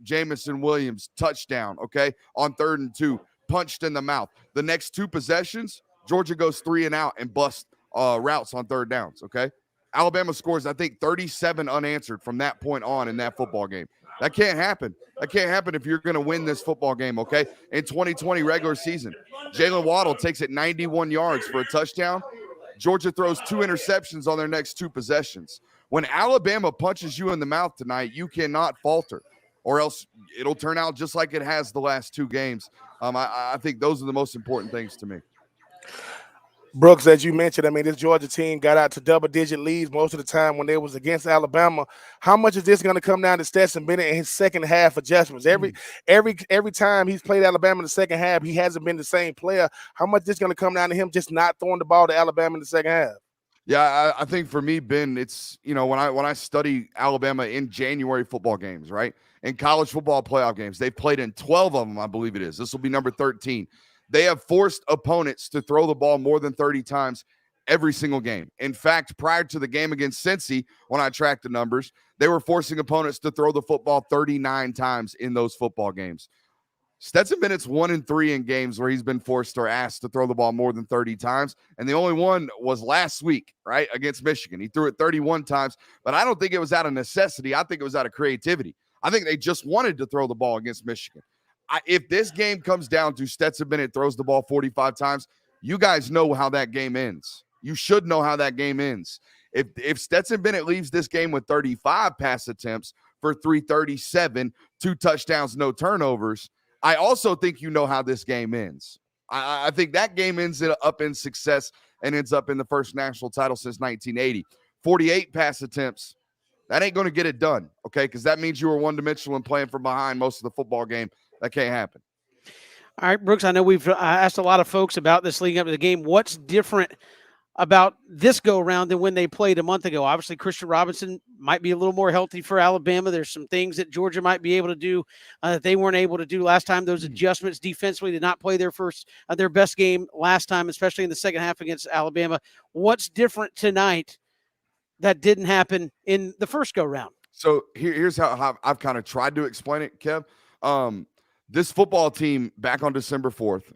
Jameson Williams, touchdown, okay, on 3rd and 2, punched in the mouth. The next 2 possessions, Georgia goes 3 and out and busts routes on 3rd downs, okay? Alabama scores, I think, 37 unanswered from that point on in that football game. That can't happen. That can't happen if you're going to win this football game, okay? In 2020 regular season, Jalen Waddle takes it 91 yards for a touchdown. Georgia throws 2 interceptions on their next 2 possessions. When Alabama punches you in the mouth tonight, you cannot falter, or else it'll turn out just like it has the last 2 games. I think those are the most important things to me. Brooks, as you mentioned, I mean, this Georgia team got out to double-digit leads most of the time when they was against Alabama. How much is this going to come down to Stetson Bennett and his second half adjustments? Every time he's played Alabama in the second half, he hasn't been the same player. How much is this going to come down to him just not throwing the ball to Alabama in the second half? Yeah, I think for me, Ben, it's, when I study Alabama in January football games, right, in college football playoff games, they've played in 12 of them, I believe it is. This will be number 13. They have forced opponents to throw the ball more than 30 times every single game. In fact, prior to the game against Cincy, when I tracked the numbers, they were forcing opponents to throw the football 39 times in those football games. Stetson Bennett's 1-3 in games where he's been forced or asked to throw the ball more than 30 times. And the only one was last week, right, against Michigan. He threw it 31 times, but I don't think it was out of necessity. I think it was out of creativity. I think they just wanted to throw the ball against Michigan. If this game comes down to Stetson Bennett throws the ball 45 times, you guys know how that game ends. You should know how that game ends. If Stetson Bennett leaves this game with 35 pass attempts for 337, 2 touchdowns, no turnovers, I also think you know how this game ends. I think that game ends up in success and ends up in the first national title since 1980. 48 pass attempts, that ain't going to get it done, okay? Because that means you were one-dimensional and playing from behind most of the football game. That can't happen. All right, Brooks, I know we've asked a lot of folks about this leading up to the game. What's different about this go-around than when they played a month ago? Obviously, Christian Robinson might be a little more healthy for Alabama. There's some things that Georgia might be able to do that they weren't able to do last time. Those adjustments defensively did not play their best game last time, especially in the second half against Alabama. What's different tonight that didn't happen in the first go-round? So here's how I've kind of tried to explain it, Kev. This football team back on December 4th,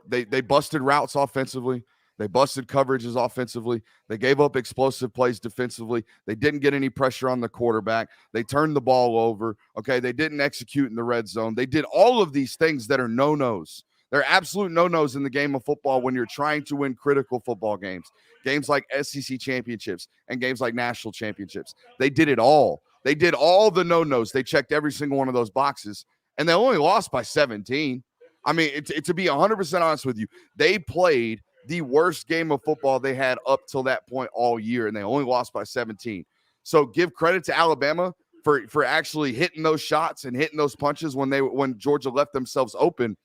they busted routes offensively. They busted coverages offensively. They gave up explosive plays defensively. They didn't get any pressure on the quarterback. They turned the ball over. Okay, they didn't execute in the red zone. They did all of these things that are no-nos. They're absolute no-nos in the game of football when you're trying to win critical football games. Games like SEC championships and games like national championships. They did it all. They did all the no-nos. They checked every single one of those boxes, and they only lost by 17. I mean, to be 100% honest with you, they played the worst game of football they had up till that point all year, and they only lost by 17. So give credit to Alabama for actually hitting those shots and hitting those punches when Georgia left themselves open,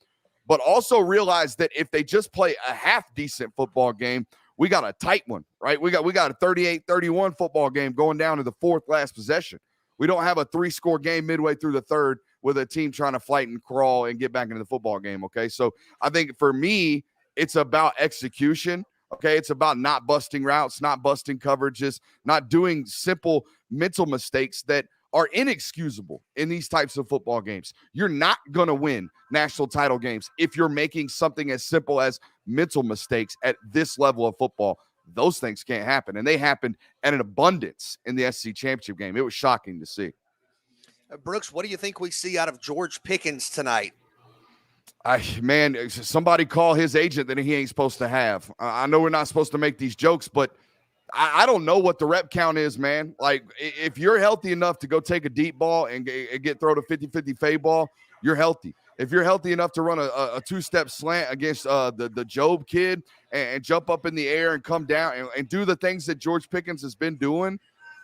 but also realize that if they just play a half decent football game, we got a tight one, right? We got a 38-31 football game going down to the 4th last possession. We don't have a 3-score game midway through the 3rd with a team trying to fight and crawl and get back into the football game, okay? So I think for me, it's about execution, okay? It's about not busting routes, not busting coverages, not doing simple mental mistakes that are inexcusable in these types of football games. You're not going to win national title games if you're making something as simple as mental mistakes at this level of football. Those things can't happen, and they happened at an abundance in the SEC championship game. It was shocking to see. Brooks, what do you think we see out of George Pickens tonight? Man, somebody call his agent that he ain't supposed to have. I know we're not supposed to make these jokes, but I don't know what the rep count is, man. Like, if you're healthy enough to go take a deep ball and get thrown a 50-50 fade ball, you're healthy. If you're healthy enough to run a 2-step slant against the Job kid and jump up in the air and come down and do the things that George Pickens has been doing,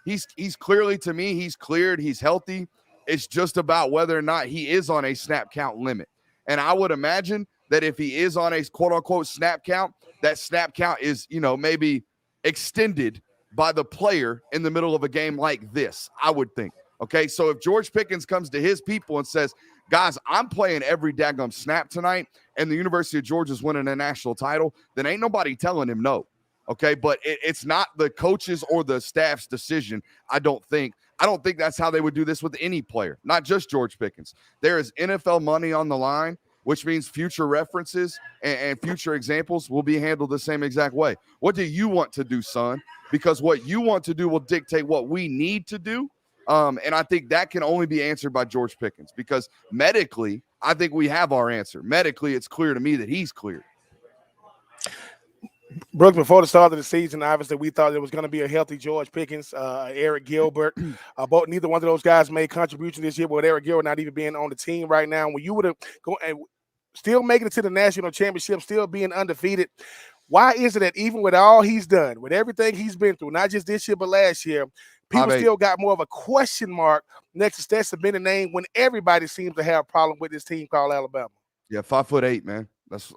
he's clearly, to me, he's cleared. He's healthy. It's just about whether or not he is on a snap count limit. And I would imagine that if he is on a quote-unquote snap count, that snap count is, maybe extended by the player in the middle of a game like this, I would think. Okay, so if George Pickens comes to his people and says, guys, I'm playing every daggum snap tonight, and the University of Georgia's winning a national title, then ain't nobody telling him no. Okay, but it's not the coaches or the staff's decision, I don't think. I don't think that's how they would do this with any player, not just George Pickens. There is NFL money on the line, which means future references and future examples will be handled the same exact way. What do you want to do, son? Because what you want to do will dictate what we need to do. And I think that can only be answered by George Pickens, because medically, I think we have our answer. Medically, it's clear to me that he's cleared. Brooks, before the start of the season, obviously we thought it was going to be a healthy George Pickens, Eric Gilbert. Neither one of those guys made contribution this year, but with Eric Gilbert not even being on the team right now, when you would have gone and still making it to the national championship, still being undefeated, why is it that even with all he's done, with everything he's been through, not just this year but last year, people still got more of a question mark next to Stetson Bennett's name when everybody seems to have a problem with this team called Alabama? Yeah, 5'8", man. That's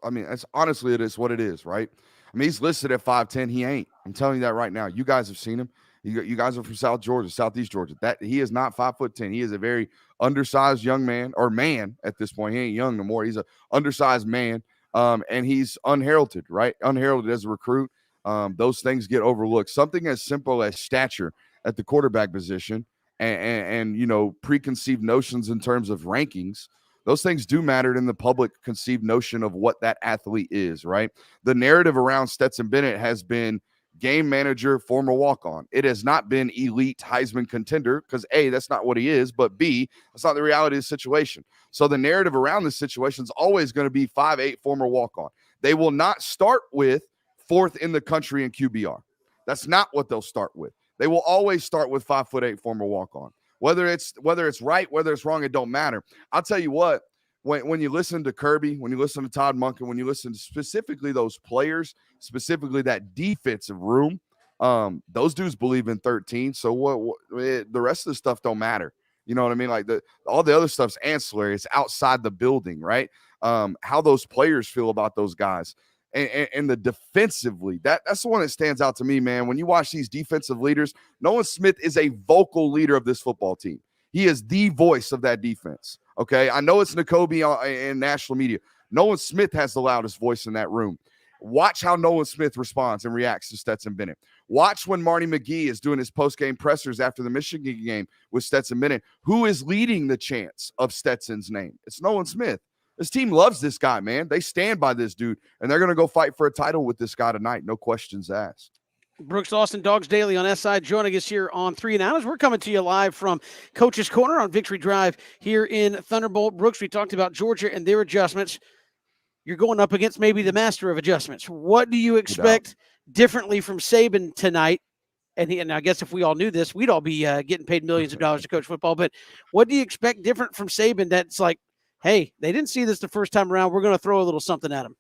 honestly, it is what it is, right? I mean, he's listed at 5'10". He ain't. I'm telling you that right now. You guys have seen him. You guys are from South Georgia, Southeast Georgia. That he is not 5'10". He is a very undersized young man, or man at this point. He ain't young no more. He's an undersized man, and he's unheralded, right? Unheralded as a recruit. Those things get overlooked. Something as simple as stature at the quarterback position and preconceived notions in terms of rankings. Those things do matter in the public conceived notion of what that athlete is, right? The narrative around Stetson Bennett has been game manager, former walk-on. It has not been elite Heisman contender, because A, that's not what he is, but B, that's not the reality of the situation. So the narrative around this situation is always going to be 5'8", former walk-on. They will not start with 4th in the country in QBR. That's not what they'll start with. They will always start with 5'8", former walk-on. Whether it's right, whether it's wrong, it don't matter. I'll tell you what, when you listen to Kirby, when you listen to Todd Monken, when you listen to specifically those players, specifically that defensive room, those dudes believe in 13. So what the rest of the stuff don't matter. You know what I mean? Like all the other stuff's ancillary. It's outside the building, right? How those players feel about those guys. And the defensively, that's the one that stands out to me, man. When you watch these defensive leaders, Nolan Smith is a vocal leader of this football team. He is the voice of that defense. Okay, I know it's N'Kobe in national media. Nolan Smith has the loudest voice in that room. Watch how Nolan Smith responds and reacts to Stetson Bennett. Watch when Marty McGee is doing his post-game pressers after the Michigan game with Stetson Bennett. Who is leading the chants of Stetson's name? It's Nolan Smith. This team loves this guy, man. They stand by this dude, and they're going to go fight for a title with this guy tonight. No questions asked. Brooks Austin, Dogs Daily on SI, joining us here on 3 and Out as we're coming to you live from Coach's Corner on Victory Drive here in Thunderbolt. Brooks, we talked about Georgia and their adjustments. You're going up against maybe the master of adjustments. What do you expect differently from Saban tonight? And I guess if we all knew this, we'd all be getting paid millions of dollars to coach football. But what do you expect different from Saban that's like, hey, they didn't see this the first time around, we're going to throw a little something at them?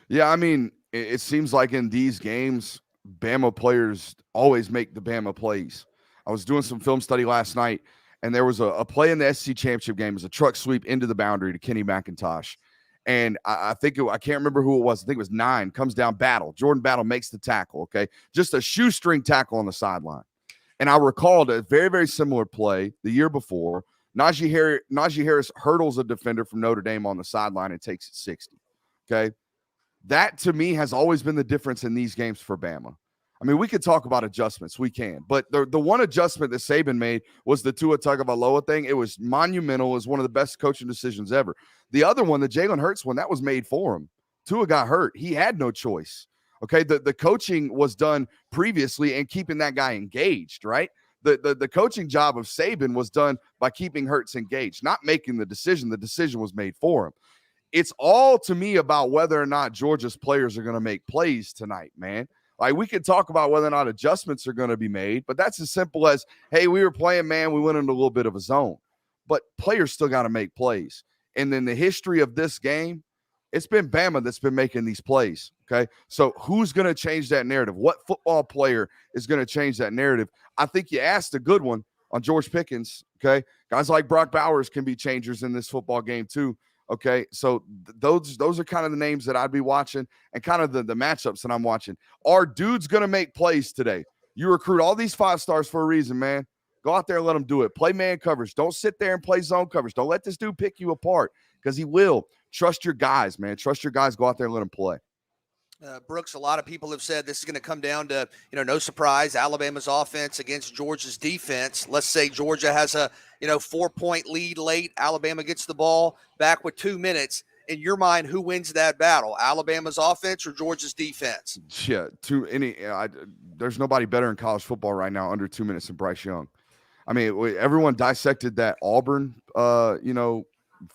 Yeah, I mean, it seems like in these games, Bama players always make the Bama plays. I was doing some film study last night, and there was a play in the SEC championship game. It was a truck sweep into the boundary to Kenny McIntosh. And I think I can't remember who it was. I think it was 9. Comes down Battle. Jordan Battle makes the tackle, okay? Just a shoestring tackle on the sideline. And I recalled a very, very similar play the year before. Najee Harris hurdles a defender from Notre Dame on the sideline and takes it 60, okay? That, to me, has always been the difference in these games for Bama. I mean, we could talk about adjustments. We can. But the one adjustment that Saban made was the Tua Tagovailoa thing. It was monumental. It was one of the best coaching decisions ever. The other one, the Jalen Hurts one, that was made for him. Tua got hurt. He had no choice. Okay, the coaching was done previously and keeping that guy engaged, right? The coaching job of Saban was done by keeping Hurts engaged, not making the decision. The decision was made for him. It's all, to me, about whether or not Georgia's players are going to make plays tonight, man. Like, we could talk about whether or not adjustments are going to be made, but that's as simple as, hey, we were playing, man, we went into a little bit of a zone. But players still got to make plays. And then the history of this game, it's been Bama that's been making these plays, okay? So who's going to change that narrative? What football player is going to change that narrative? I think you asked a good one on George Pickens, okay? Guys like Brock Bowers can be changers in this football game too, okay? So those are kind of the names that I'd be watching and kind of the matchups that I'm watching. Are dudes going to make plays today? You recruit all these 5 stars for a reason, man. Go out there and let them do it. Play man coverage. Don't sit there and play zone coverage. Don't let this dude pick you apart because he will. Trust your guys, man. Trust your guys. Go out there and let them play. Brooks, a lot of people have said this is going to come down to, no surprise, Alabama's offense against Georgia's defense. Let's say Georgia has a, 4-point lead late. Alabama gets the ball back with 2 minutes. In your mind, who wins that battle? Alabama's offense or Georgia's defense? Yeah, there's nobody better in college football right now under 2 minutes than Bryce Young. I mean, everyone dissected that Auburn,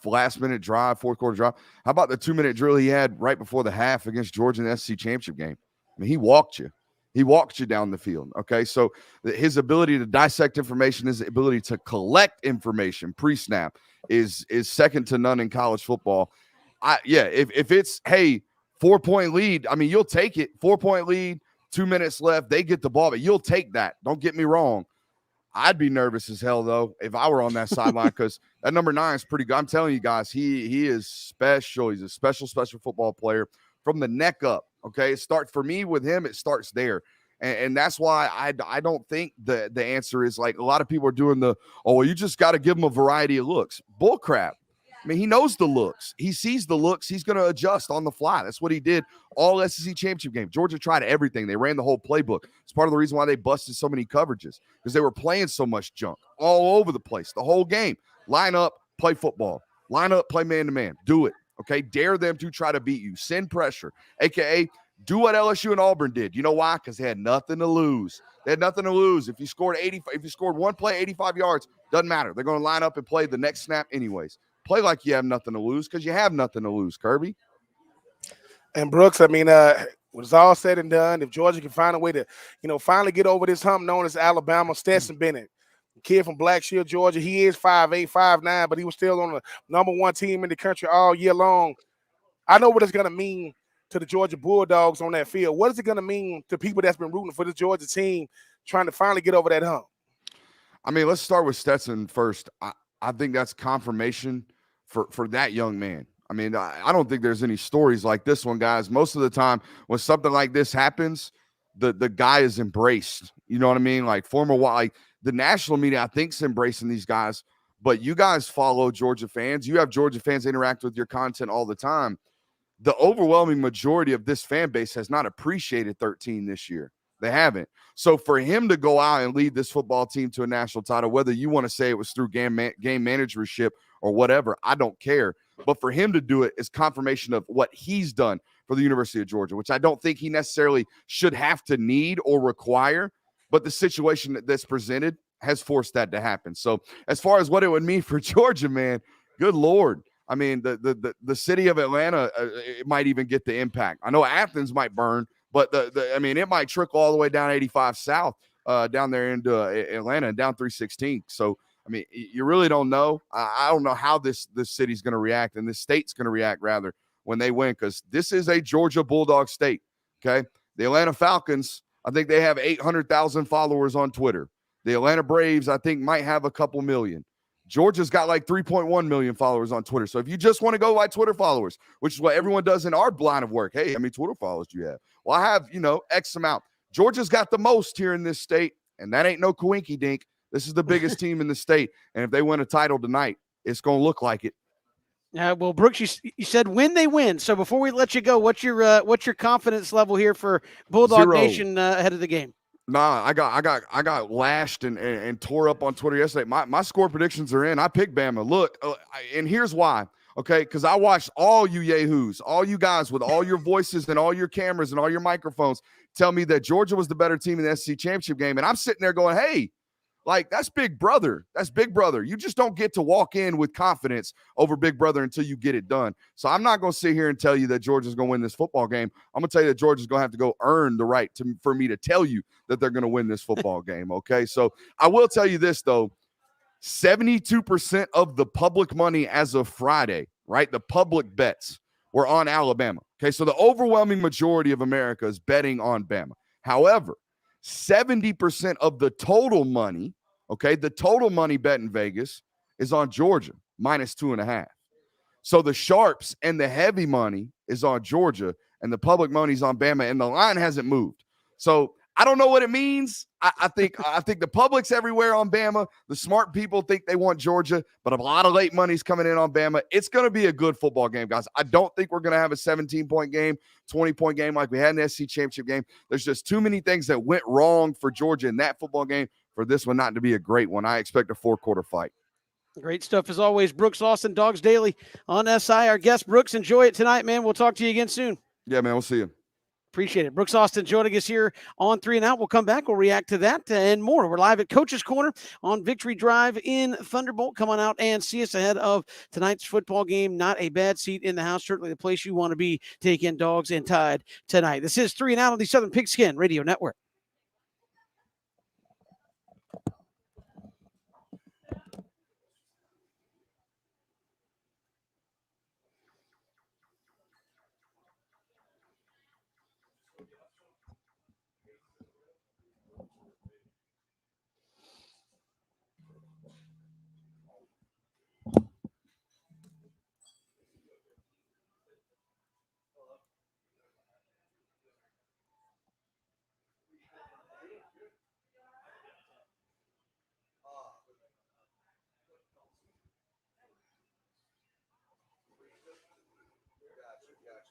last-minute drive, fourth-quarter drive. How about the 2-minute drill he had right before the half against Georgia in the SEC championship game? I mean, he walked you. He walked you down the field, okay? So his ability to dissect information, his ability to collect information pre-snap is second to none in college football. If it's, hey, 4-point lead, I mean, you'll take it. 4-point lead, 2 minutes left, they get the ball, but you'll take that. Don't get me wrong. I'd be nervous as hell, though, if I were on that sideline, because that number 9 is pretty good. I'm telling you guys, he is special. He's a special football player from the neck up, okay? For me, with him, it starts there. And that's why I don't think the answer is like a lot of people are doing you just got to give him a variety of looks. Bull crap. I mean, he knows the looks. He sees the looks. He's going to adjust on the fly. That's what he did all SEC championship game. Georgia tried everything. They ran the whole playbook. It's part of the reason why they busted so many coverages, because they were playing so much junk all over the place the whole game. Line up, play football. Line up, play man-to-man. Do it, okay? Dare them to try to beat you. Send pressure, a.k.a. do what LSU and Auburn did. You know why? Because they had nothing to lose. They had nothing to lose. If you scored one play, 85 yards, doesn't matter. They're going to line up and play the next snap anyways. Play like you have nothing to lose, because you have nothing to lose, Kirby. And Brooks, I mean, when it's all said and done, if Georgia can find a way to, finally get over this hump known as Alabama, Stetson Bennett, kid from Black Shield, Georgia, he is 5'8", 5'9", but he was still on the number 1 team in the country all year long. I know what it's going to mean to the Georgia Bulldogs on that field. What is it going to mean to people that's been rooting for the Georgia team trying to finally get over that hump? I mean, let's start with Stetson first. I think that's confirmation for that young man. I mean, I don't think there's any stories like this one, guys. Most of the time when something like this happens, the guy is embraced. You know what I mean? Like the national media, I think, is embracing these guys. But you guys follow Georgia fans. You have Georgia fans interact with your content all the time. The overwhelming majority of this fan base has not appreciated 13 this year. They haven't. So for him to go out and lead this football team to a national title, whether you want to say it was through game managership or whatever, I don't care. But for him to do it is confirmation of what he's done for the University of Georgia, which I don't think he necessarily should have to need or require. But the situation that's presented has forced that to happen. So as far as what it would mean for Georgia, man, good Lord. I mean, the city of Atlanta, it might even get the impact. I know Athens might burn, but it might trickle all the way down 85 South, down there into Atlanta and down 316. So, I mean, you really don't know. I don't know how this city's going to react, and this state's going to react, rather, when they win, because this is a Georgia Bulldog state, okay? The Atlanta Falcons, I think they have 800,000 followers on Twitter. The Atlanta Braves, I think, might have a couple million. Georgia's got like 3.1 million followers on Twitter. So if you just want to go by Twitter followers, which is what everyone does in our line of work, hey, how many Twitter followers do you have? Well, I have, X amount. Georgia's got the most here in this state, and that ain't no coinky dink. This is the biggest team in the state, and if they win a title tonight, it's going to look like it. Well, Brooks, you said when they win. So before we let you go, what's your confidence level here for Bulldog 0. Nation ahead of the game? Nah, I got lashed and tore up on Twitter yesterday. My score predictions are in. I picked Bama. Look, and here's why. Okay, because I watched all you yahoos, all you guys with all your voices and all your cameras and all your microphones tell me that Georgia was the better team in the SEC championship game, and I'm sitting there going, hey, like, that's Big Brother. That's Big Brother. You just don't get to walk in with confidence over Big Brother until you get it done. So I'm not going to sit here and tell you that Georgia's going to win this football game. I'm going to tell you that Georgia's going to have to go earn the right for me to tell you that they're going to win this football game, okay? So I will tell you this, though. 72% of the public money as of Friday, right, the public bets were on Alabama. Okay, so the overwhelming majority of America is betting on Bama. However, 70% of the total money, okay, the total money bet in Vegas is on Georgia, -2.5. So the sharps and the heavy money is on Georgia, and the public money's on Bama, and the line hasn't moved. So I don't know what it means. I think the public's everywhere on Bama. The smart people think they want Georgia, but a lot of late money's coming in on Bama. It's going to be a good football game, guys. I don't think we're going to have a 17-point game, 20-point game like we had in the SEC championship game. There's just too many things that went wrong for Georgia in that football game for this one not to be a great one. I expect a 4-quarter fight. Great stuff as always. Brooks Austin, Dogs Daily on SI. Our guest, Brooks, enjoy it tonight, man. We'll talk to you again soon. Yeah, man. We'll see you. Appreciate it. Brooks Austin joining us here on 3 and Out. We'll come back. We'll react to that and more. We're live at Coach's Corner on Victory Drive in Thunderbolt. Come on out and see us ahead of tonight's football game. Not a bad seat in the house. Certainly the place you want to be. Take in Dogs and Tide tonight. This is 3 and Out on the Southern Pigskin Radio Network.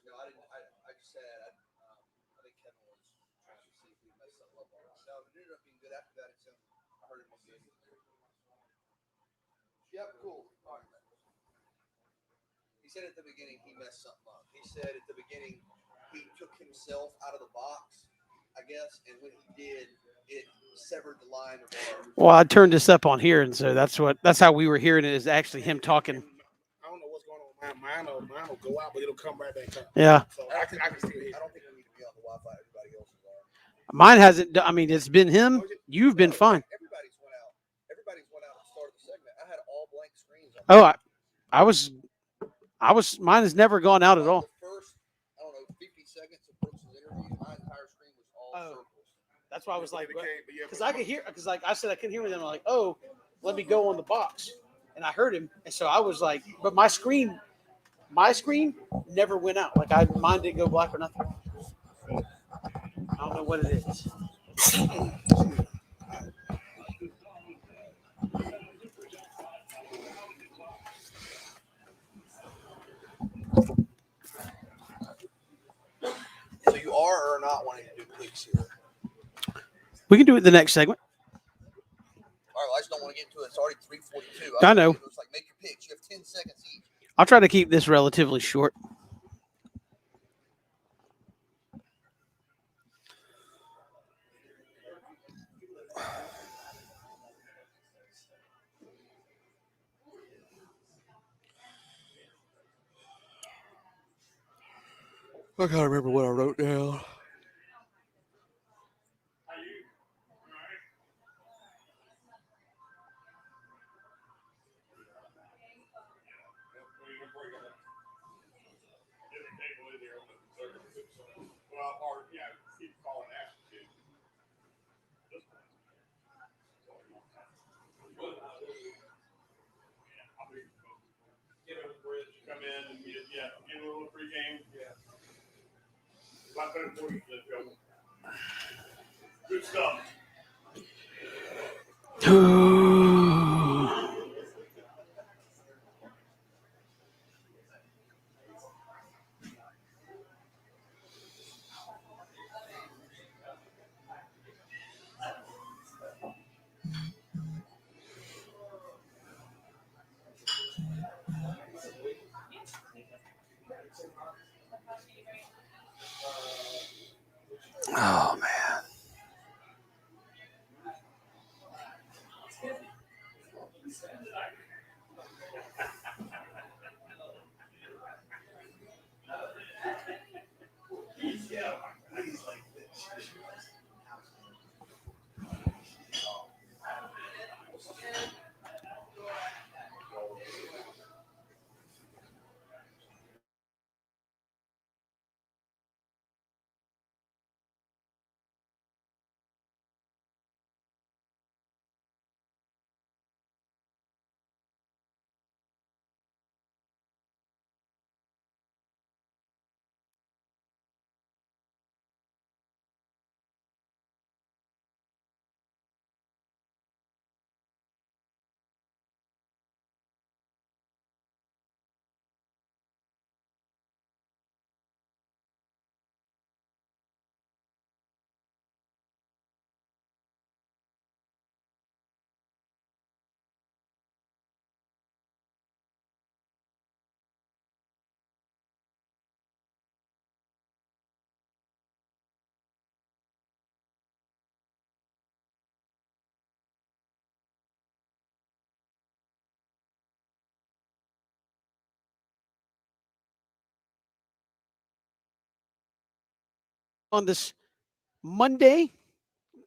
No, I didn't. I just said I think Kevin was trying to see if we messed something up. No, it ended up being good after that. Except I heard him on the game. Yep, cool. All right. He said at the beginning he messed something up. He said at the beginning he took himself out of the box, I guess, and when he did, it severed the line of our. Well, I turned this up on here, and so that's how we were hearing it, is actually him talking. I don't know what's going on with mine. Mine will go out, but it'll come right back up. Yeah. So I can still hear. I don't think we need to be on the Wi-Fi. Everybody else is on. Mine hasn't. I mean, it's been him. You've been fine. Everybody's went out. Everybody's went out at the start of the segment. I had all blank screens. Oh, I was. Mine has never gone out at all. The first, I don't know, 50 seconds of Brooks' interview, my entire screen was all circles. That's why I was like, because I could hear, because like I said, I couldn't hear him. I'm like, oh, let me go on the box, and I heard him, and so I was like, but my screen never went out. Like mine didn't go black or nothing. I don't know what it is. So you are or not wanting to do clicks here? We can do it in the next segment. All right, I just don't want to get into it. It's already 3:42. I know. It's like make your picks. You have 10 seconds each. I'll try to keep this relatively short. I can't remember what I wrote down. Come in and get a little free game. Yeah. About 40, let's go. Good stuff. Oh man. on this Monday.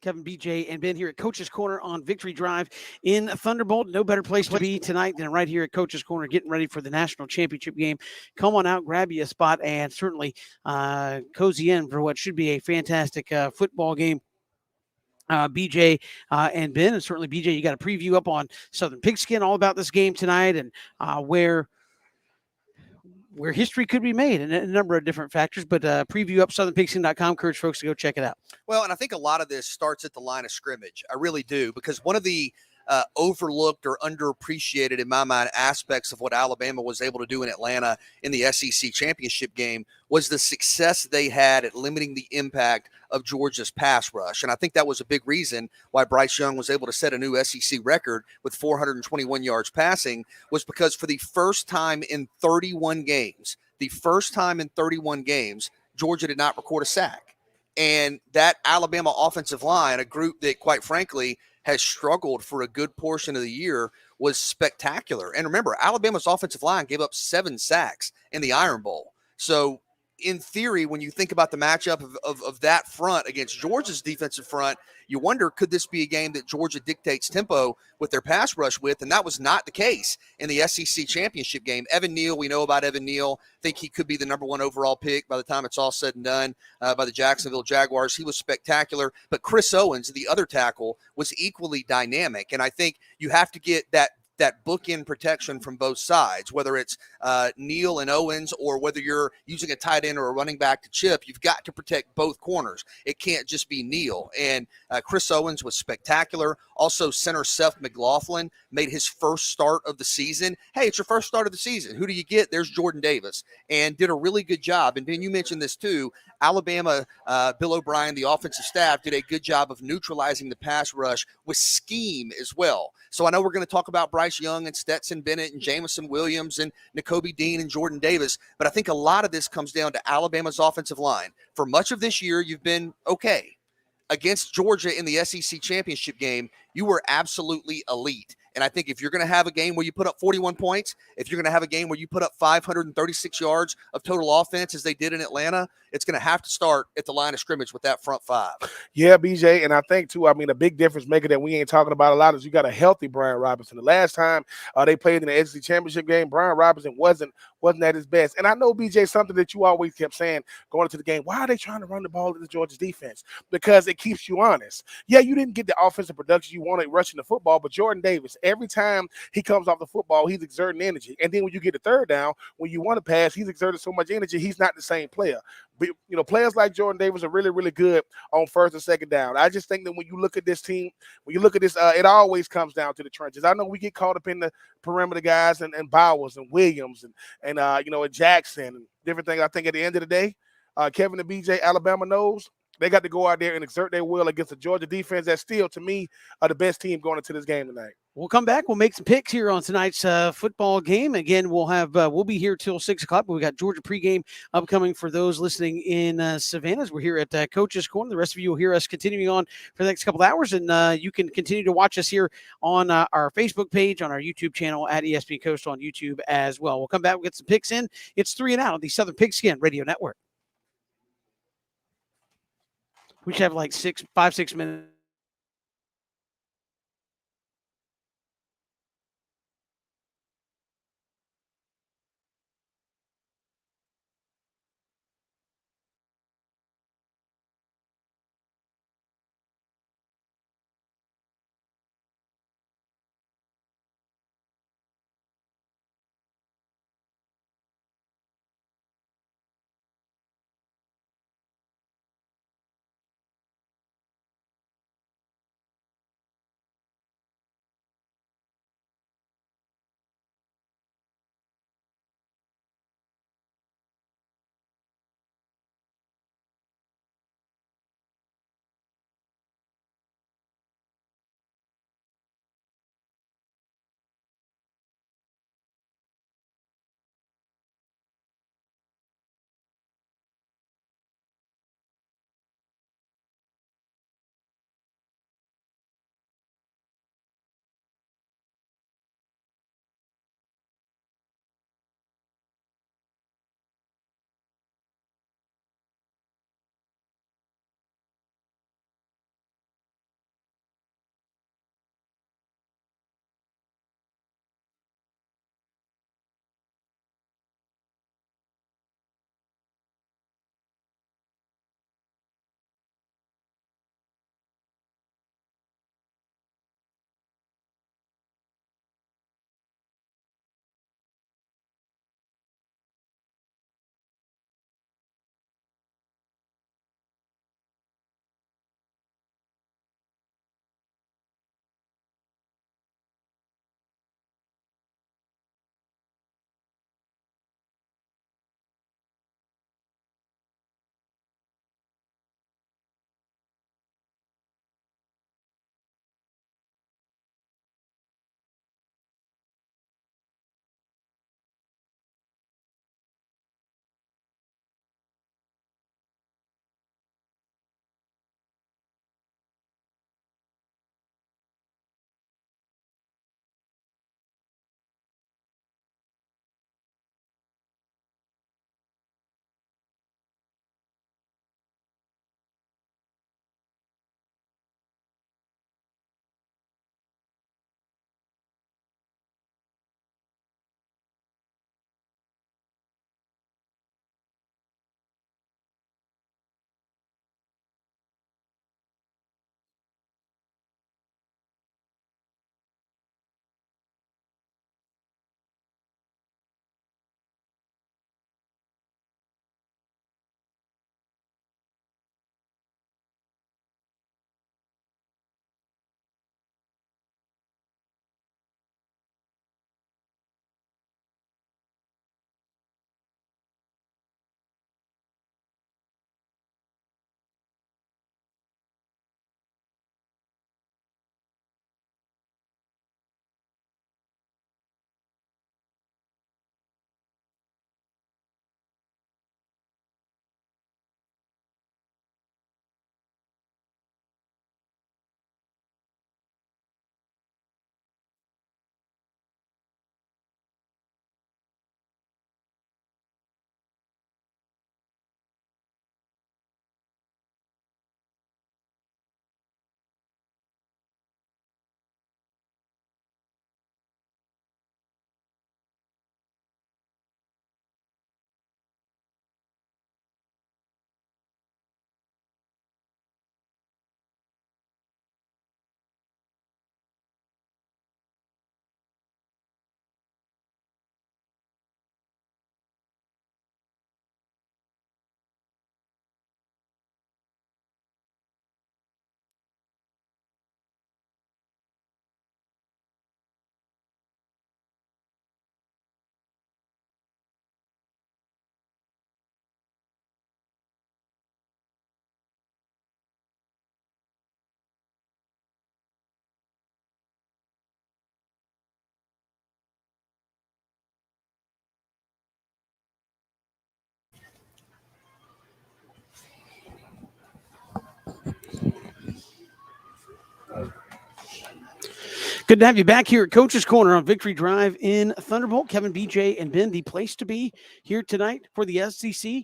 Kevin, BJ, and Ben here at Coach's Corner on Victory Drive in Thunderbolt. No better place to be tonight than right here at Coach's Corner, getting ready for the national championship game. Come on out, grab you a spot, and certainly cozy in for what should be a fantastic football game. BJ and Ben, and certainly BJ, you got a preview up on Southern Pigskin, all about this game tonight, and where history could be made and a number of different factors, but preview up southernpigskin.com. Encourage folks to go check it out. Well, and I think a lot of this starts at the line of scrimmage. I really do, because one of the overlooked or underappreciated, in my mind, aspects of what Alabama was able to do in Atlanta in the SEC championship game was the success they had at limiting the impact of Georgia's pass rush. And I think that was a big reason why Bryce Young was able to set a new SEC record with 421 yards passing, was because for the first time in 31 games, Georgia did not record a sack. And that Alabama offensive line, a group that, quite frankly, has struggled for a good portion of the year, was spectacular. And remember, Alabama's offensive line gave up 7 sacks in the Iron Bowl. So in theory, when you think about the matchup of that front against Georgia's defensive front, you wonder, could this be a game that Georgia dictates tempo with their pass rush with? And that was not the case in the SEC championship game. Evan Neal, we know about Evan Neal. I think he could be the #1 overall pick by the time it's all said and done by the Jacksonville Jaguars. He was spectacular. But Chris Owens, the other tackle, was equally dynamic. And I think you have to get that bookend protection from both sides, whether it's Neal and Owens or whether you're using a tight end or a running back to chip. You've got to protect both corners. It can't just be Neal. And Chris Owens was spectacular. Also, center Seth Mclaughlin made his first start of the season. Hey, it's your first start of the season. Who do you get? There's Jordan Davis, and did a really good job. And Ben, you mentioned this too. Alabama, Bill O'Brien, the offensive staff, did a good job of neutralizing the pass rush with scheme as well. So I know we're going to talk about Bryce Young and Stetson Bennett and Jameson Williams and Nakobe Dean and Jordan Davis, but I think a lot of this comes down to Alabama's offensive line. For much of this year, you've been okay. Against Georgia in the SEC championship game, you were absolutely elite. And I think if you're going to have a game where you put up 41 points, if you're going to have a game where you put up 536 yards of total offense as they did in Atlanta, it's going to have to start at the line of scrimmage with that front 5. Yeah, BJ, and I think too, I mean, a big difference maker that we ain't talking about a lot is you got a healthy Brian Robinson. The last time they played in the SEC championship game, Brian Robinson wasn't at his best. And I know, BJ, something that you always kept saying going into the game, why are they trying to run the ball to the Georgia defense? Because it keeps you honest. Yeah, you didn't get the offensive production you wanted rushing the football, but Jordan Davis, every time he comes off the football, he's exerting energy. And then when you get the third down, when you want to pass, he's exerting so much energy, he's not the same player. But, you know, players like Jordan Davis are really, really good on first and second down. I just think that when you look at this team, it always comes down to the trenches. I know we get caught up in the perimeter guys and Bowers and Williams and Jackson and different things. I think at the end of the day, Kevin and BJ, Alabama knows they got to go out there and exert their will against the Georgia defense that's still, to me, the best team going into this game tonight. We'll come back. We'll make some picks here on tonight's football game. Again, we'll be here till 6 o'clock, but we got Georgia pregame upcoming for those listening in Savannah. We're here at Coach's Corner. The rest of you will hear us continuing on for the next couple of hours, and you can continue to watch us here on our Facebook page, on our YouTube channel at ESPN Coast on YouTube as well. We'll come back. We'll get some picks in. It's 3 and Out on the Southern Pigskin Radio Network. We should have like 5-6 minutes. Good to have you back here at Coach's Corner on Victory Drive in Thunderbolt. Kevin, BJ, and Ben, the place to be here tonight for the SEC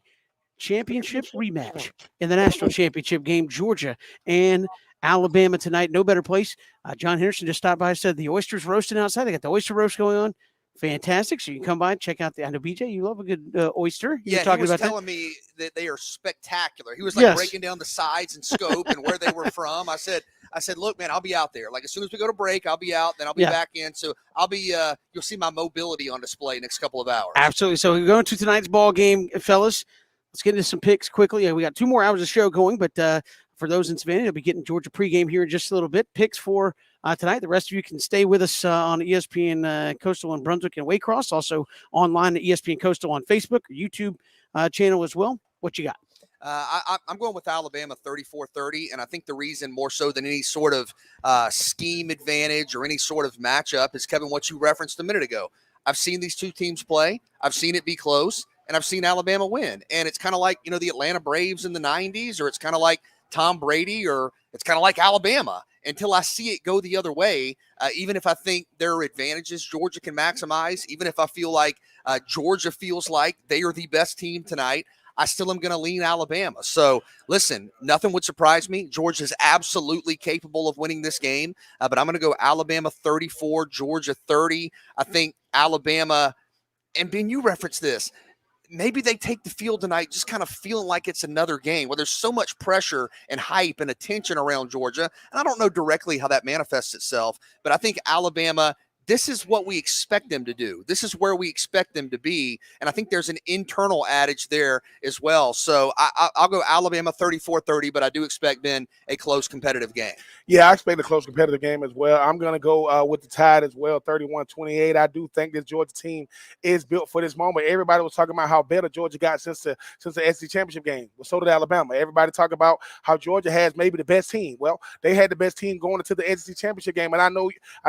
Championship rematch in the national championship game, Georgia and Alabama tonight. No better place. John Henderson just stopped by and said the oysters roasting outside. They got the oyster roast going on. Fantastic. So you can come by and check out I know, BJ, you love a good oyster. Yeah, talking he was about telling me that they are spectacular. He was like breaking down the sides and scope and where they were from. I said, look, man, I'll be out there. Like as soon as we go to break, I'll be out. Then I'll be back in. So I'll be. You'll see my mobility on display next couple of hours. Absolutely. So we're going to tonight's ball game, fellas. Let's get into some picks quickly. We got 2 more hours of show going, but for those in Savannah, you'll be getting Georgia pregame here in just a little bit. Picks for tonight. The rest of you can stay with us on ESPN Coastal in Brunswick and Waycross. Also online at ESPN Coastal on Facebook or YouTube channel as well. What you got? I'm going with Alabama 34-30, and I think the reason more so than any sort of scheme advantage or any sort of matchup is, Kevin, what you referenced a minute ago. I've seen these two teams play. I've seen it be close, and I've seen Alabama win. And it's kind of like, the Atlanta Braves in the 90s, or it's kind of like Tom Brady, or it's kind of like Alabama. Until I see it go the other way, even if I think there are advantages Georgia can maximize, even if I feel like Georgia feels like they are the best team tonight, I still am going to lean Alabama. So, listen, nothing would surprise me. Georgia is absolutely capable of winning this game, but I'm going to go Alabama 34, Georgia 30. I think Alabama, and Ben, you referenced this, maybe they take the field tonight just kind of feeling like it's another game where there's so much pressure and hype and attention around Georgia. And I don't know directly how that manifests itself, but I think Alabama, this is what we expect them to do. This is where we expect them to be. And I think there's an internal adage there as well. So I'll go Alabama 34-30, but I do expect, Ben, a close competitive game. Yeah, I expect a close competitive game as well. I'm going to go with the Tide as well, 31-28. I do think this Georgia team is built for this moment. Everybody was talking about how better Georgia got since the SEC championship game. Well, so did Alabama. Everybody talked about how Georgia has maybe the best team. Well, they had the best team going into the SEC championship game, and I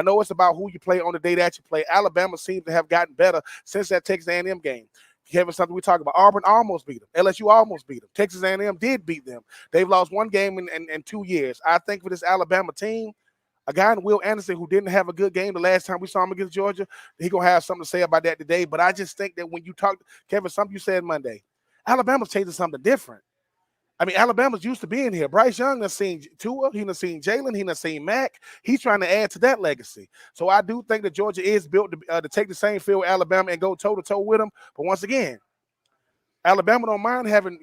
know it's about who you play on the day that you play. Alabama seems to have gotten better since that Texas A&M game. Kevin, something we talk about. Auburn almost beat them. LSU almost beat them. Texas A&M did beat them. They've lost one game in 2 years. I think for this Alabama team, a guy in Will Anderson who didn't have a good game the last time we saw him against Georgia, he's going to have something to say about that today. But I just think that when you talk, Kevin, something you said Monday, Alabama's changing something different. I mean, Alabama's used to being here. Bryce Young has seen Tua. He done seen Jalen. He done seen Mac. He's trying to add to that legacy. So I do think that Georgia is built to take the same field with Alabama and go toe-to-toe with them. But once again, Alabama don't mind having,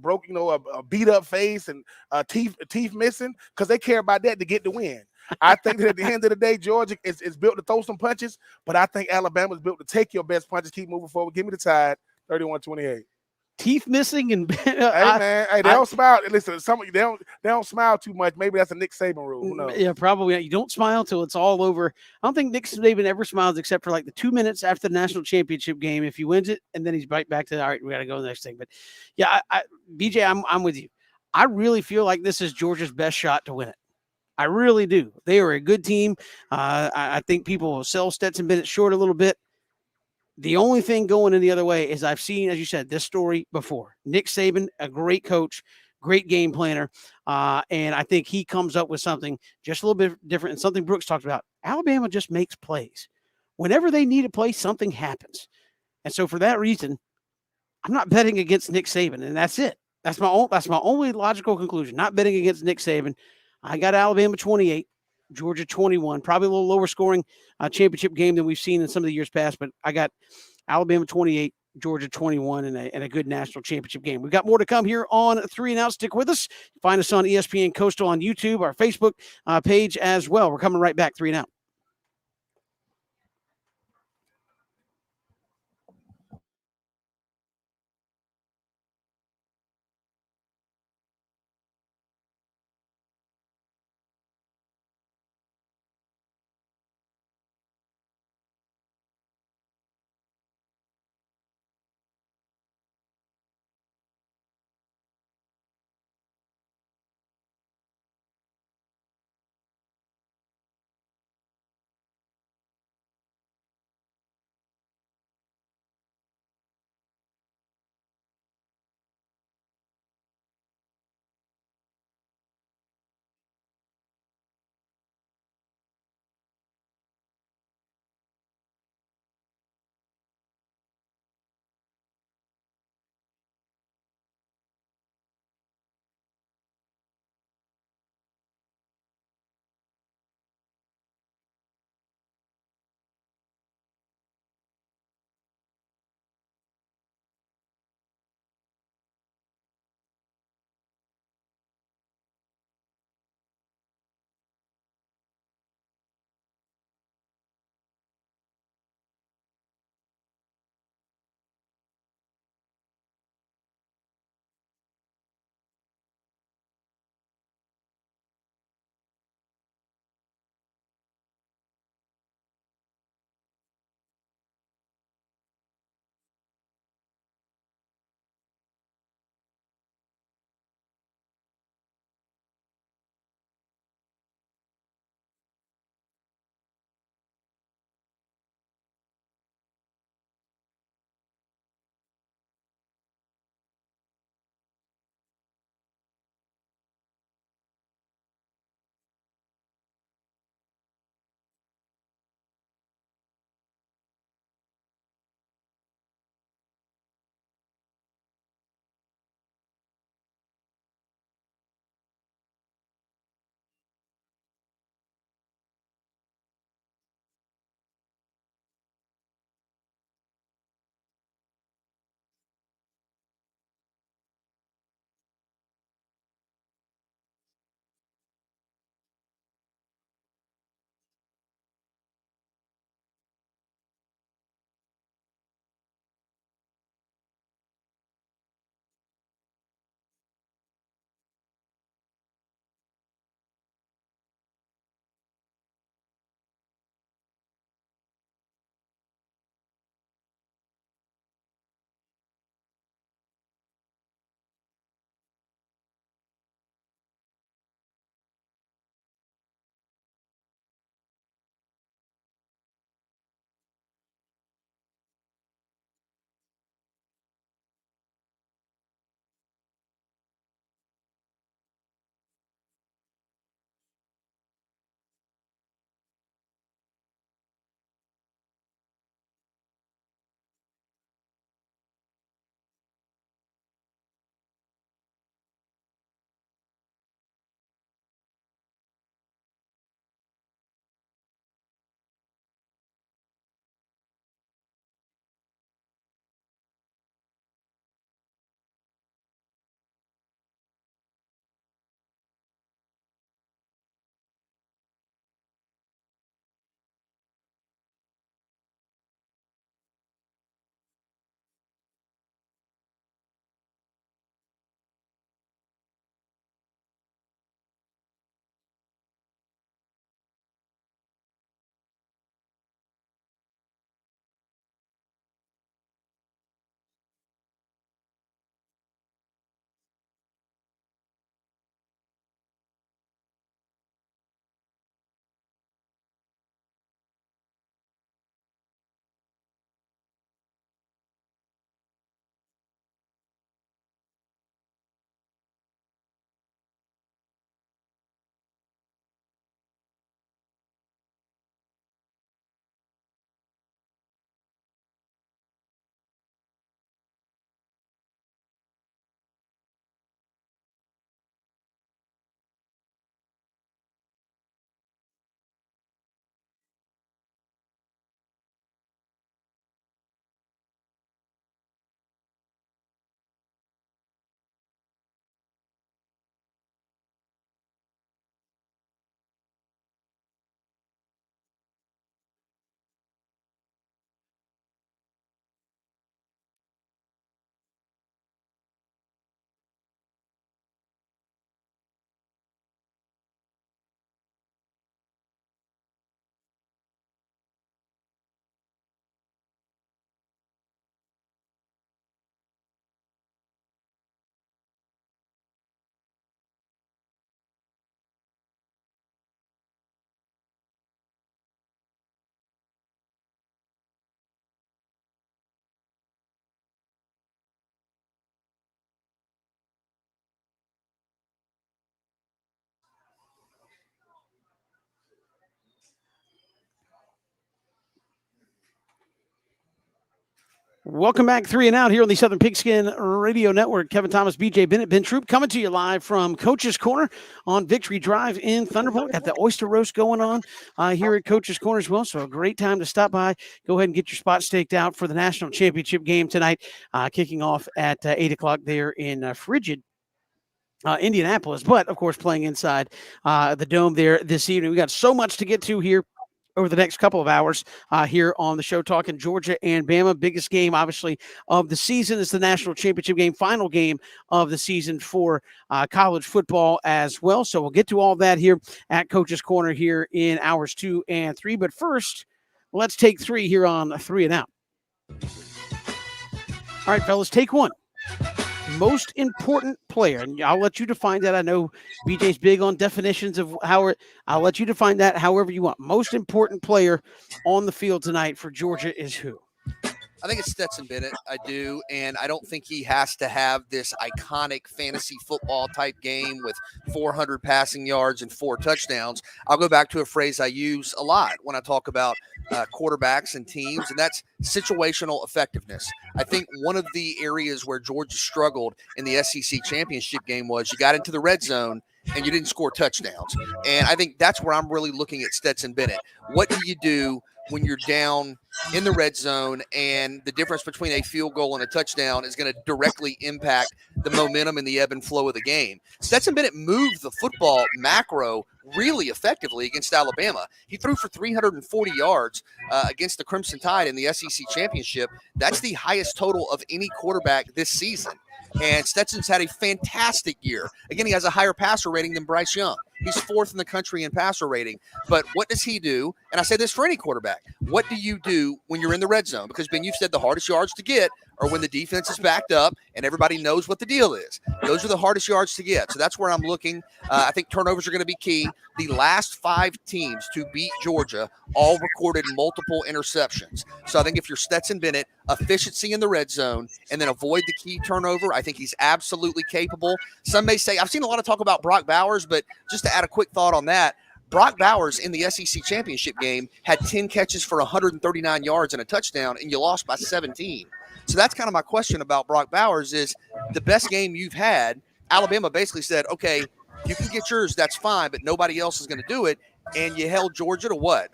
broke, a beat-up face and teeth missing because they care about that to get the win. I think that at the end of the day, Georgia is built to throw some punches, but I think Alabama's built to take your best punches, keep moving forward. Give me the Tide, 31-28. Teeth missing and hey man, they don't smile. Listen, they don't smile too much. Maybe that's a Nick Saban rule. Who knows? Yeah, probably. You don't smile till it's all over. I don't think Nick Saban ever smiles except for like the 2 minutes after the national championship game. If he wins it, and then he's right back to all right, we got to go to the next thing. But yeah, BJ, I'm with you. I really feel like this is Georgia's best shot to win it. I really do. They are a good team. I think people will sell Stetson Bennett short a little bit. The only thing going in the other way is I've seen, as you said, this story before. Nick Saban, a great coach, great game planner, and I think he comes up with something just a little bit different and something Brooks talked about. Alabama just makes plays. Whenever they need a play, something happens. And so for that reason, I'm not betting against Nick Saban, and that's it. That's my only logical conclusion. Not betting against Nick Saban. I got Alabama 28. Georgia 21, probably a little lower scoring championship game than we've seen in some of the years past, but I got Alabama 28, Georgia 21, and a good national championship game. We've got more to come here on 3 and Out. Stick with us. Find us on ESPN Coastal on YouTube, our Facebook page as well. We're coming right back, 3 and Out. Welcome back, 3 and Out here on the Southern Pigskin Radio Network. Kevin Thomas, BJ Bennett, Ben Troop coming to you live from Coach's Corner on Victory Drive in Thunderbolt. Got the oyster roast going on here at Coach's Corner as well. So a great time to stop by. Go ahead and get your spot staked out for the national championship game tonight, kicking off at 8 o'clock there in frigid Indianapolis, but of course playing inside the Dome there this evening. We got so much to get to here over the next couple of hours here on the show, talking Georgia and Bama. Biggest game, obviously, of the season is the national championship game, final game of the season for college football as well. So we'll get to all that here at Coach's Corner here in hours 2 and 3. But first, let's take 3 here on 3 and Out. All right, fellas, take 1. Most important player, and I'll let you define that. I know BJ's big on definitions of I'll let you define that however you want. Most important player on the field tonight for Georgia is who? I think it's Stetson Bennett. I do. And I don't think he has to have this iconic fantasy football type game with 400 passing yards and 4 touchdowns. I'll go back to a phrase I use a lot when I talk about quarterbacks and teams, and that's situational effectiveness. I think one of the areas where Georgia struggled in the SEC championship game was you got into the red zone and you didn't score touchdowns. And I think that's where I'm really looking at Stetson Bennett. What do you do when you're down in the red zone and the difference between a field goal and a touchdown is going to directly impact the momentum and the ebb and flow of the game? Stetson Bennett moved the football macro really effectively against Alabama. He threw for 340 yards against the Crimson Tide in the SEC championship. That's the highest total of any quarterback this season. And Stetson's had a fantastic year. Again, he has a higher passer rating than Bryce Young. He's 4th in the country in passer rating. But what does he do? And I say this for any quarterback. What do you do when you're in the red zone? Because, Ben, you've said the hardest yards to get are when the defense is backed up and everybody knows what the deal is. Those are the hardest yards to get. So that's where I'm looking. I think turnovers are going to be key. The last 5 teams to beat Georgia all recorded multiple interceptions. So I think if you're Stetson Bennett, efficiency in the red zone and then avoid the key turnover, I think he's absolutely capable. Some may say, I've seen a lot of talk about Brock Bowers, but just to add a quick thought on that, Brock Bowers in the SEC championship game had 10 catches for 139 yards and a touchdown, and you lost by 17. So that's kind of my question about Brock Bowers is the best game you've had. Alabama basically said, okay, you can get yours, that's fine, but nobody else is going to do it. And you held Georgia to what,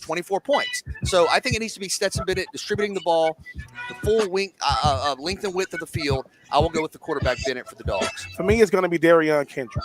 24 points. So I think it needs to be Stetson Bennett distributing the ball, the full length and width of the field. I will go with the quarterback Bennett for the Dogs. For me, it's going to be Darion Kendrick.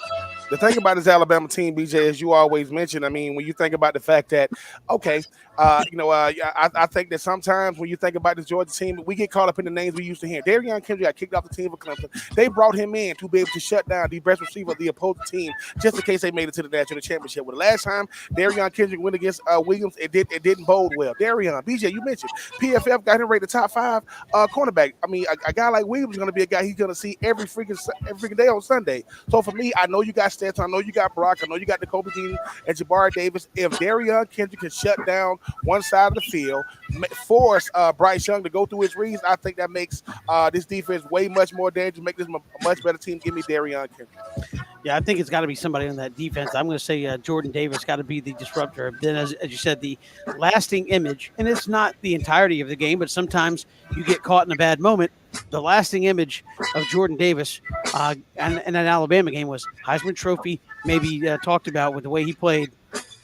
The thing about this Alabama team, BJ, as you always mention, I mean, when you think about the fact that, okay, I think that sometimes when you think about this Georgia team, we get caught up in the names we used to hear. Darion Kendrick got kicked off the team for Clemson. They brought him in to be able to shut down the best receiver of the opposing team just in case they made it to the national championship. Well, the last time Darion Kendrick went against Williams, it didn't bode well. Darion, BJ, you mentioned PFF got him rated top 5 cornerback. I mean, a guy like Williams is going to be a guy he's going to see every freaking day on Sunday. So for me, I know you got Stetson, I know you got Brock, I know you got Jacoby Dean and Jabari Davis. If Darion Kendrick can shut down one side of the field, force Bryce Young to go through his reads, I think that makes this defense way much more dangerous, make this a much better team. Give me Darion Kendrick. Yeah, I think it's got to be somebody on that defense. I'm going to say Jordan Davis got to be the disruptor. Then, as you said, the lasting image, and it's not the entirety of the game, but sometimes you get caught in a bad moment. The lasting image of Jordan Davis and that Alabama game was Heisman Trophy, maybe talked about with the way he played.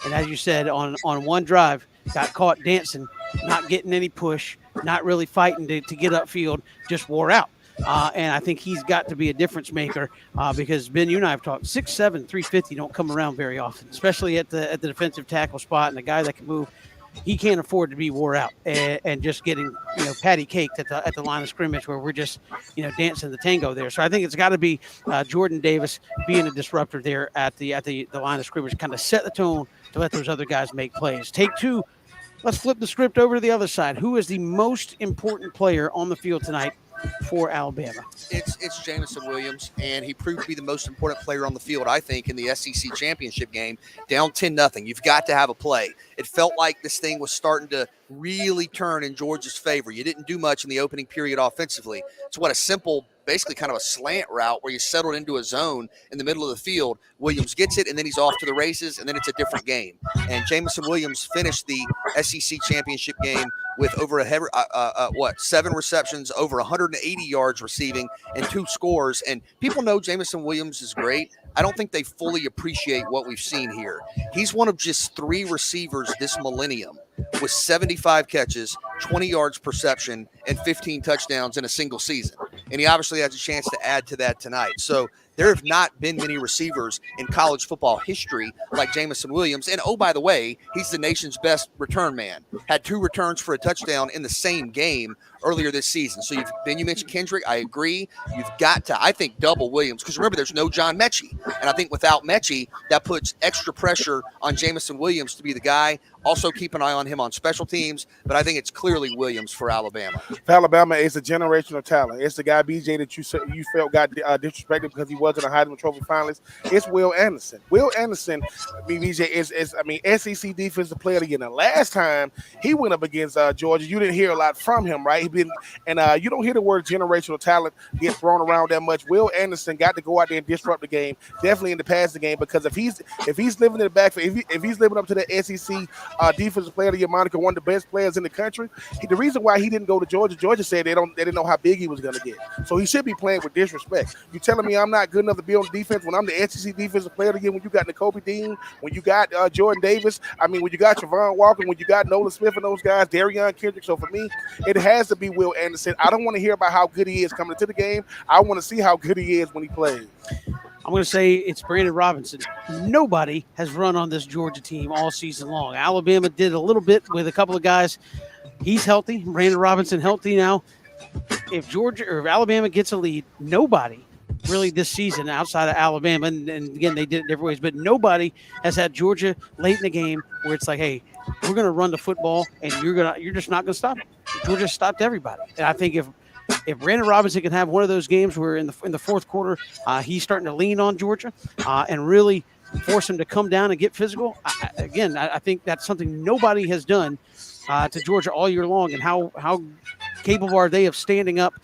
And as you said, on one drive, got caught dancing, not getting any push, not really fighting to get upfield, just wore out. And I think he's got to be a difference maker because, Ben, you and I have talked 6'7", 350 don't come around very often, especially at the defensive tackle spot, and a guy that can move. He can't afford to be wore out and just getting patty caked at the line of scrimmage where we're just dancing the tango there. So I think it's got to be Jordan Davis being a disruptor there at the line of scrimmage, kind of set the tone to let those other guys make plays. Take 2. Let's flip the script over to the other side. Who is the most important player on the field tonight for Alabama? It's Jameson Williams, and he proved to be the most important player on the field, I think, in the SEC championship game, down 10-0. You've got to have a play. It felt like this thing was starting to really turn in Georgia's favor. You didn't do much in the opening period offensively. It's what a simple basically kind of a slant route where you settled into a zone in the middle of the field. Williams gets it, and then he's off to the races, and then it's a different game. And Jameson Williams finished the SEC championship game with over 7 receptions, over 180 yards receiving, and 2 scores. And people know Jameson Williams is great. I don't think they fully appreciate what we've seen here. He's one of just 3 receivers this millennium with 75 catches, 20 yards per reception, and 15 touchdowns in a single season. And he obviously has a chance to add to that tonight. So there have not been many receivers in college football history like Jameson Williams. And, oh, by the way, he's the nation's best return man. Had 2 returns for a touchdown in the same game earlier this season. So you mentioned Kendrick. I agree. You've got to, I think, double Williams. Because remember, there's no John Mechie. And I think without Mechie, that puts extra pressure on Jameson Williams to be the guy. Also keep an eye on him on special teams. But I think it's clearly Williams for Alabama. For Alabama, it's a generational talent. It's the guy, BJ, that you felt got disrespected because he wasn't a Heisman Trophy finalist. It's Will Anderson. Will Anderson, BJ, is SEC Defensive Player of the Year. Now, last time he went up against Georgia, you didn't hear a lot from him, right? You don't hear the word generational talent get thrown around that much. Will Anderson got to go out there and disrupt the game, definitely in the passing game, because if he's living in the backfield, if he's living up to the SEC Defensive Player of the Year moniker, one of the best players in the country, the reason why he didn't go to Georgia said they didn't know how big he was going to get. So he should be playing with disrespect. You telling me I'm not good enough to be on defense when I'm the SEC Defensive Player of the Year, when you got N'Kobe Dean, when you got Jordan Davis, when you got Travon Walker, when you got Nolan Smith and those guys, Darion Kendrick. So for me, it has to be Will Anderson. I don't want to hear about how good he is coming into the game. I want to see how good he is when he plays. I'm going to say it's Brandon Robinson. Nobody has run on this Georgia team all season long. Alabama did a little bit with a couple of guys. He's healthy. Brandon Robinson healthy now. If Alabama gets a lead, nobody really this season outside of Alabama, and again, they did it different ways, but nobody has had Georgia late in the game where it's like, hey, we're going to run the football, and you're just not going to stop it. Georgia stopped everybody. And I think if Brandon Robinson can have one of those games where in the fourth quarter he's starting to lean on Georgia and really force him to come down and get physical, I think that's something nobody has done to Georgia all year long. And how capable are they of standing up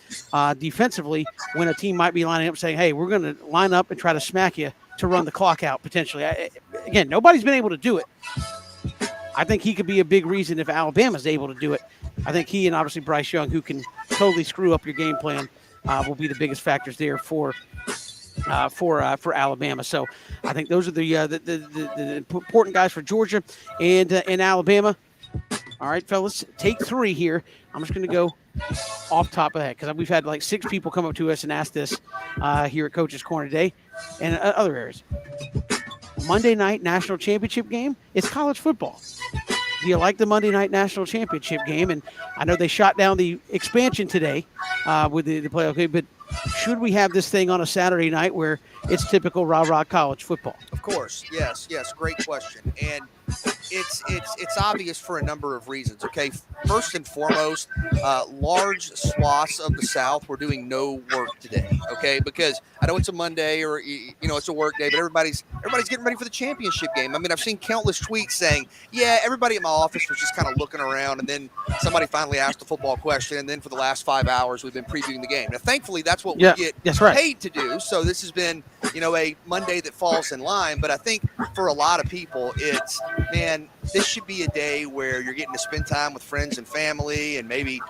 defensively when a team might be lining up saying, hey, we're going to line up and try to smack you to run the clock out potentially. Again, nobody's been able to do it. I think he could be a big reason if Alabama's able to do it. I think he and obviously Bryce Young, who can totally screw up your game plan, will be the biggest factors there for Alabama. So I think those are the important guys for Georgia and Alabama. All right, fellas, take 3 here. I'm just going to go off top of that because we've had like 6 people come up to us and ask this here at Coach's Corner today and other areas. Monday night national championship game, it's college football. Do you like the Monday night national championship game? And I know they shot down the expansion today with the play. Okay, but should we have this thing on a Saturday night where it's typical rah-rah college football? Of course. Yes. Great question. And it's obvious for a number of reasons. Okay. First and foremost, large swaths of the South were doing no work today. Okay. Because I know it's a Monday or, it's a work day, but everybody's getting ready for the championship game. I mean, I've seen countless tweets saying, yeah, everybody at my office was just kind of looking around. And then somebody finally asked a football question. And then for the last 5 hours, we've been previewing the game. Now, thankfully, that's what we get paid to do. So this has been, a Monday that falls in line. But I think for a lot of people, it's, man, this should be a day where you're getting to spend time with friends and family and maybe,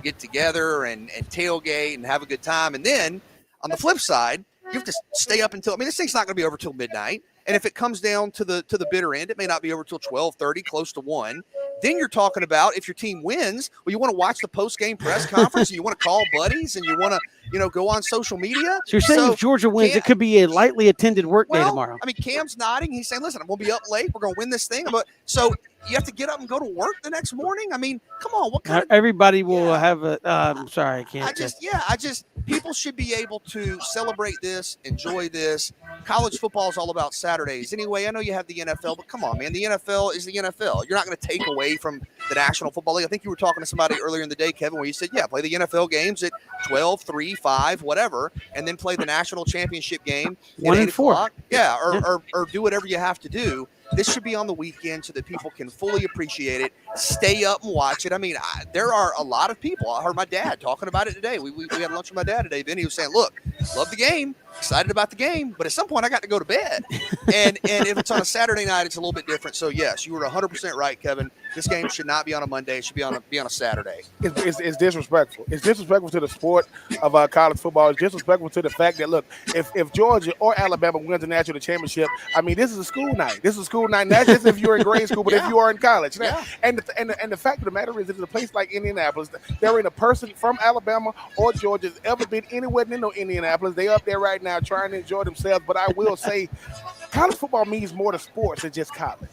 get together and tailgate and have a good time. And then on the flip side, you have to stay up until, this thing's not going to be over till midnight. And if it comes down to the bitter end, it may not be over till 12:30, close to 1. Then you're talking about if your team wins, well, you want to watch the post-game press conference and you want to call buddies and you want to, go on social media. So you're saying if Georgia wins, it could be a lightly attended work day tomorrow. Cam's nodding. He's saying, listen, I'm going to be up late. We're going to win this thing. So you have to get up and go to work the next morning. Come on. What kind of everybody will have a I'm sorry, I can't. People should be able to celebrate this, enjoy this. College football is all about Saturdays. Anyway, I know you have the NFL, but come on, man. The NFL is the NFL. You're not going to take away from the National Football League. I think you were talking to somebody earlier in the day, Kevin, where you said, play the NFL games at 12, 3, 5, whatever, and then play the national championship game at 8 o'clock. Yeah, or do whatever you have to do. this should be on the weekend so that people can fully appreciate it, stay up and watch it. I mean, there are a lot of people. I heard my dad talking about it today. We had lunch with my dad today. Vinny was saying, look, love the game, excited about the game, but at some point I got to go to bed. And if it's on a Saturday night, it's a little bit different. So, yes, you were 100% right, Kevin. This game should not be on a Monday. It should be on a Saturday. It's disrespectful. It's disrespectful to the sport of college football. It's disrespectful to the fact that, look, if Georgia or Alabama wins the national championship, I mean, this is a school night. This is a school night, not just if you're in grade school, but if you are in college. Yeah. And the fact of the matter is, it's a place like Indianapolis. There ain't a person from Alabama or Georgia has ever been anywhere near no Indianapolis. They up there right now trying to enjoy themselves. But I will say, college football means more to sports than just college.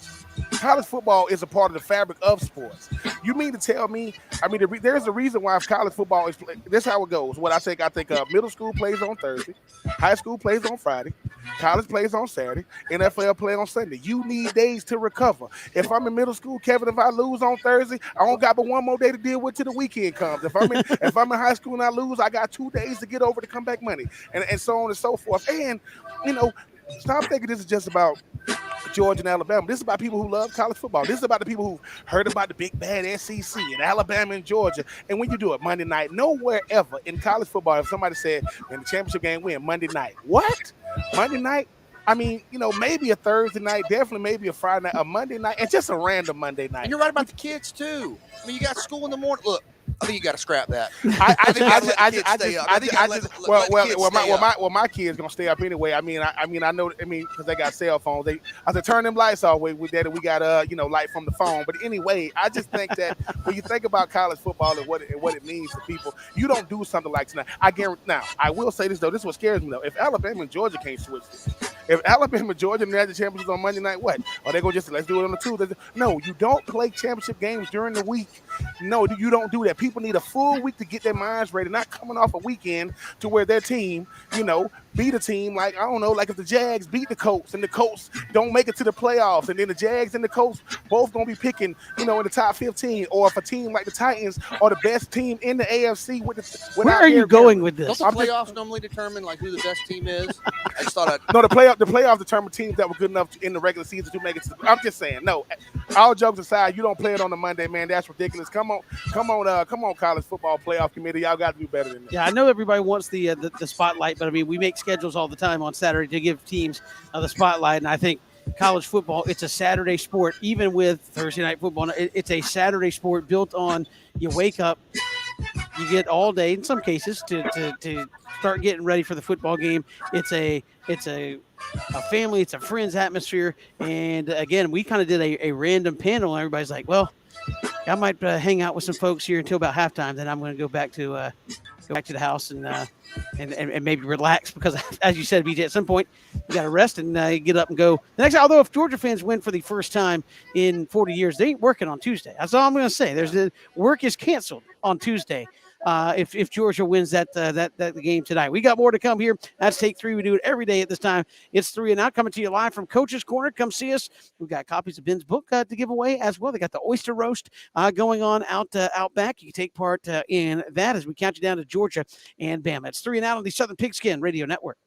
College football is a part of the fabric of sports. You mean to tell me? I mean, there's a reason why college football is. This is how it goes. What I think middle school plays on Thursday, high school plays on Friday, college plays on Saturday, NFL play on Sunday. You need days to recover. If I'm in middle school, Kevin, if I lose on Thursday, I don't got but one more day to deal with till the weekend comes. If I'm in high school and I lose, I got 2 days to get over the comeback money, and so on and so forth. And stop thinking this is just about Georgia and Alabama. This is about people who love college football. This is about the people who heard about the big bad SEC and Alabama and Georgia. And when you do it Monday night, nowhere ever in college football, if somebody said, man, the championship game win Monday night. What? Monday night? I mean, maybe a Thursday night, definitely maybe a Friday night, a Monday night, and just a random Monday night. And you're right about the kids, too. I mean, you got school in the morning. Look, I think you got to scrap that. My kids gonna stay up anyway. I know because they got cell phones. I said turn them lights off. With that, we got light from the phone. But anyway, I just think that when you think about college football and what it means to people, you don't do something like tonight. I guarantee. Now, I will say this though. This is what scares me though. If Alabama and Georgia can't switch this, if Alabama and Georgia national championships on Monday night, what? Are they gonna just let's do it on the Tuesday? No, you don't play championship games during the week. No, you don't do that. People need a full week to get their minds ready, not coming off a weekend to where their team, beat a team like if the Jags beat the Colts and the Colts don't make it to the playoffs, and then the Jags and the Colts both gonna be picking, in the top 15, or if a team like the Titans are the best team in the AFC where are you going with this? Don't the playoffs normally determine who the best team is? I just thought no, the playoffs determine teams that were good enough in the regular season to make it. I'm just saying, no. All jokes aside, you don't play it on a Monday, man. That's ridiculous. Come on, college football playoff committee. Y'all got to do better than that. Yeah, I know everybody wants the spotlight, but I mean, we make schedules all the time on Saturday to give teams the spotlight, and I think college football, it's a Saturday sport. Even with Thursday night football, it's a Saturday sport built on you wake up, you get all day in some cases to start getting ready for the football game. It's a family, it's a friends atmosphere, and again, we kind of did a random panel. And everybody's like, well, I might hang out with some folks here until about halftime. Then I'm going to go back to the house and maybe relax because, as you said, BJ, at some point you got to rest and get up and go. The next, although if Georgia fans win for the first time in 40 years, they ain't working on Tuesday. That's all I'm going to say. The work is canceled on Tuesday. If Georgia wins that game tonight. We got more to come here. That's Take 3. We do it every day at this time. It's 3 and Out, coming to you live from Coach's Corner. Come see us. We've got copies of Ben's book to give away as well. They got the oyster roast going on out back. You can take part in that as we count you down to Georgia and Bama. It's 3 and Out on the Southern Pigskin Radio Network.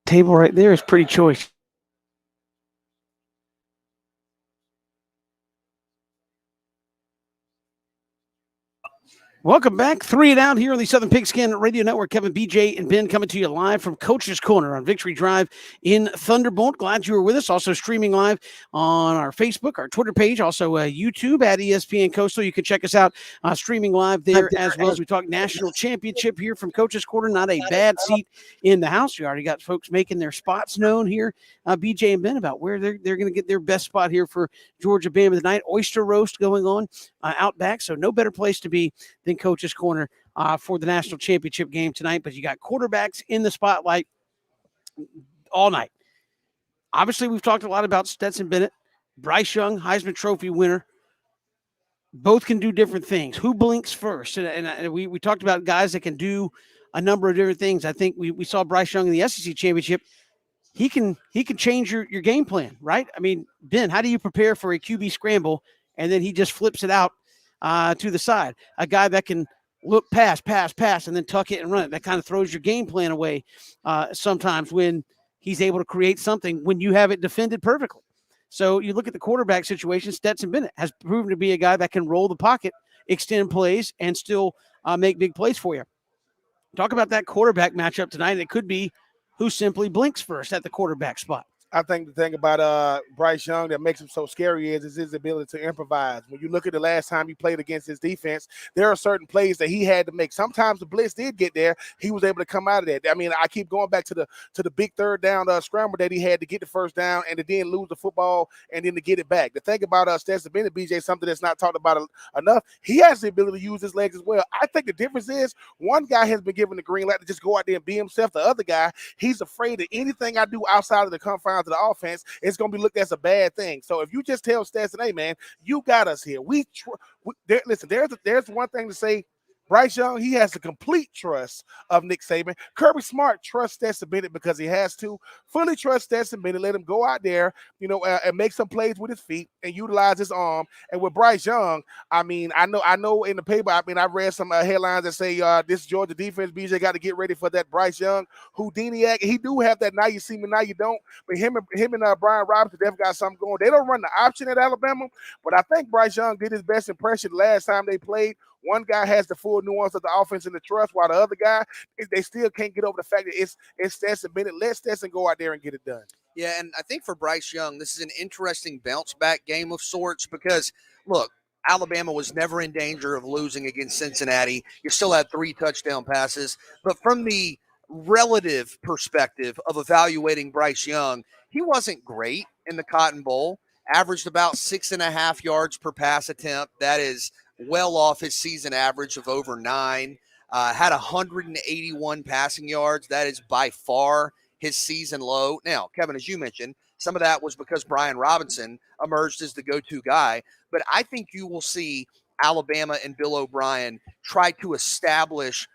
table right there is pretty choice. Welcome back. 3 and Out here on the Southern Pigskin Radio Network. Kevin, BJ, and Ben coming to you live from Coach's Corner on Victory Drive in Thunderbolt. Glad you were with us. Also streaming live on our Facebook, our Twitter page, also YouTube at ESPN Coastal. You can check us out streaming live there as well as we talk national championship here from Coach's Corner. Not a bad seat in the house. We already got folks making their spots known here, BJ and Ben, about where they're going to get their best spot here for Georgia Bama tonight. Oyster roast going on out back, so no better place to be than Coach's Corner for the national championship game tonight. But you got quarterbacks in the spotlight all night. Obviously, we've talked a lot about Stetson Bennett, Bryce Young, Heisman Trophy winner. Both can do different things. Who blinks first? And we talked about guys that can do a number of different things. I think we saw Bryce Young in the SEC championship. He can change your game plan, right? I mean, Ben, how do you prepare for a QB scramble and then he just flips it out to the side? A guy that can look pass, and then tuck it and run it. That kind of throws your game plan away sometimes when he's able to create something when you have it defended perfectly. So you look at the quarterback situation, Stetson Bennett has proven to be a guy that can roll the pocket, extend plays, and still make big plays for you. Talk about that quarterback matchup tonight. It could be who simply blinks first at the quarterback spot. I think the thing about Bryce Young that makes him so scary is his ability to improvise. When you look at the last time he played against his defense, there are certain plays that he had to make. Sometimes the blitz did get there. He was able to come out of that. I mean, I keep going back to the big third down scramble that he had to get the first down and to then lose the football and then to get it back. The thing about Stetson Bennett, BJ, something that's not talked about enough, he has the ability to use his legs as well. I think the difference is one guy has been given the green light to just go out there and be himself. The other guy, he's afraid that anything I do outside of the confines of the offense, it's going to be looked as a bad thing. So if you just tell Stetson, hey, man, you got us here. Listen, there's one thing to say. Bryce Young, he has the complete trust of Nick Saban. Kirby Smart trusts Stetson Bennett because he has to. Fully trust Stetson Bennett. Let him go out there, and make some plays with his feet and utilize his arm. And with Bryce Young, I mean, I know in the paper, I mean, I've read some headlines that say this Georgia defense, BJ, got to get ready for that Bryce Young Houdini act. He do have that now you see me, now you don't. But him and Brian Robinson, they've got something going. They don't run the option at Alabama, but I think Bryce Young did his best impression last time they played. One guy has the full nuance of the offense and the trust, while the other guy, they still can't get over the fact that it's Stetson Bennett. Let Stetson go out there and get it done. Yeah, and I think for Bryce Young, this is an interesting bounce-back game of sorts because, look, Alabama was never in danger of losing against Cincinnati. You still had 3 touchdown passes. But from the relative perspective of evaluating Bryce Young, he wasn't great in the Cotton Bowl, averaged about 6.5 yards per pass attempt. That is well off his season average of over 9, had 181 passing yards. That is by far his season low. Now, Kevin, as you mentioned, some of that was because Brian Robinson emerged as the go-to guy, but I think you will see Alabama and Bill O'Brien try to establish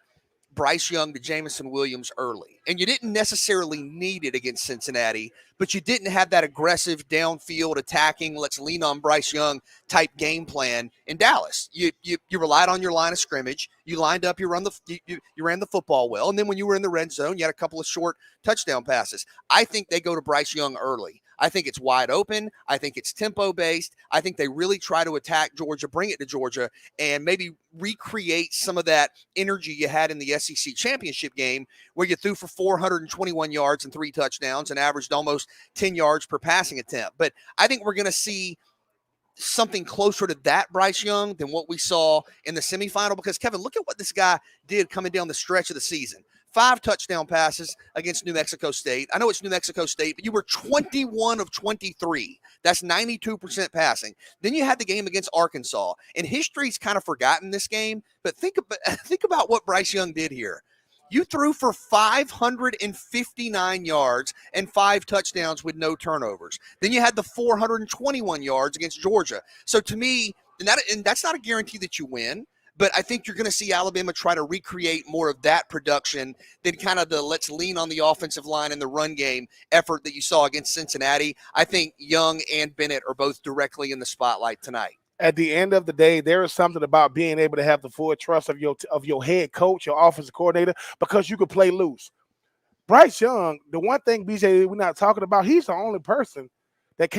Bryce Young to Jameson Williams early. And you didn't necessarily need it against Cincinnati, but you didn't have that aggressive downfield attacking, let's lean on Bryce Young type game plan in Dallas. You relied on your line of scrimmage. You lined up, you ran the football well. And then when you were in the red zone, you had a couple of short touchdown passes. I think they go to Bryce Young early. I think it's wide open. I think it's tempo-based. I think they really try to attack Georgia, bring it to Georgia, and maybe recreate some of that energy you had in the SEC championship game where you threw for 421 yards and 3 touchdowns and averaged almost 10 yards per passing attempt. But I think we're going to see something closer to that Bryce Young than what we saw in the semifinal because, Kevin, look at what this guy did coming down the stretch of the season. 5 touchdown passes against New Mexico State. I know it's New Mexico State, but you were 21 of 23. That's 92% passing. Then you had the game against Arkansas. And history's kind of forgotten this game, but think about what Bryce Young did here. You threw for 559 yards and 5 touchdowns with no turnovers. Then you had the 421 yards against Georgia. So to me, and that's not a guarantee that you win, but I think you're going to see Alabama try to recreate more of that production than kind of the let's lean on the offensive line and the run game effort that you saw against Cincinnati. I think Young and Bennett are both directly in the spotlight tonight. At the end of the day, there is something about being able to have the full trust of your head coach, your offensive coordinator, because you can play loose. Bryce Young, the one thing, BJ, we're not talking about, he's the only person that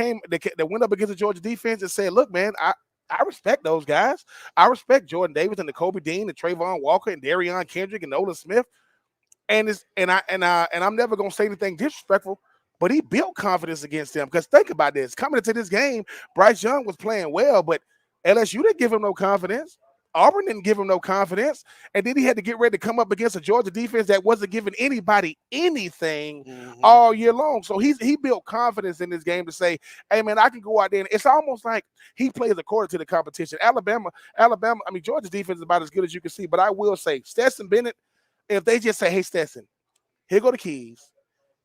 went up against the Georgia defense and said, look, man, I respect those guys. I respect Jordan Davis and the Kobe Dean and Trayvon Walker and Darion Kendrick and Nolan Smith. And I'm never gonna say anything disrespectful, but he built confidence against them. Because think about this: coming into this game, Bryce Young was playing well, but LSU didn't give him no confidence. Auburn didn't give him no confidence, and then he had to get ready to come up against a Georgia defense that wasn't giving anybody anything all year long. So he built confidence in this game to say, "Hey, man, I can go out there." And it's almost like he plays according to the competition. Alabama. I mean, Georgia's defense is about as good as you can see. But I will say, Stetson Bennett, if they just say, "Hey, Stetson, here go the keys.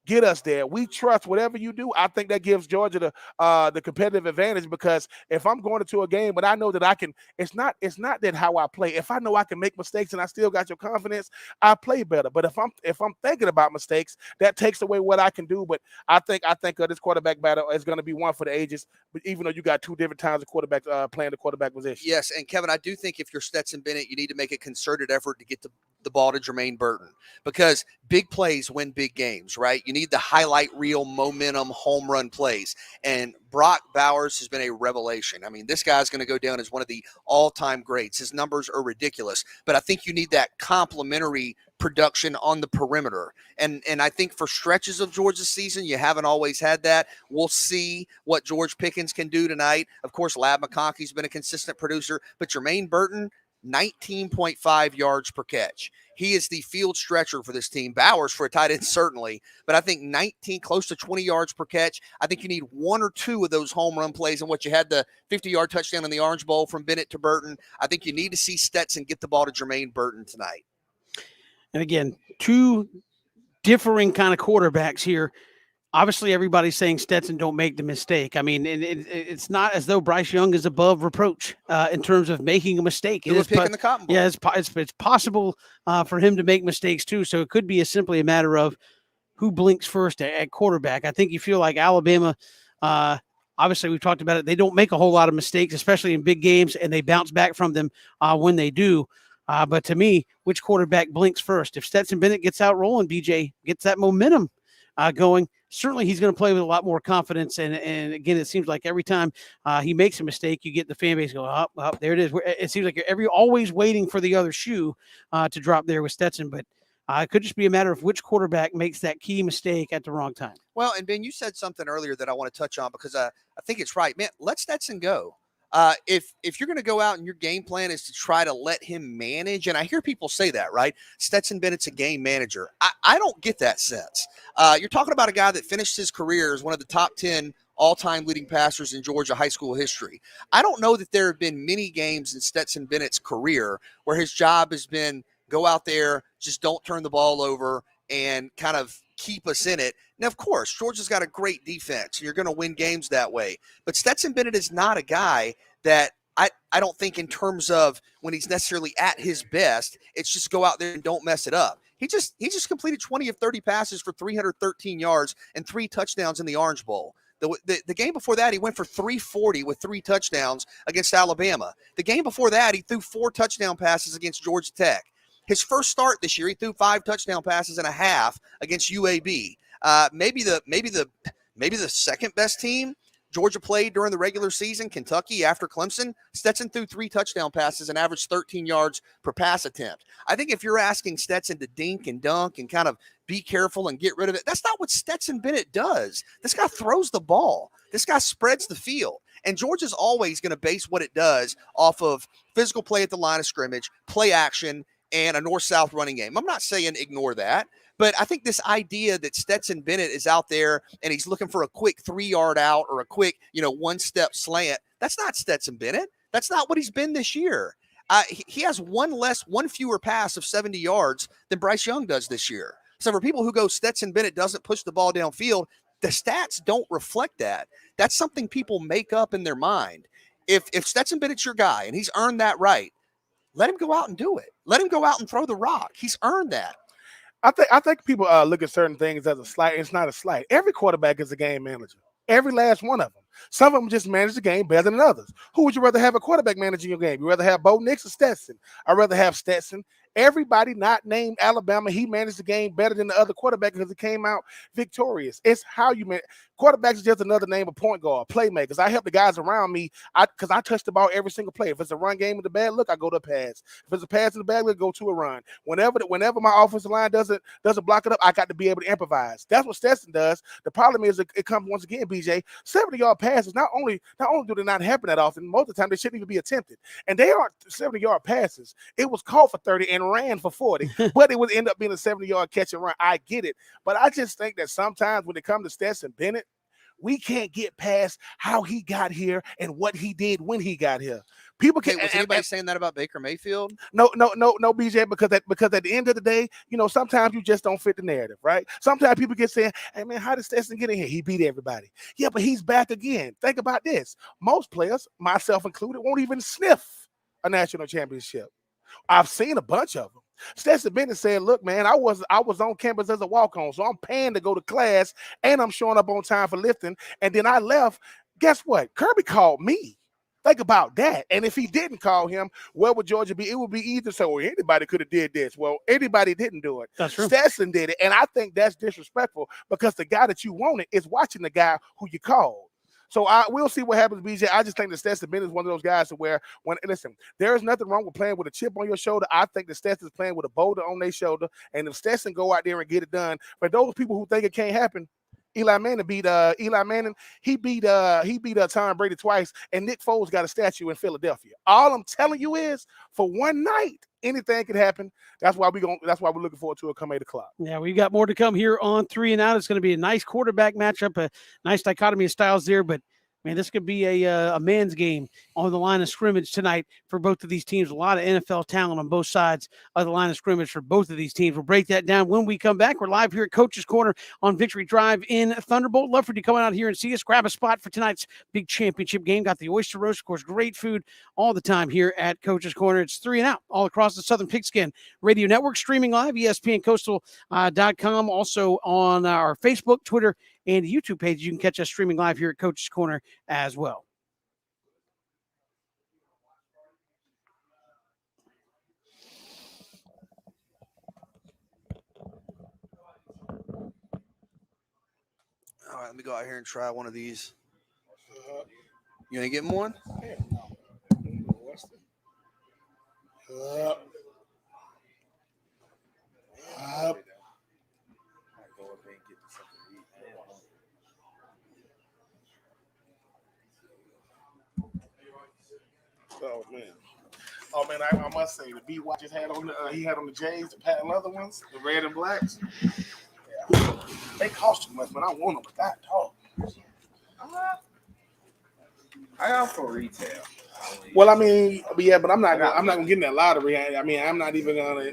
Get us there. We trust whatever you do." I think that gives Georgia the competitive advantage, because if I'm going into a game, but I know that I can, it's not that how I play. If I know I can make mistakes and I still got your confidence, I play better. But if I'm thinking about mistakes, that takes away what I can do. But I think this quarterback battle is going to be one for the ages. But even though you got two different times of quarterback playing the quarterback position. Yes, and Kevin, I do think if you're Stetson Bennett, you need to make a concerted effort to get the ball to Jermaine Burton, because big plays win big games, right? You need the highlight reel momentum home run plays. And Brock Bowers has been a revelation. I mean, this guy's going to go down as one of the all-time greats. His numbers are ridiculous, but I think you need that complementary production on the perimeter. And I think for stretches of Georgia's season, you haven't always had that. We'll see what George Pickens can do tonight. Of course, Lab McConkey's been a consistent producer, but Jermaine Burton, 19.5 yards per catch. He is the field stretcher for this team. Bowers for a tight end, certainly, but I think 19, close to 20 yards per catch. I think you need one or two of those home run plays. And what you had, the 50-yard touchdown in the Orange Bowl from Bennett to Burton, I think you need to see Stetson get the ball to Jermaine Burton tonight. And again, two differing kind of quarterbacks here. Obviously, everybody's saying Stetson don't make the mistake. I mean, it's not as though Bryce Young is above reproach in terms of making a mistake. It is picking the cotton ball. Yeah, it's possible for him to make mistakes too. So it could be simply a matter of who blinks first at quarterback. I think you feel like Alabama, obviously we've talked about it, they don't make a whole lot of mistakes, especially in big games, and they bounce back from them when they do. But to me, which quarterback blinks first? If Stetson Bennett gets out rolling, BJ gets that momentum going, certainly he's going to play with a lot more confidence. And again, it seems like every time he makes a mistake, you get the fan base going, oh, there it is. It seems like you're always waiting for the other shoe to drop there with Stetson. But it could just be a matter of which quarterback makes that key mistake at the wrong time. Well, and Ben, you said something earlier that I want to touch on, because I think it's right. Man, let Stetson go. If you're going to go out and your game plan is to try to let him manage, and I hear people say that, right? Stetson Bennett's a game manager. I don't get that sense. You're talking about a guy that finished his career as one of the top 10 all-time leading passers in Georgia high school history. I don't know that there have been many games in Stetson Bennett's career where his job has been go out there, just don't turn the ball over, and kind of keep us in it. Now, of course, Georgia's got a great defense, and you're going to win games that way. But Stetson Bennett is not a guy that I don't think, in terms of when he's necessarily at his best, it's just go out there and don't mess it up. He just completed 20 of 30 passes for 313 yards and 3 touchdowns in the Orange Bowl. The game before that, he went for 340 with 3 touchdowns against Alabama. The game before that, he threw 4 touchdown passes against Georgia Tech. His first start this year, he threw 5 touchdown passes and a half against UAB. Maybe the second best team Georgia played during the regular season, Kentucky, after Clemson. Stetson threw 3 touchdown passes and averaged 13 yards per pass attempt. I think if you're asking Stetson to dink and dunk and kind of be careful and get rid of it, that's not what Stetson Bennett does. This guy throws the ball. This guy spreads the field. And Georgia's always going to base what it does off of physical play at the line of scrimmage, play action, and a north-south running game. I'm not saying ignore that, but I think this idea that Stetson Bennett is out there and he's looking for a quick 3-yard out or a quick, one-step slant, that's not Stetson Bennett. That's not what he's been this year. He has one fewer pass of 70 yards than Bryce Young does this year. So for people who go, Stetson Bennett doesn't push the ball downfield, the stats don't reflect that. That's something people make up in their mind. If Stetson Bennett's your guy and he's earned that right, let him go out and do it. Let him go out and throw the rock. He's earned that. I think people look at certain things as a slight. It's not a slight. Every quarterback is a game manager. Every last one of them. Some of them just manage the game better than others. Who would you rather have a quarterback managing your game? You rather have Bo Nix or Stetson? I'd rather have Stetson. Everybody not named Alabama, he managed the game better than the other quarterback because he came out victorious. It's how you man. Quarterbacks is just another name of point guard, playmakers. I help the guys around me because I touch the ball every single play. If it's a run game in the bad look, I go to a pass. If it's a pass in the bad look, go to a run. Whenever my offensive line doesn't block it up, I got to be able to improvise. That's what Stetson does. The problem is it comes once again, BJ, 70-yard passes. Not only do they not happen that often, most of the time they shouldn't even be attempted. And they aren't 70-yard passes. It was called for 30 and ran for 40, but it would end up being a 70-yard catch and run. I get it. But I just think that sometimes when it comes to Stetson Bennett, we can't get past how he got here and what he did when he got here. People Okay, can. was anybody saying that about Baker Mayfield? No, BJ, because at the end of the day, sometimes you just don't fit the narrative, right? Sometimes people get saying, "Hey man, how did Stetson get in here? He beat everybody." Yeah, but he's back again. Think about this: most players, myself included, won't even sniff a national championship. I've seen a bunch of them. Stetson Bennett said, "Look, man, I was on campus as a walk-on, so I'm paying to go to class, and I'm showing up on time for lifting. And then I left. Guess what? Kirby called me. Think about that. And if he didn't call him, where would Georgia be? It would be either so anybody could have did this. Well, anybody didn't do it. That's true. Stetson did it, and I think that's disrespectful because the guy that you wanted is watching the guy who you called." So we'll see what happens, BJ. I just think that Stetson Bennett is one of those guys to where listen, there is nothing wrong with playing with a chip on your shoulder. I think that Stetson's playing with a boulder on their shoulder. And if Stetson go out there and get it done, for those people who think it can't happen, Eli Manning beat He beat Tom Brady twice, and Nick Foles got a statue in Philadelphia. All I'm telling you is, for one night, anything can happen. That's why we're looking forward to it come 8 o'clock. Yeah, we got more to come here on 3 and Out. It's going to be a nice quarterback matchup, a nice dichotomy of styles there, but man, this could be a man's game on the line of scrimmage tonight for both of these teams. A lot of NFL talent on both sides of the line of scrimmage for both of these teams. We'll break that down when we come back. We're live here at Coach's Corner on Victory Drive in Thunderbolt. Love for you to come out here and see us. Grab a spot for tonight's big championship game. Got the oyster roast, of course, great food all the time here at Coach's Corner. It's 3 and Out all across the Southern Pigskin Radio Network, streaming live, ESPNCoastal.com, also on our Facebook, Twitter, and YouTube page. You can catch us streaming live here at Coach's Corner as well. All right, let me go out here and try one of these. You gonna get me one? Oh man, I must say the BY just had on he had on the J's, the patent leather ones, the red and blacks. Yeah. They cost too much, but I want them without talk. I got for retail. Well, I mean, yeah, but I'm not gonna get in that lottery. I mean, I'm not even gonna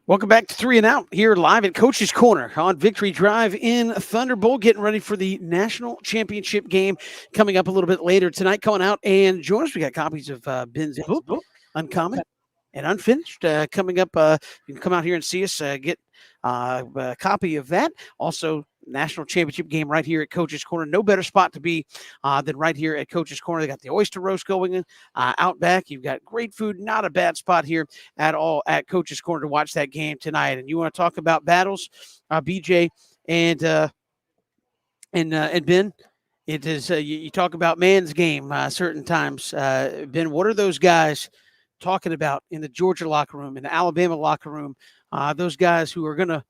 Welcome back to 3 and Out here live at Coach's Corner on Victory Drive in Thunderbolt, getting ready for the national championship game coming up a little bit later tonight. Coming out and join us. We got copies of Ben's book, Uncommon and Unfinished, coming up. You can come out here and see us, get a copy of that. Also, national championship game right here at Coach's Corner. No better spot to be than right here at Coach's Corner. They got the oyster roast going out back. You've got great food. Not a bad spot here at all at Coach's Corner to watch that game tonight. And you want to talk about battles, BJ and Ben? It is you talk about man's game certain times. Ben, what are those guys talking about in the Georgia locker room, in the Alabama locker room? Those guys who are going to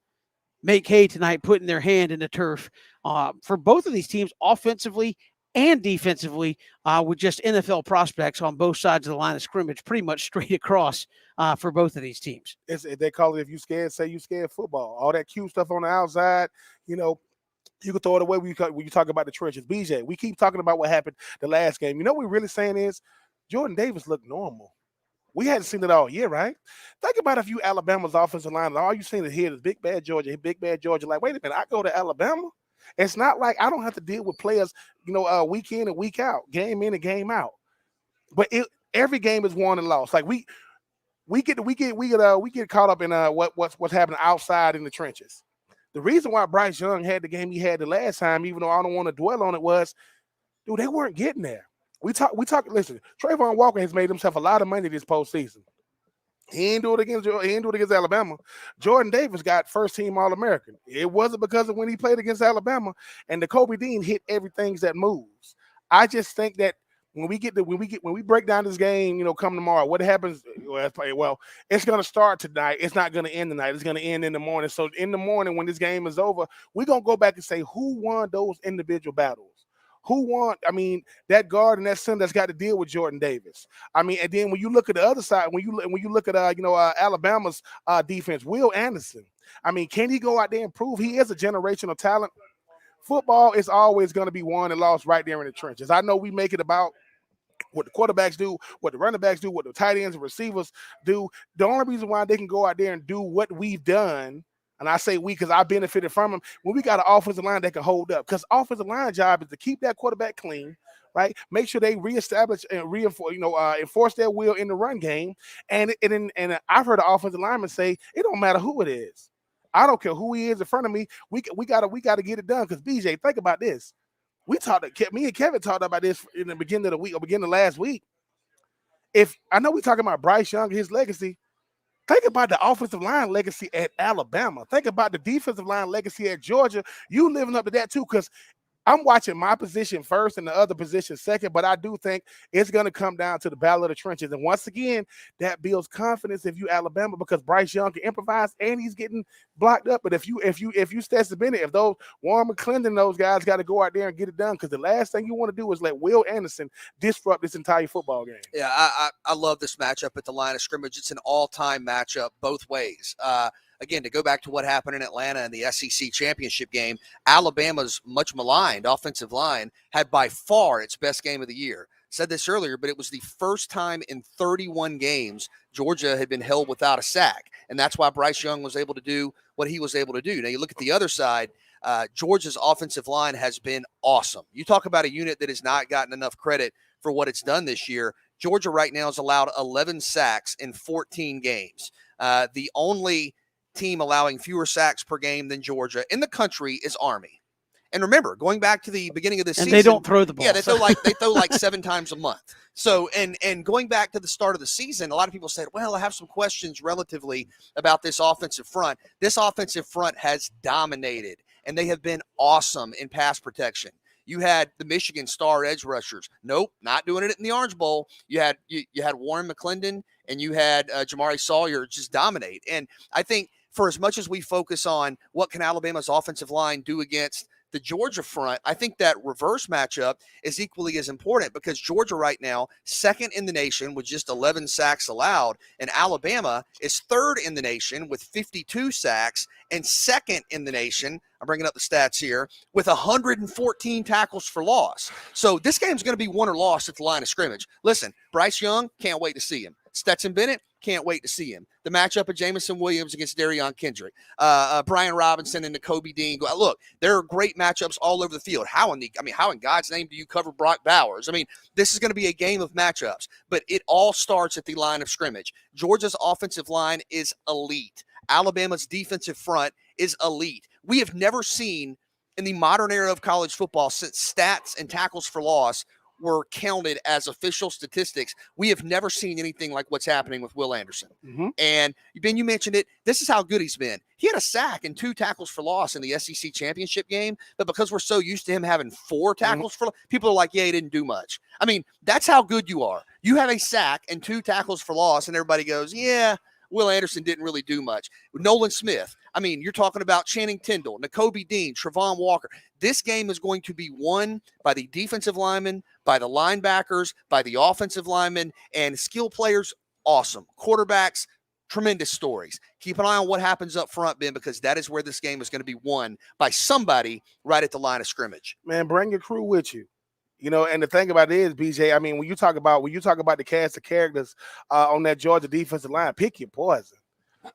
make hay tonight, putting their hand in the turf for both of these teams, offensively and defensively, with just NFL prospects on both sides of the line of scrimmage, pretty much straight across for both of these teams. They call it, if you scared, say you scared football. All that cute stuff on the outside, you can throw it away when you talk about the trenches. BJ, we keep talking about what happened the last game. You know what we're really saying is Jordan Davis looked normal. We hadn't seen it all year, right? Think about if you Alabama's offensive line, and all you seen is here is big bad Georgia. Like, wait a minute, I go to Alabama. It's not like I don't have to deal with players, week in and week out, game in and game out. But every game is won and lost. Like we get caught up in what's happening outside in the trenches. The reason why Bryce Young had the game he had the last time, even though I don't want to dwell on it, was, dude, they weren't getting there. We talk. Listen, Trayvon Walker has made himself a lot of money this postseason. He ain't do it against Alabama. Jordan Davis got first team All-American. It wasn't because of when he played against Alabama, and the Kobe Dean hit everything that moves. I just think that when we break down this game, come tomorrow, what happens? Well, it's gonna start tonight. It's not gonna end tonight. It's gonna end in the morning. So in the morning, when this game is over, we're gonna go back and say who won those individual battles. Who won? I mean, that guard and that center that's got to deal with Jordan Davis. I mean, and then when you look at the other side, when you look at Alabama's defense, Will Anderson. I mean, can he go out there and prove he is a generational talent? Football is always going to be won and lost right there in the trenches. I know we make it about what the quarterbacks do, what the running backs do, what the tight ends and receivers do. The only reason why they can go out there and do what we've done, and I say we because I benefited from them, when we got an offensive line that can hold up. Because offensive line job is to keep that quarterback clean, right? Make sure they reestablish and reinforce, enforce their will in the run game. And I've heard the offensive lineman say, it don't matter who it is. I don't care who he is in front of me. We gotta get it done. Because BJ, think about this. Me and Kevin talked about this in the beginning of the week or beginning of last week. If I know we're talking about Bryce Young and his legacy, think about the offensive line legacy at Alabama. Think about the defensive line legacy at Georgia. You living up to that too, because I'm watching my position first and the other position second, but I do think it's going to come down to the battle of the trenches. And once again, that builds confidence if you Alabama, because Bryce Young can improvise and he's getting blocked up. But if you Stetson Bennett, if those Warren McClendon, those guys got to go out there and get it done, because the last thing you want to do is let Will Anderson disrupt this entire football game. Yeah, I love this matchup at the line of scrimmage. It's an all-time matchup both ways. Again, to go back to what happened in Atlanta in the SEC championship game, Alabama's much maligned offensive line had by far its best game of the year. Said this earlier, but it was the first time in 31 games Georgia had been held without a sack. And that's why Bryce Young was able to do what he was able to do. Now, you look at the other side, Georgia's offensive line has been awesome. You talk about a unit that has not gotten enough credit for what it's done this year. Georgia right now has allowed 11 sacks in 14 games. The only team allowing fewer sacks per game than Georgia in the country is Army. And remember, going back to the beginning of this season, they don't throw the ball. Yeah, they throw like 7 times a month. So, and going back to the start of the season, a lot of people said, well, I have some questions relatively about this offensive front. This offensive front has dominated, and they have been awesome in pass protection. You had the Michigan star edge rushers. Nope, not doing it in the Orange Bowl. You had Warren McClendon and you had Jamari Sawyer just dominate. And I think for as much as we focus on what can Alabama's offensive line do against the Georgia front, I think that reverse matchup is equally as important, because Georgia right now, second in the nation with just 11 sacks allowed, and Alabama is third in the nation with 52 sacks and second in the nation, I'm bringing up the stats here, with 114 tackles for loss. So this game's going to be won or lost at the line of scrimmage. Listen, Bryce Young, can't wait to see him. Stetson Bennett, can't wait to see him. The matchup of Jameson Williams against Darion Kendrick, Brian Robinson and Nakobe Dean. Look, there are great matchups all over the field. How in God's name do you cover Brock Bowers? I mean, this is going to be a game of matchups, but it all starts at the line of scrimmage. Georgia's offensive line is elite. Alabama's defensive front is elite. We have never seen in the modern era of college football, since stats and tackles for loss were counted as official statistics, we have never seen anything like what's happening with Will Anderson. Mm-hmm. And Ben, you mentioned it. This is how good he's been. He had a sack and 2 tackles for loss in the SEC championship game, but because we're so used to him having 4 tackles for loss, people are like, yeah, he didn't do much. I mean, that's how good you are. You have a sack and 2 tackles for loss, and everybody goes, yeah, Will Anderson didn't really do much. Nolan Smith, I mean, you're talking about Channing Tindall, Nakobe Dean, Travon Walker. This game is going to be won by the defensive linemen, by the linebackers, by the offensive linemen, and skill players, awesome. Quarterbacks, tremendous stories. Keep an eye on what happens up front, Ben, because that is where this game is going to be won by somebody right at the line of scrimmage. Man, bring your crew with you. You know, and the thing about it is, BJ, I mean, when you talk about the cast of characters on that Georgia defensive line, pick your poison,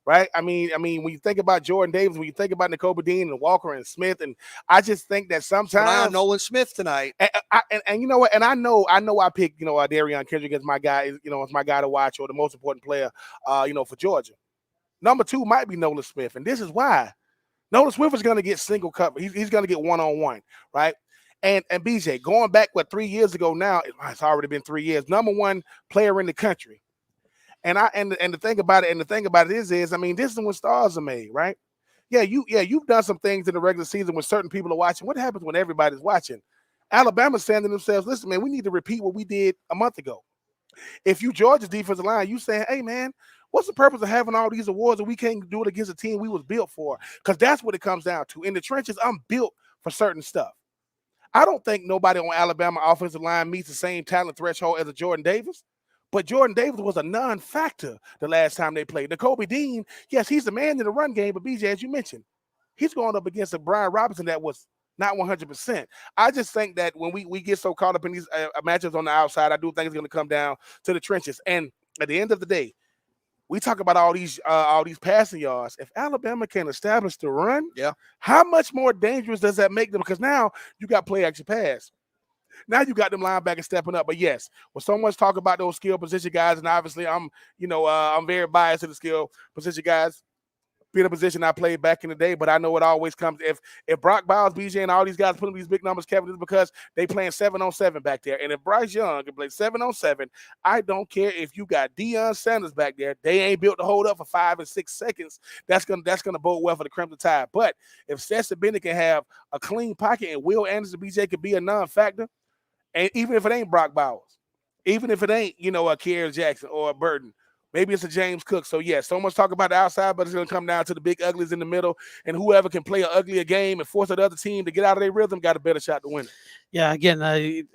right? I mean, when you think about Jordan Davis, when you think about Nakobe Dean and Walker and Smith, and I just think that sometimes Nolan Smith tonight, and you know what, and I know I picked Darion Kendrick as my guy, as my guy to watch, or the most important player, for Georgia. Number 2 might be Nolan Smith, and this is why Nolan Smith is going to get single cover. He's going to get one-on-one, right? And BJ, going back 3 years ago now, it's already been 3 years. Number 1 player in the country, and the thing about it is, I mean, this is when stars are made, right? Yeah, you've done some things in the regular season when certain people are watching. What happens when everybody's watching? Alabama's saying to themselves, listen, man, we need to repeat what we did a month ago. If you Georgia's defensive line, you saying, hey, man, what's the purpose of having all these awards and we can't do it against a team we was built for? Because that's what it comes down to. In the trenches, I'm built for certain stuff. I don't think nobody on Alabama offensive line meets the same talent threshold as a Jordan Davis, but Jordan Davis was a non-factor the last time they played. Nakobe Dean, yes, he's the man in the run game, but BJ, as you mentioned, he's going up against a Brian Robinson that was not 100%. I just think that when we get so caught up in these matchups on the outside, I do think it's going to come down to the trenches. And at the end of the day, we talk about all these passing yards. If Alabama can establish the run, how much more dangerous does that make them? Because now you got play action pass. Now you got them linebackers stepping up. But yes, when someone's talking about those skill position guys, and obviously I'm very biased to the skill position guys. Being a position I played back in the day, but I know it always comes if Brock Bowers, BJ, and all these guys put up these big numbers, Kevin, is because they playing 7-on-7 back there. And if Bryce Young can play 7-on-7, I don't care if you got Deion Sanders back there. They ain't built to hold up for 5 and 6 seconds. That's gonna bode well for the Crimson Tide. But if Stetson Bennett can have a clean pocket and Will Anderson, BJ, could be a non-factor, and even if it ain't Brock Bowers, even if it ain't a Kier Jackson or a Burton. Maybe it's a James Cook. So, yeah, so much talk about the outside, but it's going to come down to the big uglies in the middle. And whoever can play an uglier game and force the other team to get out of their rhythm got a better shot to win it. Yeah, again, I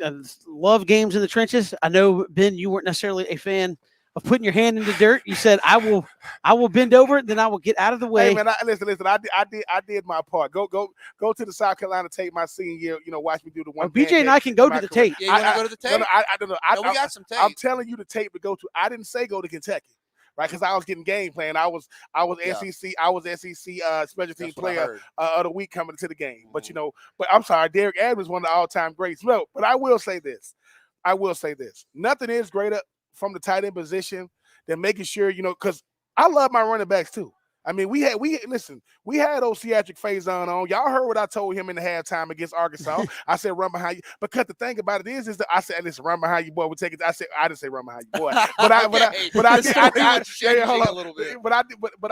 love games in the trenches. I know, Ben, you weren't necessarily a fan of putting your hand in the dirt. You said, I will bend over it, then I will get out of the way. Hey, man, listen. I did my part. Go to the South Carolina tape my senior year. Watch me do the one. BJ and I can go to the tape. Yeah, you want to go to the tape? No, I don't know. We got some tape. I'm telling you the tape to go to. I didn't say go to Kentucky. Right, because I was getting game plan. I was SEC. I was SEC special team player of the week coming into the game. But but I'm sorry, Derek Adams is one of the all-time greats. No, but I will say this. Nothing is greater from the tight end position than making sure because I love my running backs too. I mean, we had those theatric phase on. Y'all heard what I told him in the halftime against Arkansas. I said, run behind you. Because the thing about it is that I said, listen, run behind you, boy. We'll take it. I didn't say run behind you, boy. But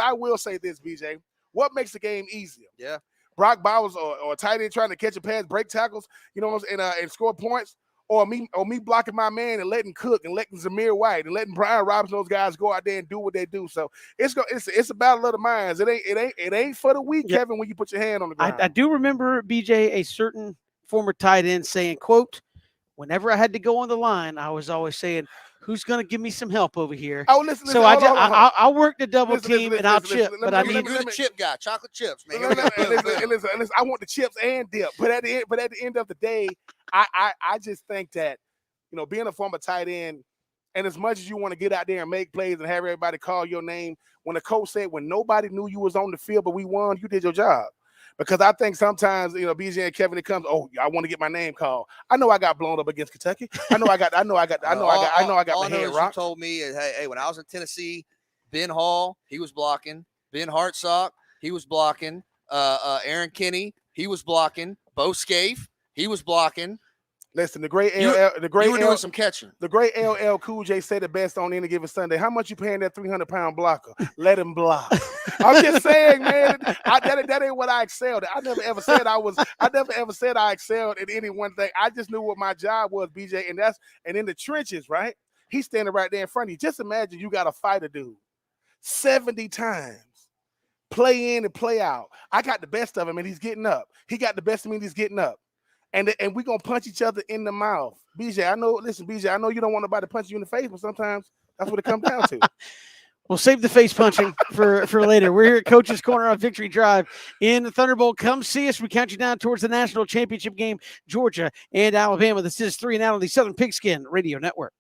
I will say this, BJ. What makes the game easier? Yeah. Brock Bowers or a tight end trying to catch a pass, break tackles, and score points. Or me blocking my man and letting Cook and letting Zamir White and letting Brian Robinson, those guys go out there and do what they do. So it's a battle of the minds. It ain't for the weak, Kevin, when you put your hand on the ground. I do remember, BJ, a certain former tight end saying, quote, whenever I had to go on the line, I was always saying, who's going to give me some help over here? Oh, listen. So I'll work the double team and I'll chip. But I need the chip guy, chocolate chips, man. Listen, I want the chips and dip. But at the end of the day, I just think that, being a former tight end, And as much as you want to get out there and make plays and have everybody call your name, when the coach said when nobody knew you was on the field but we won, you did your job. Because I think sometimes, BJ and Kevin, it comes, I want to get my name called. I know I got blown up against Kentucky. I know I got my head rocked. You told me is, hey, when I was in Tennessee, Ben Hall, he was blocking. Ben Hartsock, he was blocking. Aaron Kinney, he was blocking. Bo Scaife, he was blocking. Listen, the great you were doing some catching. The great LL Cool J said it best on Any Given Sunday. How much you paying that 300-pound blocker? Let him block. I'm just saying, man. That ain't what I excelled at. I never ever said I excelled at any one thing. I just knew what my job was, BJ, and in the trenches, right? He's standing right there in front of you. Just imagine you got to fight a dude 70 times. Play in and play out. I got the best of him, and he's getting up. He got the best of me, and he's getting up. And we're going to punch each other in the mouth. BJ, I know you don't want nobody to punch you in the face, but sometimes that's what it comes down to. We'll save the face punching for later. We're here at Coach's Corner on Victory Drive in the Thunderbolt. Come see us. We count you down towards the national championship game, Georgia and Alabama. This is 3 and Out on the Southern Pigskin Radio Network.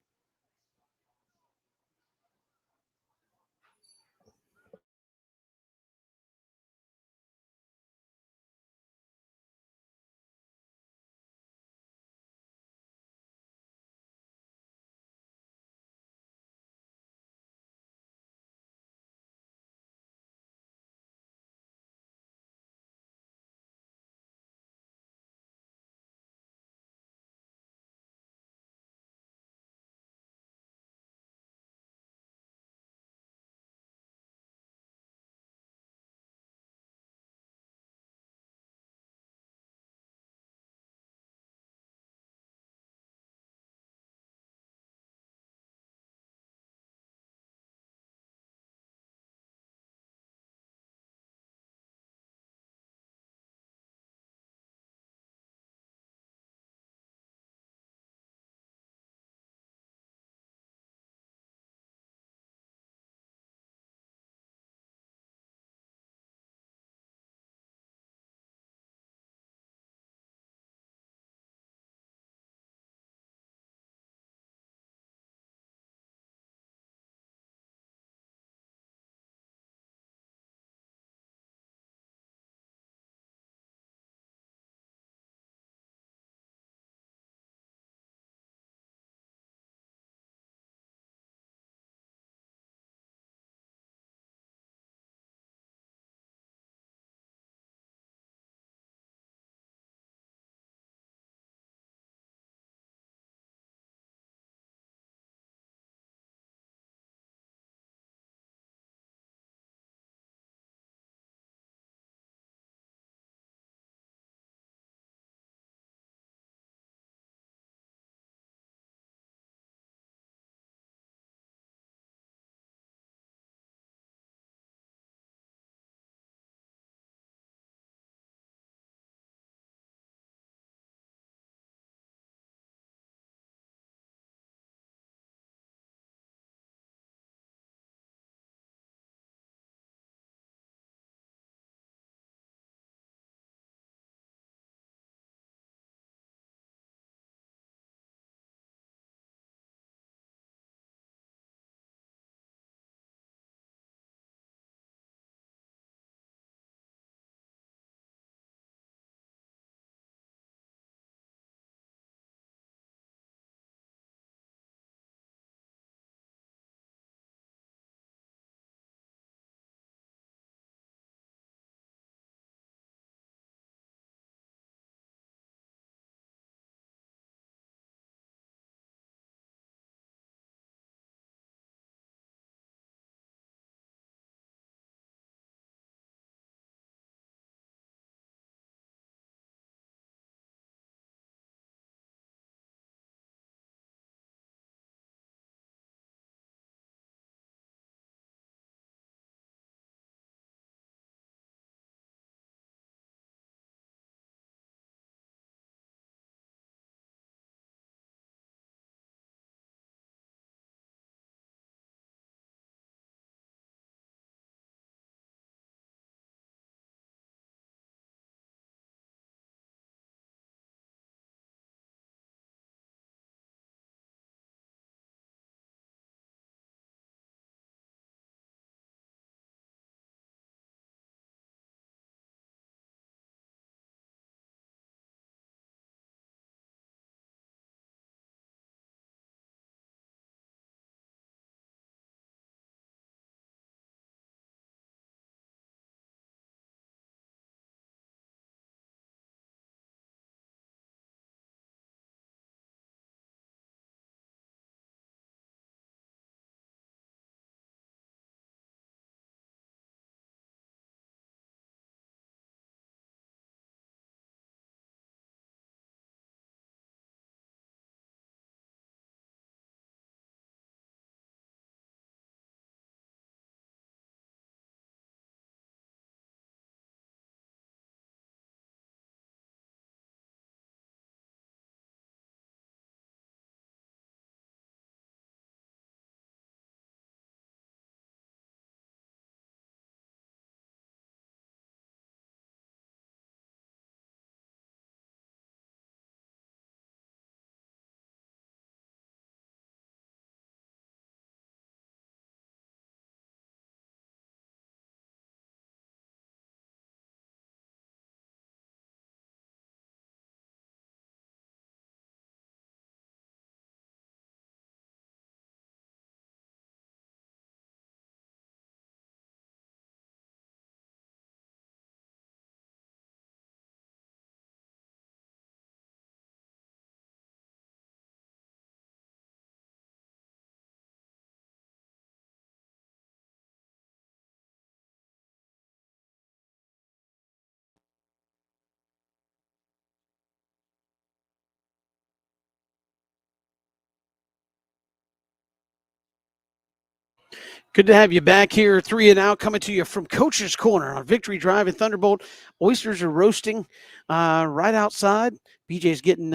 Good to have you back here. 3 and Out coming to you from Coach's Corner on Victory Drive in Thunderbolt. Oysters are roasting right outside. BJ's getting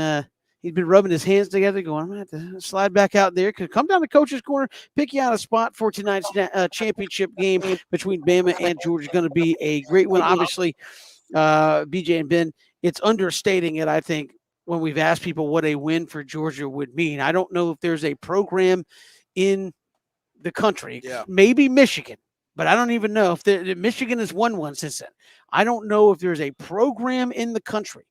he's been rubbing his hands together, going, I'm going to have to slide back out there. Come down to Coach's Corner, pick you out a spot for tonight's championship game between Bama and Georgia. Going to be a great one. Obviously, BJ and Ben, it's understating it, I think, when we've asked people what a win for Georgia would mean. I don't know if there's a program in the country, maybe Michigan, but I don't even know if Michigan has won one since then. I don't know if there's a program in the country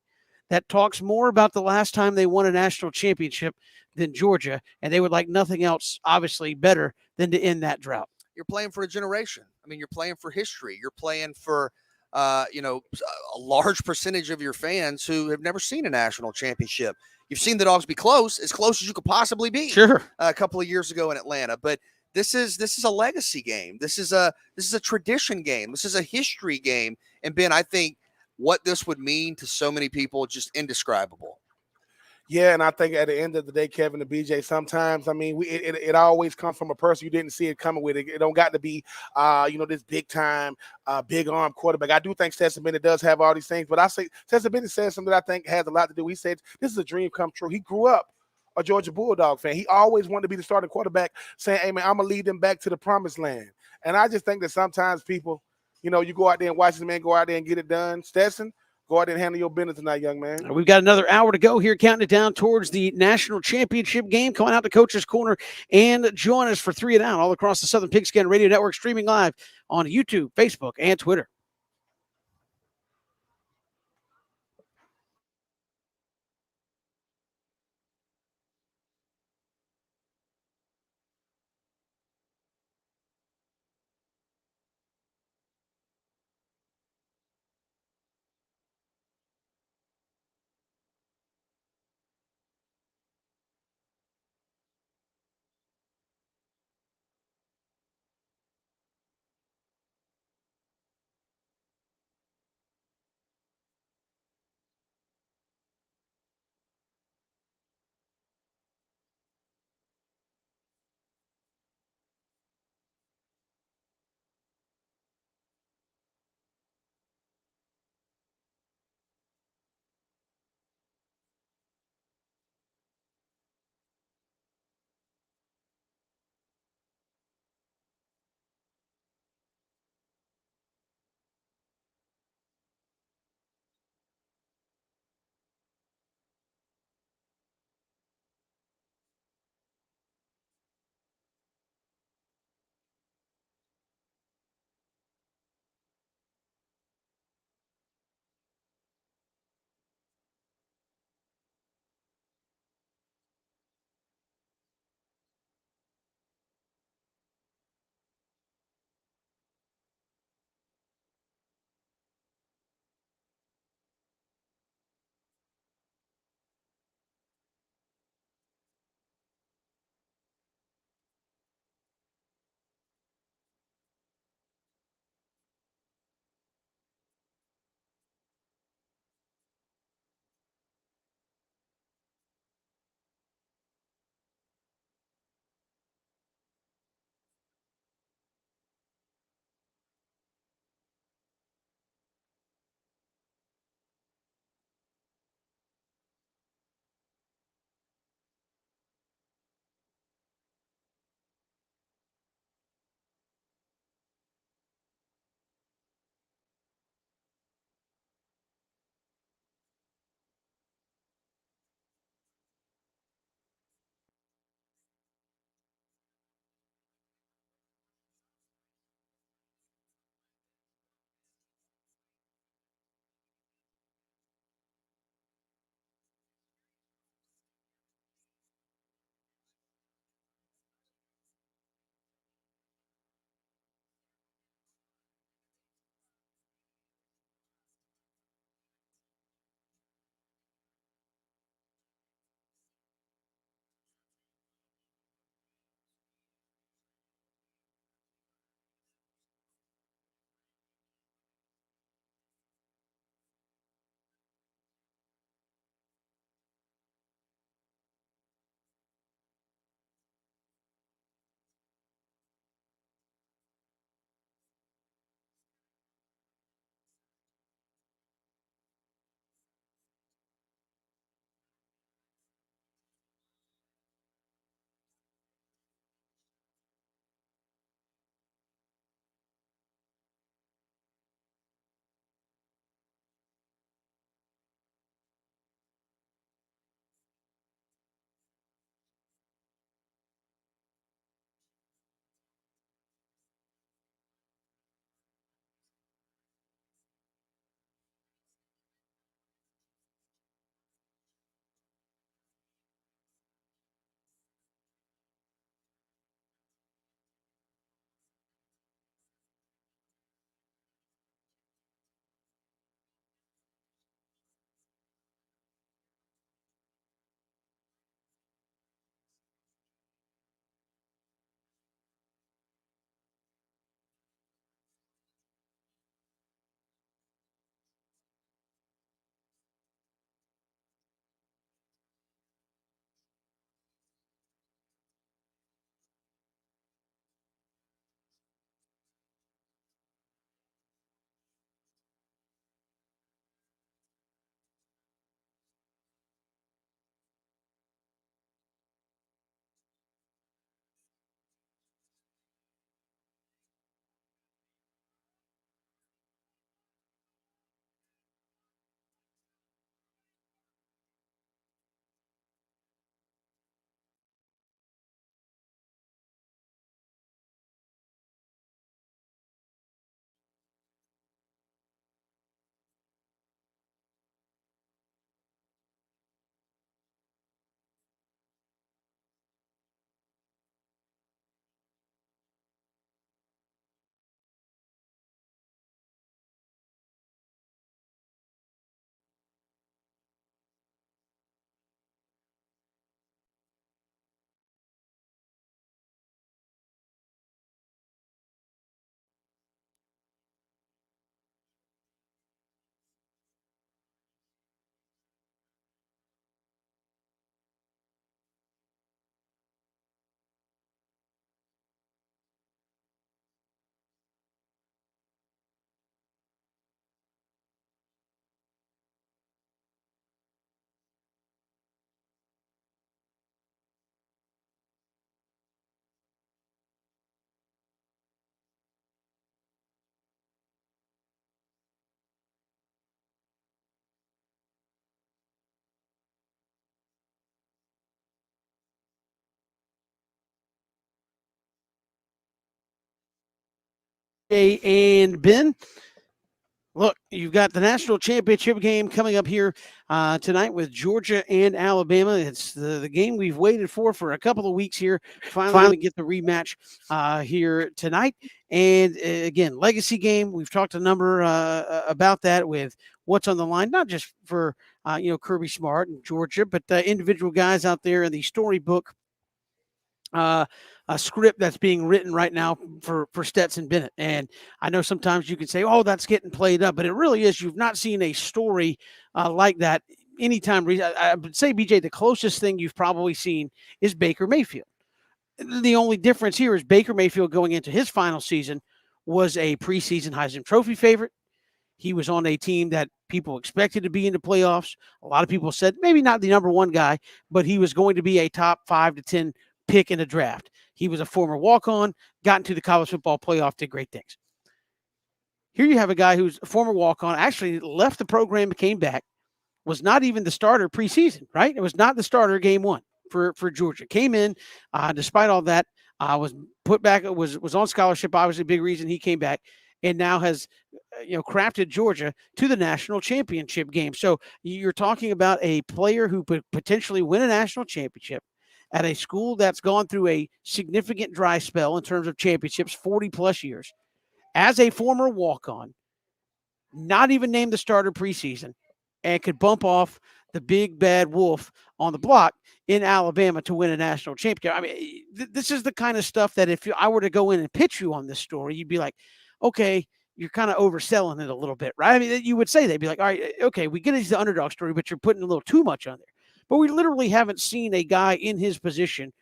that talks more about the last time they won a national championship than Georgia, and they would like nothing else, obviously, better than to end that drought. You're playing for a generation. I mean, you're playing for history. You're playing for, a large percentage of your fans who have never seen a national championship. You've seen the Dogs be close as you could possibly be. Sure. A couple of years ago in Atlanta, but this is a legacy game. This is a tradition game. This is a history game. And Ben, I think what this would mean to so many people, just indescribable. Yeah, and I think at the end of the day, Kevin and BJ, sometimes, I mean, it always comes from a person you didn't see it coming with. It don't got to be, this big time, big arm quarterback. I do think Stetson Bennett does have all these things, but I say Stetson Bennett says something that I think has a lot to do. He said this is a dream come true. He grew up a Georgia Bulldog fan. He always wanted to be the starting quarterback, saying, hey, man, I'm going to lead them back to the promised land. And I just think that sometimes people, you go out there and watch this man go out there and get it done. Stetson, go out there and handle your business tonight, young man. We've got another hour to go here, counting it down towards the national championship game. Come on out to Coach's Corner and join us for 3 and Out all across the Southern Pigskin Radio Network, streaming live on YouTube, Facebook, and Twitter. And Ben, look, you've got the national championship game coming up here tonight with Georgia and Alabama. It's the game we've waited for a couple of weeks here. Finally going to get the rematch here tonight. And again, legacy game. We've talked a number about that with what's on the line, not just for Kirby Smart and Georgia, but individual guys out there in the storybook a script that's being written right now for Stetson Bennett. And I know sometimes you can say, oh, that's getting played up, but it really is. You've not seen a story like that anytime. I would say, BJ, the closest thing you've probably seen is Baker Mayfield. The only difference here is Baker Mayfield going into his final season was a preseason Heisman Trophy favorite. He was on a team that people expected to be in the playoffs. A lot of people said maybe not the number one guy, but he was going to be a top 5 to 10 pick in the draft. He was a former walk-on, got into the college football playoff, did great things. Here you have a guy who's a former walk-on, actually left the program, came back, was not even the starter preseason, right? It was not the starter game one for Georgia. Came in, despite all that, was put back, was on scholarship, obviously a big reason he came back, and now has crafted Georgia to the national championship game. So you're talking about a player who could potentially win a national championship at a school that's gone through a significant dry spell in terms of championships, 40-plus years, as a former walk-on, not even named the starter preseason, and could bump off the big bad wolf on the block in Alabama to win a national championship. I mean, this is the kind of stuff that if I were to go in and pitch you on this story, you'd be like, okay, you're kind of overselling it a little bit, right? I mean, you would say, they'd be like, all right, okay, we get it as the underdog story, but you're putting a little too much on there. But we literally haven't seen a guy in his position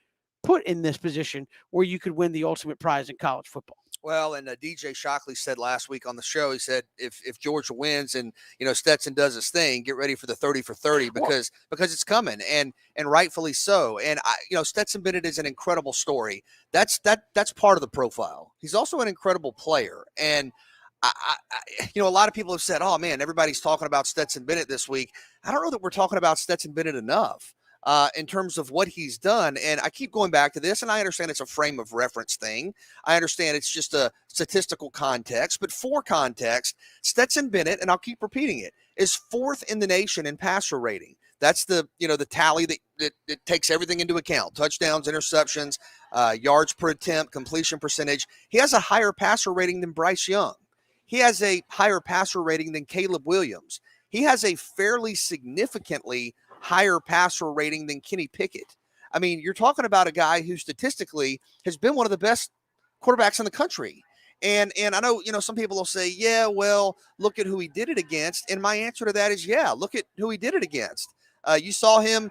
put in this position where you could win the ultimate prize in college football. Well, and DJ Shockley said last week on the show, he said, if Georgia wins and, Stetson does his thing, get ready for the 30 for 30 because it's coming, and rightfully so. And Stetson Bennett is an incredible story. That's part of the profile. He's also an incredible player. And a lot of people have said, oh man, everybody's talking about Stetson Bennett this week. I don't know that we're talking about Stetson Bennett enough in terms of what he's done. And I keep going back to this, and I understand it's a frame of reference thing. I understand it's just a statistical context, but for context, Stetson Bennett, and I'll keep repeating it, is 4th in the nation in passer rating. That's the tally that takes everything into account: touchdowns, interceptions, yards per attempt, completion percentage. He has a higher passer rating than Bryce Young. He has a higher passer rating than Caleb Williams. He has a fairly significantly higher passer rating than Kenny Pickett. I mean, you're talking about a guy who statistically has been one of the best quarterbacks in the country. And I know, some people will say, yeah, well, look at who he did it against. And my answer to that is, yeah, look at who he did it against. You saw him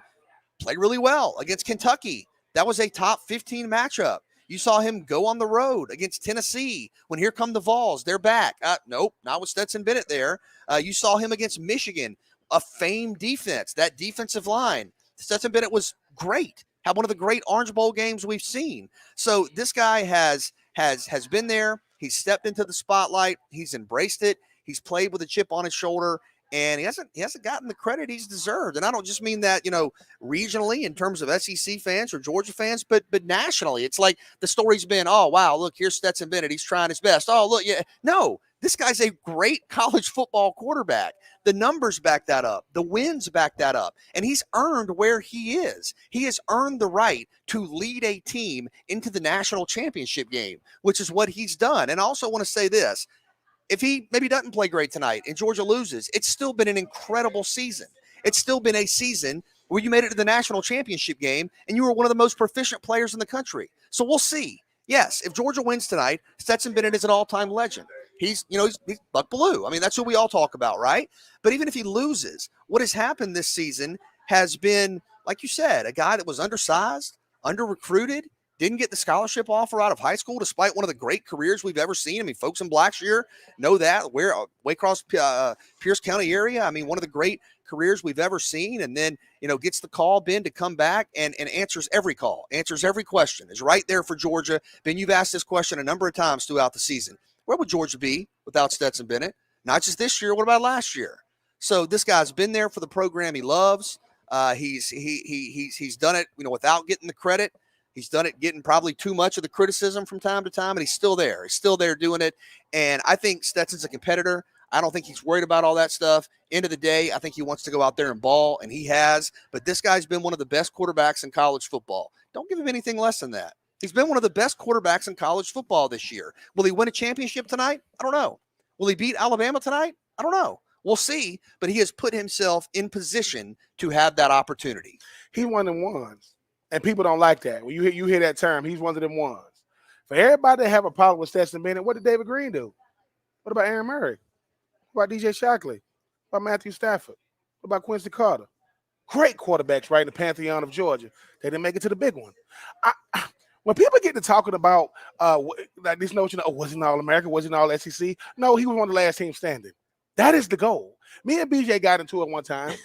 play really well against Kentucky. That was a top 15 matchup. You saw him go on the road against Tennessee when here come the Vols. They're back. Nope, not with Stetson Bennett there. You saw him against Michigan, a famed defense, that defensive line. Stetson Bennett was great. Had one of the great Orange Bowl games we've seen. So this guy has been there. He's stepped into the spotlight. He's embraced it. He's played with a chip on his shoulder. And he hasn't gotten the credit he's deserved. And I don't just mean that, regionally in terms of SEC fans or Georgia fans, but nationally. It's like the story's been, oh, wow, look, here's Stetson Bennett. He's trying his best. Oh, look, yeah. No, this guy's a great college football quarterback. The numbers back that up. The wins back that up. And he's earned where he is. He has earned the right to lead a team into the national championship game, which is what he's done. And I also want to say this. If he maybe doesn't play great tonight and Georgia loses, it's still been an incredible season. It's still been a season where you made it to the national championship game and you were one of the most proficient players in the country. So we'll see. Yes, if Georgia wins tonight, Stetson Bennett is an all-time legend. He's Buck Belue. I mean, that's who we all talk about, right? But even if he loses, what has happened this season has been, like you said, a guy that was undersized, under-recruited, didn't get the scholarship offer out of high school despite one of the great careers we've ever seen. I mean, folks in Blackshear know that. Waycross, Pierce County area. I mean, one of the great careers we've ever seen. And then, gets the call, Ben, to come back and answers every call, answers every question, is right there for Georgia. Ben, you've asked this question a number of times throughout the season. Where would Georgia be without Stetson Bennett? Not just this year. What about last year? So this guy's been there for the program he loves. He's done it, without getting the credit. He's done it getting probably too much of the criticism from time to time, and he's still there. He's still there doing it. And I think Stetson's a competitor. I don't think he's worried about all that stuff. End of the day, I think he wants to go out there and ball, and he has. But this guy's been one of the best quarterbacks in college football. Don't give him anything less than that. He's been one of the best quarterbacks in college football this year. Will he win a championship tonight? I don't know. Will he beat Alabama tonight? I don't know. We'll see. But he has put himself in position to have that opportunity. He one of them ones. And people don't like that. When you hear that term, he's one of them ones. For everybody to have a problem with Stetson Bennett, what did David Green do? What about Aaron Murray? What about DJ Shockley? What about Matthew Stafford? What about Quincy Carter? Great quarterbacks right in the pantheon of Georgia. They didn't make it to the big one. When people get to talking about like this notion of, was he an All-American? Was he an All-SEC? No, he was one of the last team standing. That is the goal. Me and BJ got into it one time.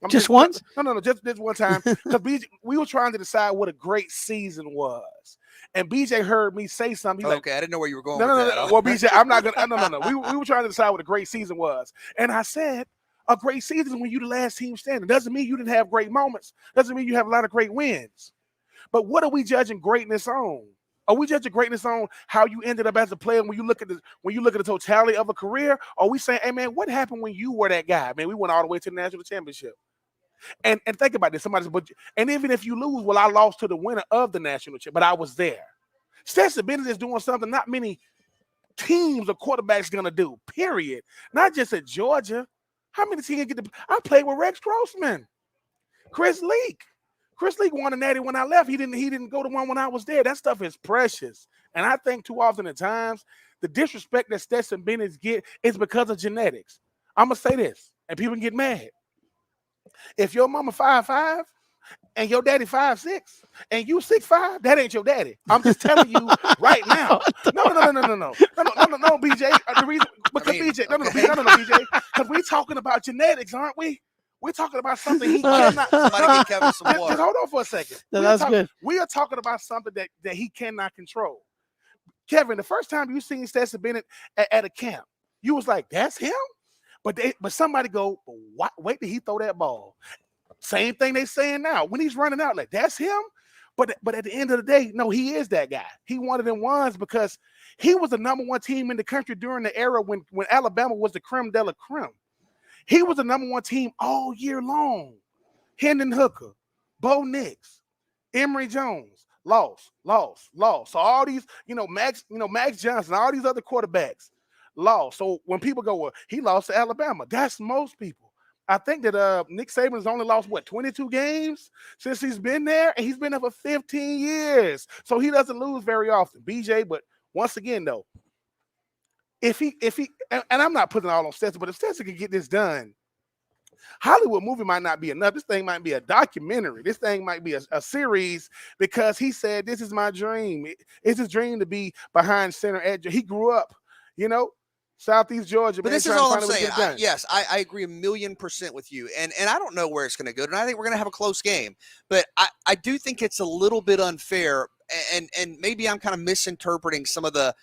Just once? No, just one time. Because we were trying to decide what a great season was. And BJ heard me say something. He's Okay, I didn't know where you were going no, with no, that. no. Well, BJ, I'm not going to. No. We were trying to decide what a great season was. And I said, a great season when you're the last team standing. Doesn't mean you didn't have great moments. Doesn't mean you have a lot of great wins. But what are we judging greatness on? Are we judging greatness on how you ended up as a player when you look at the totality of a career? Or are we saying, hey man, what happened when you were that guy? Man, we went all the way to the national championship. And think about this. Somebody said, and even if you lose, well, I lost to the winner of the national championship, but I was there. Stetson Bennett is doing something not many teams or quarterbacks gonna do. Period. Not just at Georgia. How many teams get to? I played with Rex Grossman, Chris Leak. Chris Leak won a natty when I left. He didn't go to one when I was there. That stuff is precious. And I think too often at times, the disrespect that Stetson Bennett get is because of genetics. I'm going to say this, and people can get mad. If your mama 5'5", and your daddy 5'6", and you 6'5", that ain't your daddy. I'm just telling you right now. No, BJ. The reason because BJ, BJ, because we talking about genetics, aren't we? We're talking about something he cannot. Somebody get Kevin some water. Just hold on for a second. No, that's good. We are talking about something that he cannot control. Kevin, the first time you seen Stetson Bennett at a camp, you was like, "That's him." But somebody go, wait till he throw that ball. Same thing they saying now. When he's running out, like, that's him. But at the end of the day, no, he is that guy. He one of them ones because he was the number one team in the country during the era when Alabama was the creme de la creme. He was the number one team all year long. Hendon Hooker, Bo Nix, Emory Jones, lost. So all these, Max Johnson, all these other quarterbacks lost. So when people go, well, he lost to Alabama, that's most people. I think that Nick Saban's only lost 22 games since he's been there, and he's been there for 15 years. So he doesn't lose very often, BJ. But once again, though, if he, and I'm not putting it all on Stetson, but if Stetson can get this done, Hollywood movie might not be enough. This thing might be a documentary. This thing might be a series because he said, this is my dream. It's his dream to be behind center edge. He grew up, Southeast Georgia. But this is all I'm saying. I agree 1,000,000% with you. And I don't know where it's going to go. And I think we're going to have a close game. But I do think it's a little bit unfair. And maybe I'm kind of misinterpreting some of the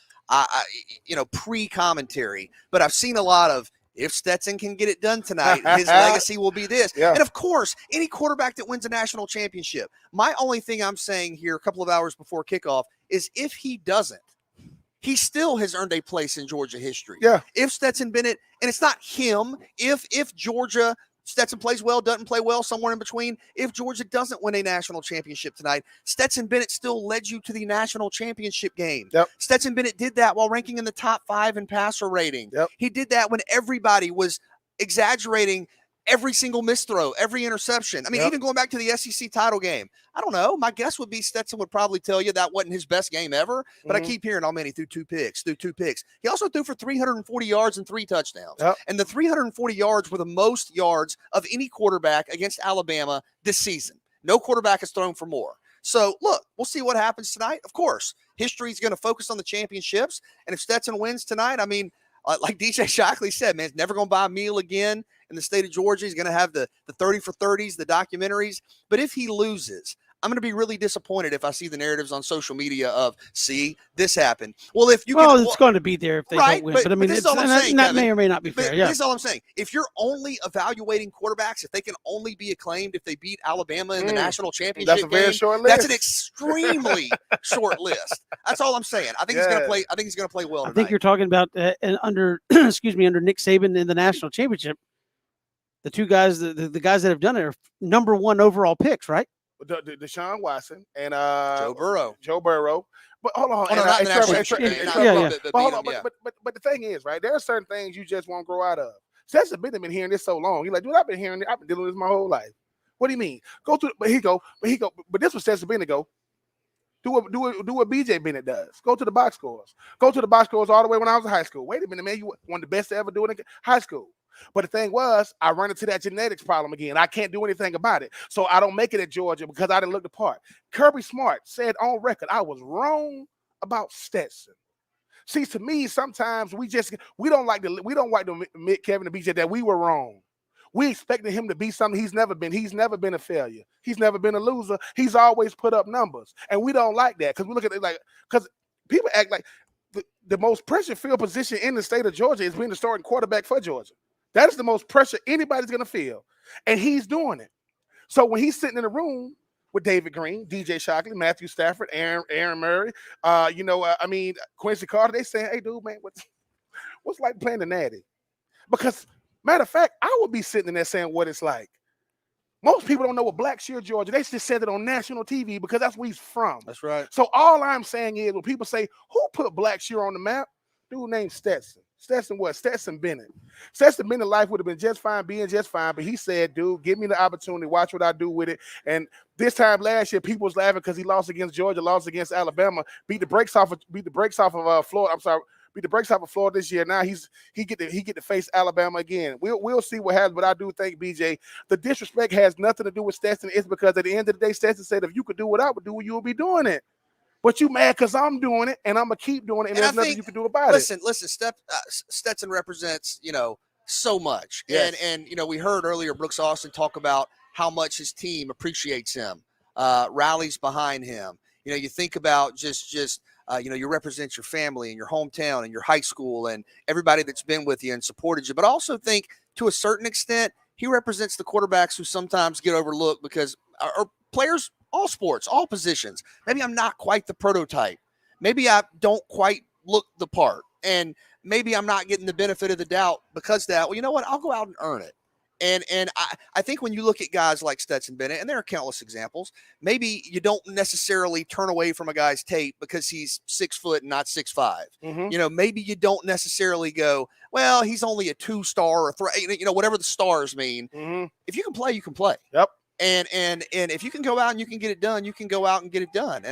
pre-commentary, but I've seen a lot of, if Stetson can get it done tonight, his legacy will be this. Yeah. And of course, any quarterback that wins a national championship, my only thing I'm saying here a couple of hours before kickoff is if he doesn't, he still has earned a place in Georgia history. Yeah. If Stetson Bennett, and it's not him, if Georgia, Stetson plays well, doesn't play well, somewhere in between. If Georgia doesn't win a national championship tonight, Stetson Bennett still led you to the national championship game. Yep. Stetson Bennett did that while ranking in the top 5 in passer rating. Yep. He did that when everybody was exaggerating every single misthrow, every interception. I mean, even going back to the SEC title game, I don't know. My guess would be Stetson would probably tell you that wasn't his best game ever, but I keep hearing, he threw two picks. He also threw for 340 yards and 3 touchdowns. Yep. And the 340 yards were the most yards of any quarterback against Alabama this season. No quarterback has thrown for more. So, look, we'll see what happens tonight. Of course, history is going to focus on the championships. And if Stetson wins tonight, I mean, like DJ Shockley said, man, he's never going to buy a meal again in the state of Georgia. He's going to have the 30 for 30s, the documentaries. But if he loses, I'm going to be really disappointed if I see the narratives on social media of, see, this happened. Well, if you it's going to be there if they don't win. But I mean, this is all I'm saying, that Kevin. may or may not be fair. Yeah, this is all I'm saying. If you're only evaluating quarterbacks, if they can only be acclaimed if they beat Alabama in the national championship that's a very short list. that's an extremely short list. That's all I'm saying. I think he's going to play. I think he's going to play well tonight. I think you're talking about under under Nick Saban in the national championship. The two guys, the guys that have done it are number 1 overall picks, right? Deshaun Watson and Joe Burrow. But hold on. But the thing is, right, there are certain things you just won't grow out of. Stetson Bennett been hearing this so long. He's like, dude, I've been dealing with this my whole life. What do you mean? But this was Stetson Bennett go. Do what BJ Bennett does. Go to the box scores. Go to the box scores all the way when I was in high school. Wait a minute, man. You one of the best to ever do it in high school. But the thing was, I run into that genetics problem again. I can't do anything about it. So I don't make it at Georgia because I didn't look the part. Kirby Smart said on record, I was wrong about Stetson. See, to me, sometimes we don't like to admit, Kevin and BJ, that we were wrong. We expected him to be something he's never been. He's never been a failure. He's never been a loser. He's always put up numbers. And we don't like that because we look at it because people act like the most pressure field position in the state of Georgia is being the starting quarterback for Georgia. That is the most pressure anybody's going to feel. And he's doing it. So when he's sitting in a room with David Green, DJ Shockley, Matthew Stafford, Aaron Murray, Quincy Carter, they saying, hey, dude, man, what's like playing the Natty? Because, matter of fact, I would be sitting in there saying what it's like. Most people don't know what Blackshear, Georgia. They just said it on national TV because that's where he's from. That's right. So all I'm saying is when people say, who put Blackshear on the map? Dude named Stetson. Stetson Bennett. Stetson Bennett life would have been just fine, being just fine, but he said, dude, give me the opportunity, watch what I do with it. And this time last year, people was laughing because he lost against Georgia, lost against Alabama, beat the brakes off of Florida. Beat the brakes off of Florida this year. Now he get to face Alabama again. We'll see what happens, but I do think, BJ, the disrespect has nothing to do with Stetson. It's because at the end of the day, Stetson said, if you could do what I would do, you would be doing it. But you mad because I'm doing it, and I'm going to keep doing it, and there's nothing you can do about it. Listen, Stetson represents, so much. Yes. And we heard earlier Brooks Austin talk about how much his team appreciates him, rallies behind him. You think about just you represent your family and your hometown and your high school and everybody that's been with you and supported you. But I also think, to a certain extent, he represents the quarterbacks who sometimes get overlooked because are players – all sports, all positions. Maybe I'm not quite the prototype. Maybe I don't quite look the part. And maybe I'm not getting the benefit of the doubt because of that. Well, you know what? I'll go out and earn it. And I think when you look at guys like Stetson Bennett, and there are countless examples, maybe you don't necessarily turn away from a guy's tape because he's 6 foot and not 6'5". Mm-hmm. Maybe you don't necessarily go, well, he's only a 2-star or 3, whatever the stars mean. Mm-hmm. If you can play, you can play. Yep. And if you can go out and you can get it done, you can go out and get it done.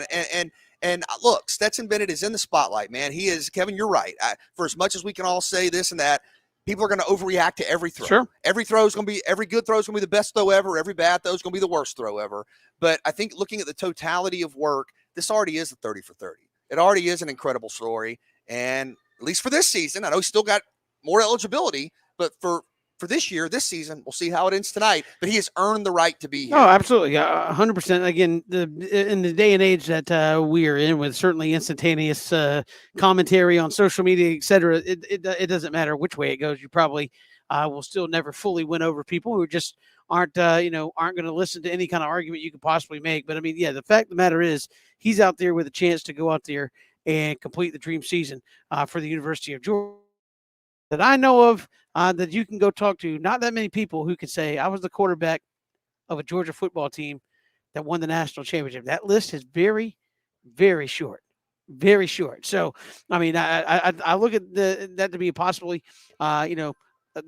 And look, Stetson Bennett is in the spotlight, man. He is, Kevin, you're right. For as much as we can all say this and that, people are going to overreact to every throw. Sure. Every good throw is going to be the best throw ever. Every bad throw is going to be the worst throw ever. But I think looking at the totality of work, this already is a 30 for 30. It already is an incredible story. And at least for this season, I know he's still got more eligibility, but for this season, we'll see how it ends tonight. But he has earned the right to be here. Oh, absolutely. 100%. Again, in the day and age that we are in, with certainly instantaneous commentary on social media, et cetera, it doesn't matter which way it goes. You probably will still never fully win over people who just aren't going to listen to any kind of argument you could possibly make. But I mean, yeah, the fact of the matter is he's out there with a chance to go out there and complete the dream season for the University of Georgia. That I know of, that you can go talk to, not that many people who can say, I was the quarterback of a Georgia football team that won the national championship. That list is very, very short. Very short. So, I mean, I look at that to be possibly, the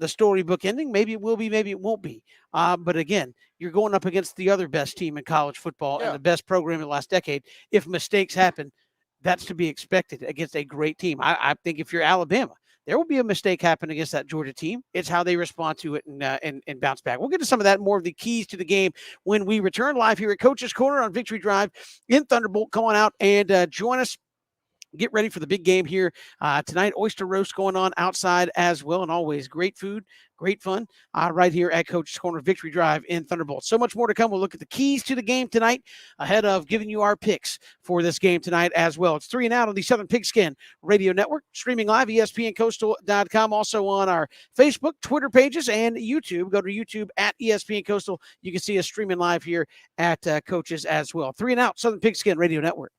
storybook ending. Maybe it will be, maybe it won't be. But again, you're going up against the other best team in college football and the best program in the last decade. If mistakes happen, that's to be expected against a great team. I think if you're Alabama, there will be a mistake happen against that Georgia team. It's how they respond to it and bounce back. We'll get to some of that, more of the keys to the game, when we return live here at Coach's Corner on Victory Drive in Thunderbolt. Come on out and join us get ready for the big game here tonight. Oyster roast going on outside as well, and always great food, great fun right here at Coach's Corner Victory Drive in Thunderbolt. So much more to come. We'll look at the keys to the game tonight ahead of giving you our picks for this game tonight as well. It's 3 and Out on the Southern Pigskin Radio Network, streaming live, ESPNCoastal.com, also on our Facebook, Twitter pages, and YouTube. Go to YouTube at ESPN Coastal. You can see us streaming live here at Coaches as well. 3 and Out, Southern Pigskin Radio Network.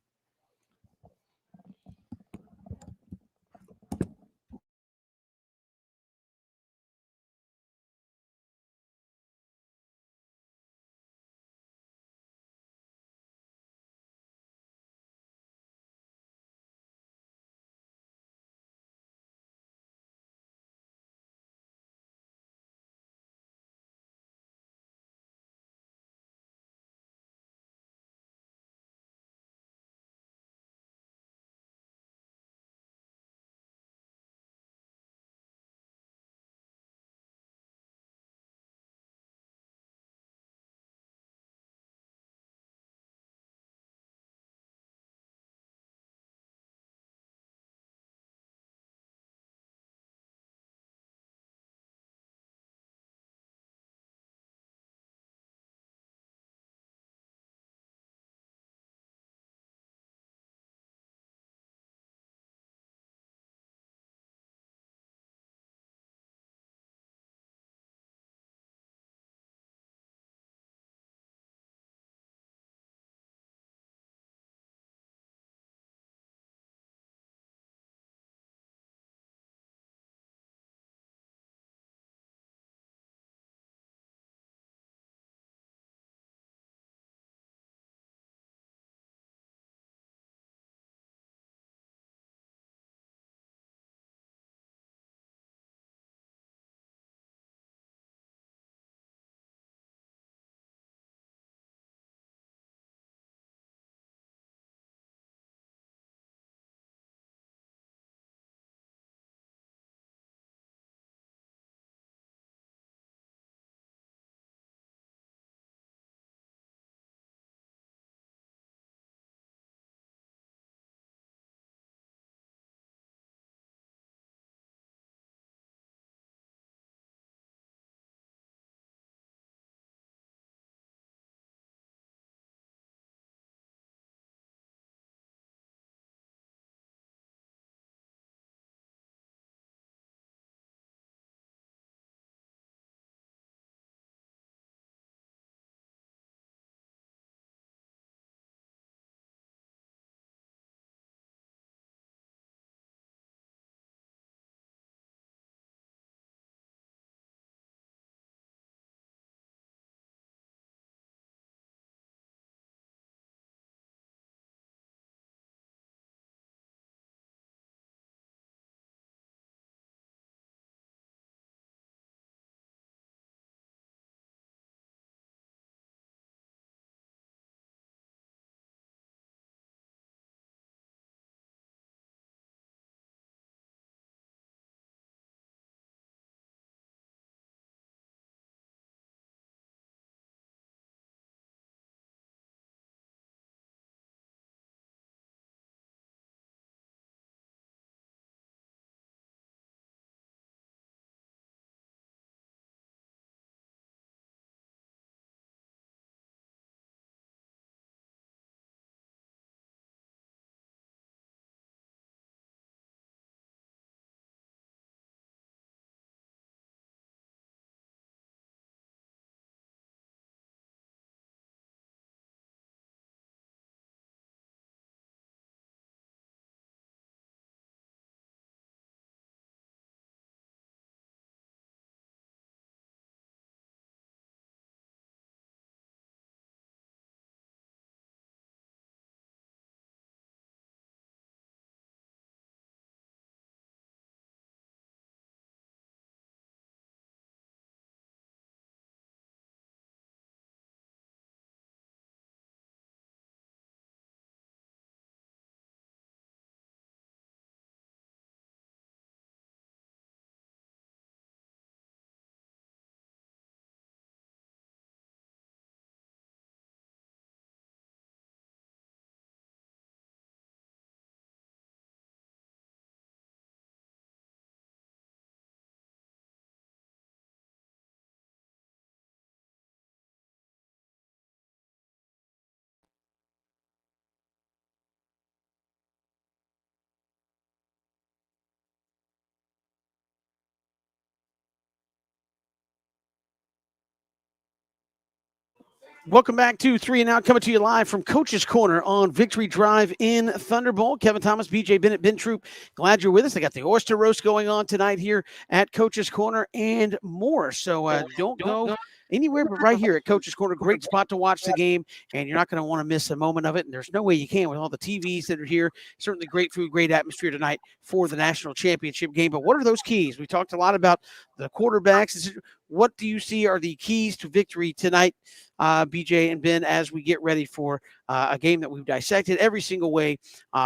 Welcome back to 3 and Out, coming to you live from Coach's Corner on Victory Drive in Thunderbolt. Kevin Thomas, BJ Bennett, Ben Troop, glad you're with us. I got the oyster roast going on tonight here at Coach's Corner and more. So don't go anywhere but right here at Coach's Corner. Great spot to watch the game, and you're not going to want to miss a moment of it. And there's no way you can with all the TVs that are here. Certainly great food, great atmosphere tonight for the national championship game. But what are those keys? We talked a lot about the quarterbacks. What do you see are the keys to victory tonight, BJ and Ben, as we get ready for a game that we've dissected every single way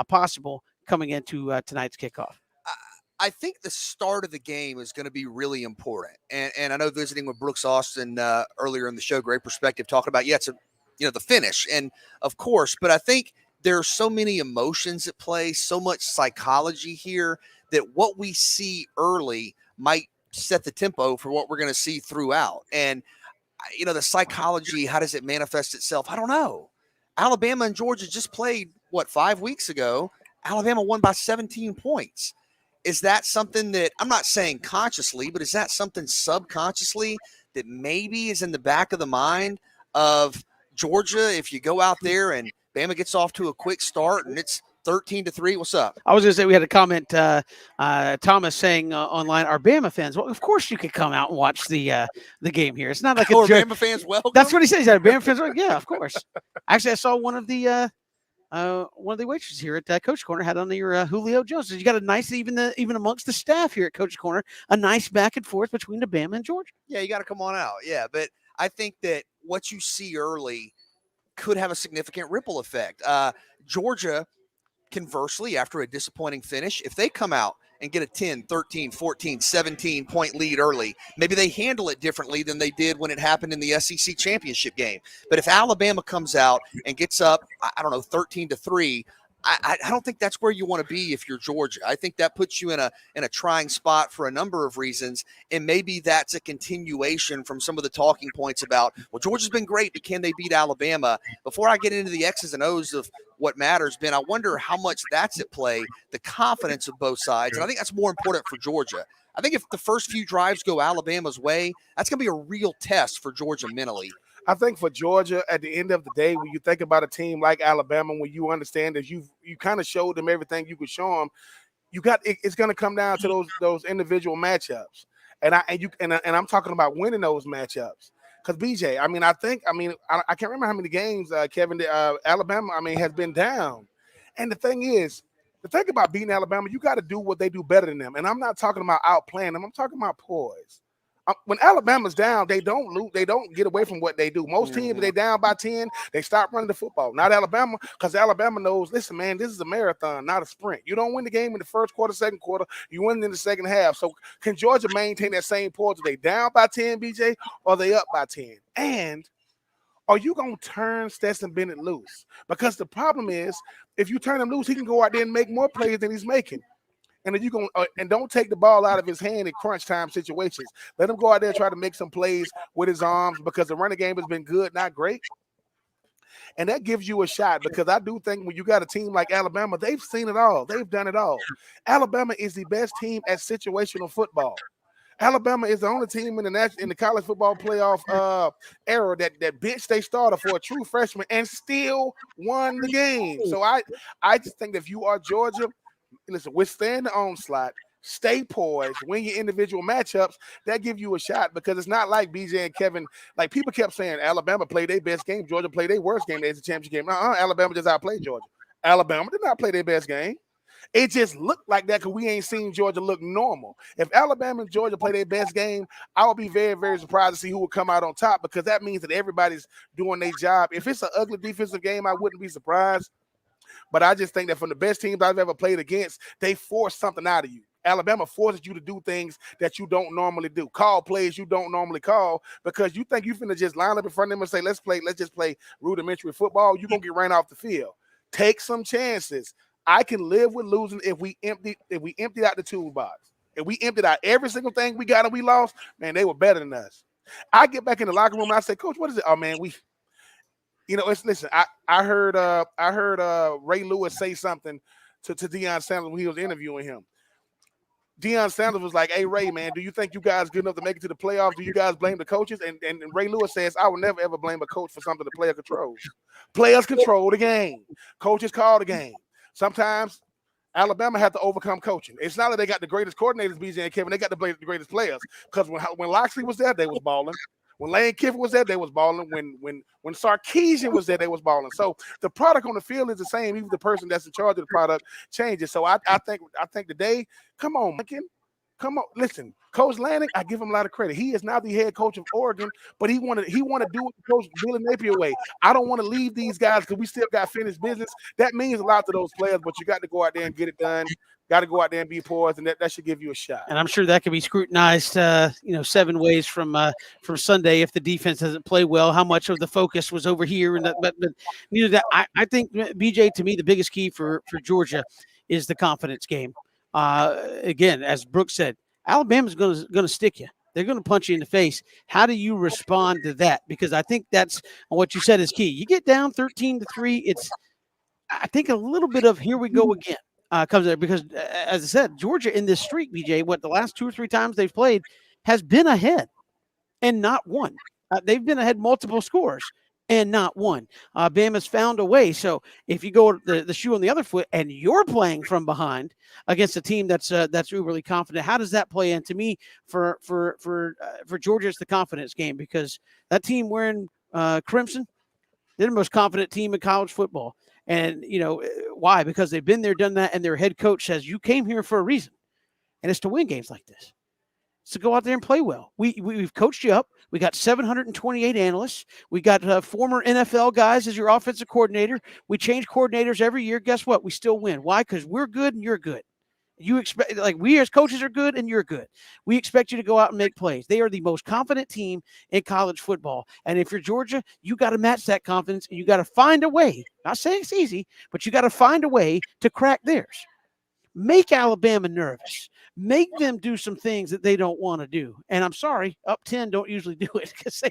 possible coming into tonight's kickoff? I think the start of the game is going to be really important. And I know visiting with Brooks Austin earlier in the show, great perspective, talking about, it's the finish. And of course, but I think there are so many emotions at play, so much psychology here that what we see early might set the tempo for what we're going to see throughout. And, the psychology, how does it manifest itself? I don't know. Alabama and Georgia just played, 5 weeks ago? Alabama won by 17 points. Is that something that, I'm not saying consciously, but is that something subconsciously that maybe is in the back of the mind of Georgia if you go out there and Bama gets off to a quick start and it's 13-3? What's up? I was going to say we had a comment, Thomas saying online, "Are Bama fans?" Well, of course you could come out and watch the game here. It's not like Are Bama fans welcome? That's what he says. Bama fans, yeah, of course. Actually, I saw one of the waitresses here at Coach Corner had on your Julio Jones. So you got a nice, even amongst the staff here at Coach Corner, a nice back and forth between the Bama and Georgia. Yeah, you got to come on out. Yeah, but I think that what you see early could have a significant ripple effect. Georgia, conversely, after a disappointing finish, if they come out and get a 10, 13, 14, 17-point lead early, maybe they handle it differently than they did when it happened in the SEC championship game. But if Alabama comes out and gets up, 13-3, I don't think that's where you want to be if you're Georgia. I think that puts you in a trying spot for a number of reasons, and maybe that's a continuation from some of the talking points about, well, Georgia's been great, but can they beat Alabama? Before I get into the X's and O's of what matters, Ben, I wonder how much that's at play, the confidence of both sides, and I think that's more important for Georgia. I think if the first few drives go Alabama's way, that's going to be a real test for Georgia mentally. I think for Georgia, at the end of the day, when you think about a team like Alabama, when you understand that you kind of showed them everything you could show them, it's going to come down to those individual matchups, and I'm talking about winning those matchups. Because BJ, I can't remember how many games Kevin Alabama has been down, and the thing about beating Alabama, you got to do what they do better than them, and I'm not talking about outplaying them. I'm talking about poise. When Alabama's down, they don't lose. They don't get away from what they do. Most teams, they down by 10, they stop running the football. Not Alabama, because Alabama knows, listen, man, this is a marathon, not a sprint. You don't win the game in the first quarter, second quarter. You win in the second half. So can Georgia maintain that same poise? Are they down by 10, BJ, or are they up by 10? And are you going to turn Stetson Bennett loose? Because the problem is, if you turn him loose, he can go out there and make more plays than he's making. And then and don't take the ball out of his hand in crunch time situations. Let him go out there and try to make some plays with his arms, because the running game has been good, not great. And that gives you a shot, because I do think when you got a team like Alabama, they've seen it all. They've done it all. Alabama is the best team at situational football. Alabama is the only team in the college football playoff era that benched their starter for a true freshman and still won the game. So I just think that if you are Georgia, listen, withstand the onslaught, stay poised, win your individual matchups. That give you a shot, because it's not like BJ and Kevin, like people kept saying Alabama played their best game, Georgia played their worst game as a championship game. Alabama just outplayed Georgia. Alabama did not play their best game. It just looked like that because we ain't seen Georgia look normal. If Alabama and Georgia play their best game, I would be very, very surprised to see who would come out on top, because that means that everybody's doing their job. If it's an ugly defensive game, I wouldn't be surprised. But I just think that from the best teams I've ever played against, they force something out of you. Alabama forces you to do things that you don't normally do, call plays you don't normally call, because you think you're finna just line up in front of them and say, let's just play rudimentary football. You're going to get ran off the field. Take some chances. I can live with losing if we emptied out the toolbox. If we emptied out every single thing we got and we lost, man, they were better than us. I get back in the locker room and I say, Coach, what is it? Oh, man, listen. I heard Ray Lewis say something to Deion Sanders when he was interviewing him. Deion Sanders was like, "Hey Ray, man, do you think you guys good enough to make it to the playoffs? Do you guys blame the coaches?" And Ray Lewis says, "I will never ever blame a coach for something the player controls. Players control the game. Coaches call the game. Sometimes Alabama had to overcome coaching. It's not that they got the greatest coordinators, BJ and Kevin. They got the greatest players. Because when Loxley was there, they was balling. When Lane Kiffin was there, they was balling. When Sarkisian was there, they was balling. So the product on the field is the same. Even the person that's in charge of the product changes. So I think today, come on, Lincoln. Come on, listen, Coach Lanning, I give him a lot of credit. He is now the head coach of Oregon, but he want to do it Coach Billy Napier way. I don't want to leave these guys because we still got finished business. That means a lot to those players, but you got to go out there and get it done. Got to go out there and be poised, and that should give you a shot. And I'm sure that can be scrutinized, 7 ways from Sunday if the defense doesn't play well. How much of the focus was over here, and but I think BJ, to me, the biggest key for Georgia is the confidence game. Again, as Brooks said, Alabama's going to stick you. They're going to punch you in the face. How do you respond to that? Because I think that's what you said is key. You get down 13-3. It's, I think, a little bit of here we go again comes there because, as I said, Georgia in this streak, BJ, the last 2 or 3 times they've played has been ahead and not won. They've been ahead multiple scores and not one. Bama's found a way. So if you go the shoe on the other foot and you're playing from behind against a team that's uberly confident, how does that play in? To me, for Georgia, it's the confidence game because that team wearing crimson, they're the most confident team in college football. And why? Because they've been there, done that, and their head coach says you came here for a reason, and it's to win games like this. So go out there and play well. We've coached you up. We got 728 analysts. We got former NFL guys as your offensive coordinator. We change coordinators every year. Guess what? We still win. Why? Because we're good and you're good. You expect, we as coaches are good and you're good. We expect you to go out and make plays. They are the most confident team in college football. And if you're Georgia, you got to match that confidence and you got to find a way. Not saying it's easy, but you got to find a way to crack theirs. Make Alabama nervous. Make them do some things that they don't want to do. And I'm sorry, up 10 don't usually do it because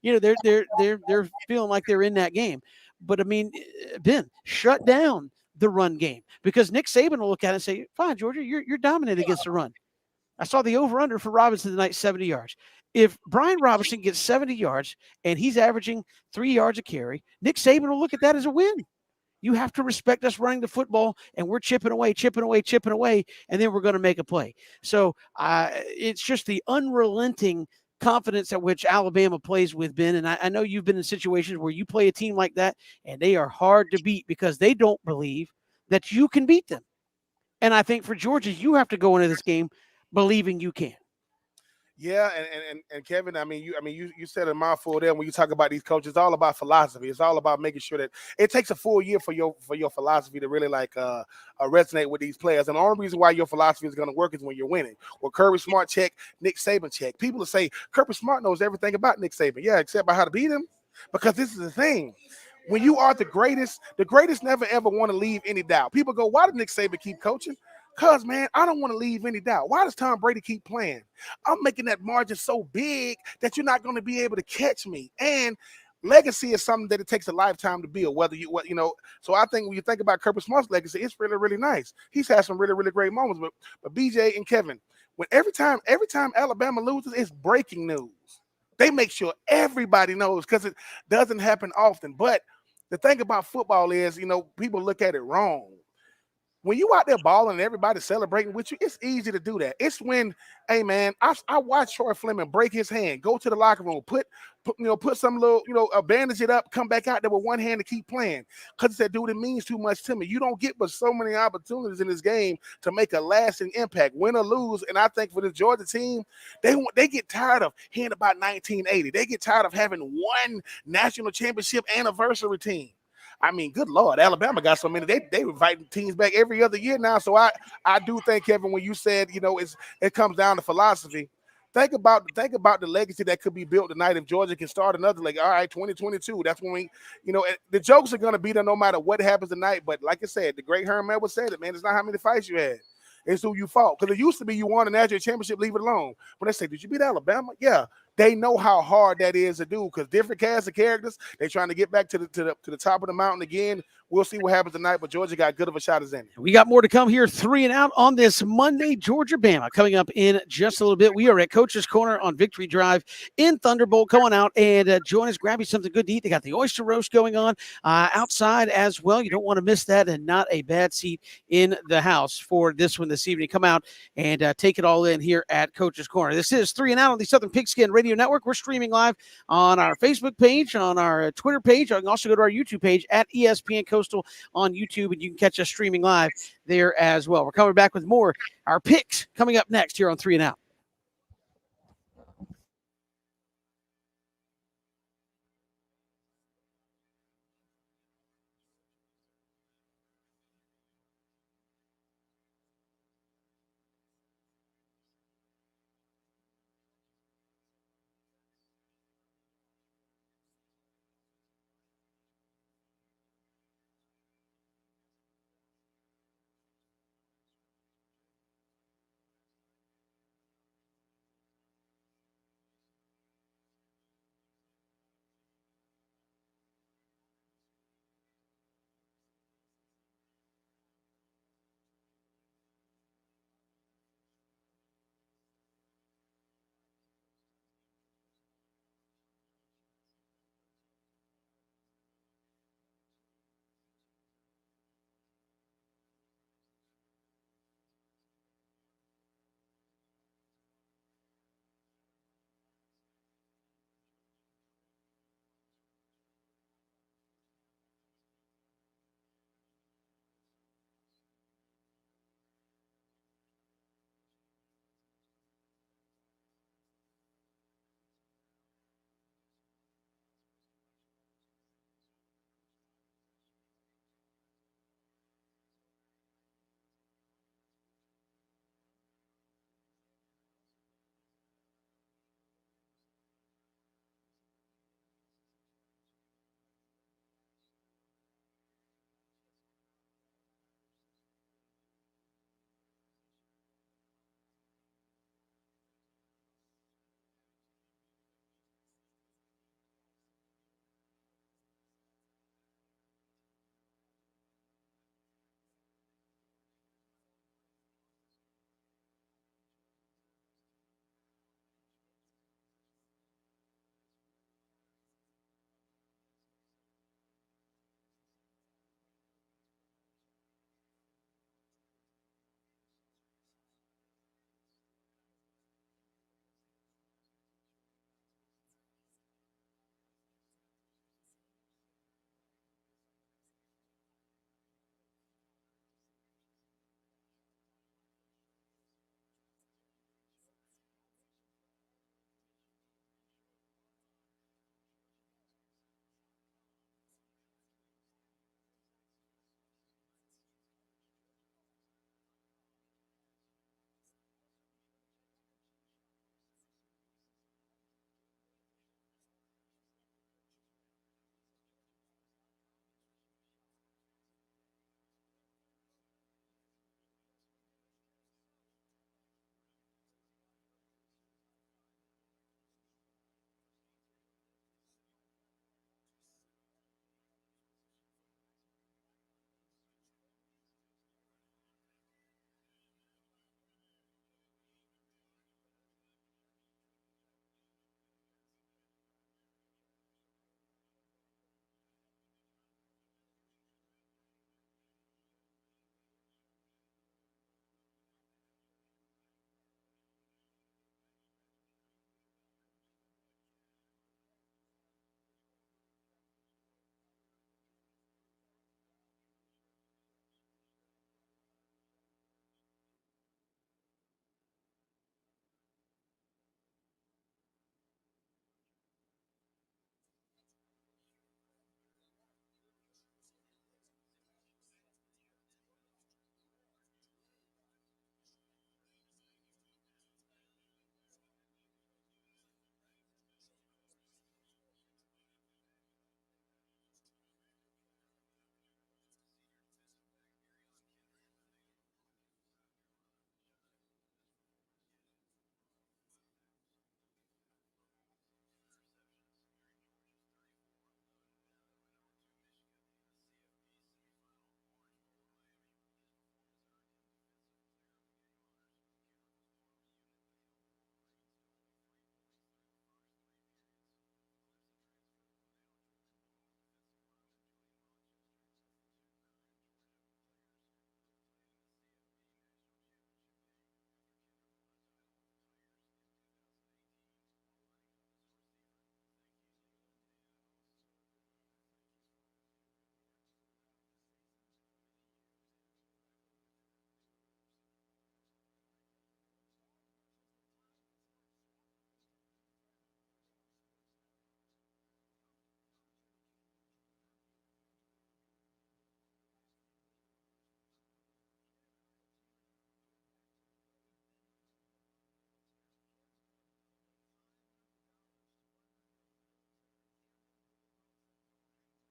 they're feeling like they're in that game. But I mean, Ben, shut down the run game because Nick Saban will look at it and say, "Fine, Georgia, you're dominant against the run." I saw the over/under for Robinson tonight, 70 yards. If Brian Robinson gets 70 yards and he's averaging 3 yards a carry, Nick Saban will look at that as a win. You have to respect us running the football, and we're chipping away, and then we're going to make a play. So it's just the unrelenting confidence at which Alabama plays with, Ben. And I know you've been in situations where you play a team like that, and they are hard to beat because they don't believe that you can beat them. And I think for Georgia, you have to go into this game believing you can. Yeah, and Kevin, you said a mouthful there when you talk about these coaches. It's all about philosophy. It's all about making sure that it takes a full year for your philosophy to really resonate with these players. And the only reason why your philosophy is going to work is when you're winning. Well, Kirby Smart check, Nick Saban check. People will say Kirby Smart knows everything about Nick Saban. Yeah, except by how to beat him. Because this is the thing. When you are the greatest never ever want to leave any doubt. People go, why did Nick Saban keep coaching? Because, man, I don't want to leave any doubt. Why does Tom Brady keep playing? I'm making that margin so big that you're not going to be able to catch me. And legacy is something that it takes a lifetime to build, So I think when you think about Kirby Smart's legacy, it's really, really nice. He's had some really, really great moments. But BJ and Kevin, every time Alabama loses, it's breaking news. They make sure everybody knows because it doesn't happen often. But the thing about football is, people look at it wrong. When you out there balling and everybody's celebrating with you, it's easy to do that. It's when, hey man, I watched Troy Fleming break his hand, go to the locker room, put some little, bandage it up, come back out there with one hand to keep playing. Because that dude, it means too much to me. You don't get but so many opportunities in this game to make a lasting impact, win or lose. And I think for the Georgia team, they get tired of hearing about 1980. They get tired of having one national championship anniversary team. I mean, good Lord, Alabama got so many. They inviting teams back every other year now. So I do think, Kevin, when you said, it comes down to philosophy, think about the legacy that could be built tonight if Georgia can start another leg. All right, 2022. That's when the jokes are going to be there no matter what happens tonight. But like I said, the great Herm Edwards said it, man. It's not how many fights you had. It's who you fought. Because it used to be you won a national championship, leave it alone. When they say, did you beat Alabama? Yeah. They know how hard that is to do because different cast of characters, they're trying to get back to the top of the mountain again We'll see what happens tonight, but Georgia got good of a shot as any. We got more to come here, 3 and Out on this Monday, Georgia-Bama. Coming up in just a little bit. We are at Coach's Corner on Victory Drive in Thunderbolt. Come on out and join us. Grab you something good to eat. They got the oyster roast going on outside as well. You don't want to miss that, and not a bad seat in the house for this one this evening. Come out and take it all in here at Coach's Corner. This is 3 and Out on the Southern Pigskin Radio Network. We're streaming live on our Facebook page, on our Twitter page. You can also go to our YouTube page at ESPN Coastal on YouTube, and you can catch us streaming live there as well. We're coming back with more. Our picks coming up next here on 3 and Out.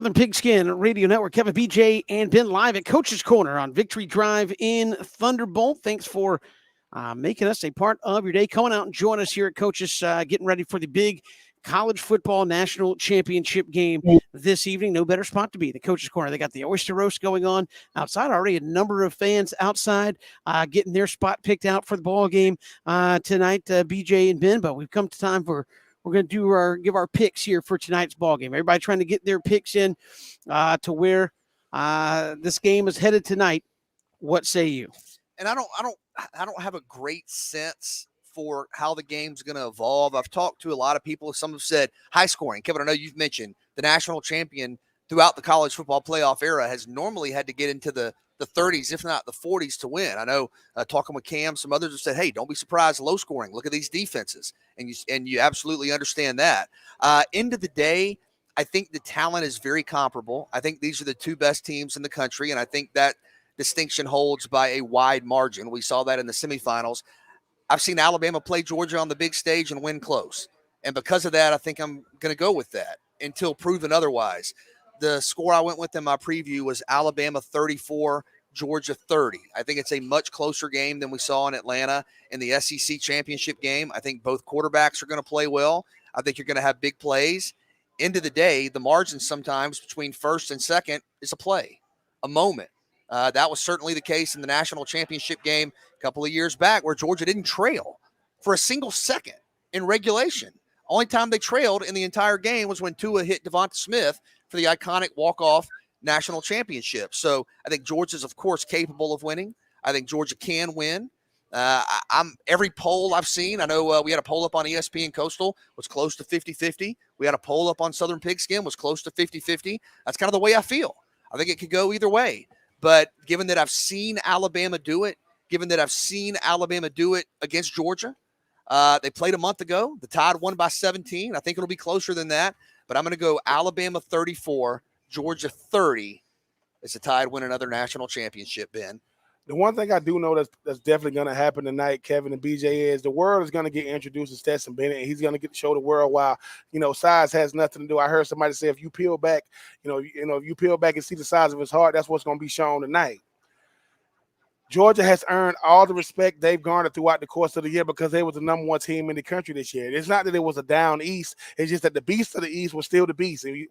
The Pigskin Radio Network, Kevin, BJ, and Ben live at Coach's Corner on Victory Drive in Thunderbolt. Thanks for making us a part of your day. Coming out and join us here at Coach's, getting ready for the big college football national championship game this evening. No better spot to be, the Coach's Corner. They got the oyster roast going on outside. Already a number of fans outside getting their spot picked out for the ball game tonight, BJ and Ben. But we've come to time for we're going to give our picks here for tonight's ball game. Everybody trying to get their picks in to where this game is headed tonight. What say you? And I don't have a great sense for how the game's going to evolve. I've talked to a lot of people. Some have said high scoring. Kevin, I know you've mentioned the national champion throughout the college football playoff era has normally had to get into the 30s, if not the 40s, to win. I know talking with Cam, some others have said, hey, don't be surprised, low scoring. Look at these defenses. And you absolutely understand that. End of the day, I think the talent is very comparable. I think these are the two best teams in the country, and I think that distinction holds by a wide margin. We saw that in the semifinals. I've seen Alabama play Georgia on the big stage and win close. And because of that, I think I'm going to go with that until proven otherwise. The score I went with in my preview was Alabama 34, Georgia 30. I think it's a much closer game than we saw in Atlanta in the SEC championship game. I think both quarterbacks are going to play well. I think you're going to have big plays. End of the day, the margin sometimes between first and second is a play, a moment. That was certainly the case in the national championship game a couple of years back where Georgia didn't trail for a single second in regulation. Only time they trailed in the entire game was when Tua hit Devonta Smith for the iconic walk-off national championship. So I think Georgia's, of course, capable of winning. I think Georgia can win. Every poll I've seen, I know we had a poll up on ESPN Coastal, was close to 50-50. We had a poll up on Southern Pigskin, was close to 50-50. That's kind of the way I feel. I think it could go either way. But given that I've seen Alabama do it, against Georgia, they played a month ago. The Tide won by 17. I think it'll be closer than that. But I'm going to go Alabama 34, Georgia 30 as the Tide win another national championship, Ben. The one thing I do know that's definitely going to happen tonight, Kevin and BJ, is the world is going to get introduced to Stetson Bennett, and he's going to get to show the world why, size has nothing to do. I heard somebody say if you peel back, if you peel back and see the size of his heart, that's what's going to be shown tonight. Georgia has earned all the respect they've garnered throughout the course of the year because they was the number one team in the country this year. It's not that it was a down East. It's just that the beast of the East was still the beast. And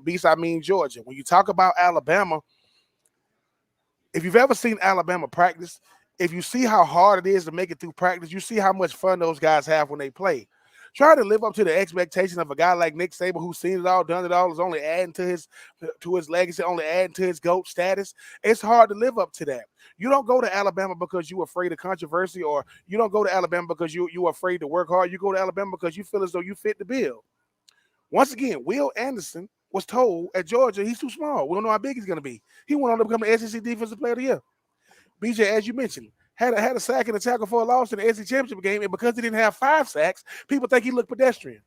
beast, I mean Georgia. When you talk about Alabama, if you've ever seen Alabama practice, if you see how hard it is to make it through practice, you see how much fun those guys have when they play. Trying to live up to the expectation of a guy like Nick Saban who's seen it all, done it all, is only adding to his legacy, only adding to his GOAT status. It's hard to live up to that. You don't go to Alabama because you're afraid of controversy, or you don't go to Alabama because you're afraid to work hard. You go to Alabama because you feel as though you fit the bill. Once again, Will Anderson was told at Georgia he's too small. We don't know how big he's going to be. He went on to become the SEC Defensive Player of the Year. BJ, as you mentioned, had a sack and a tackle for a loss in the SEC Championship game, and because he didn't have 5 sacks, people think he looked pedestrian.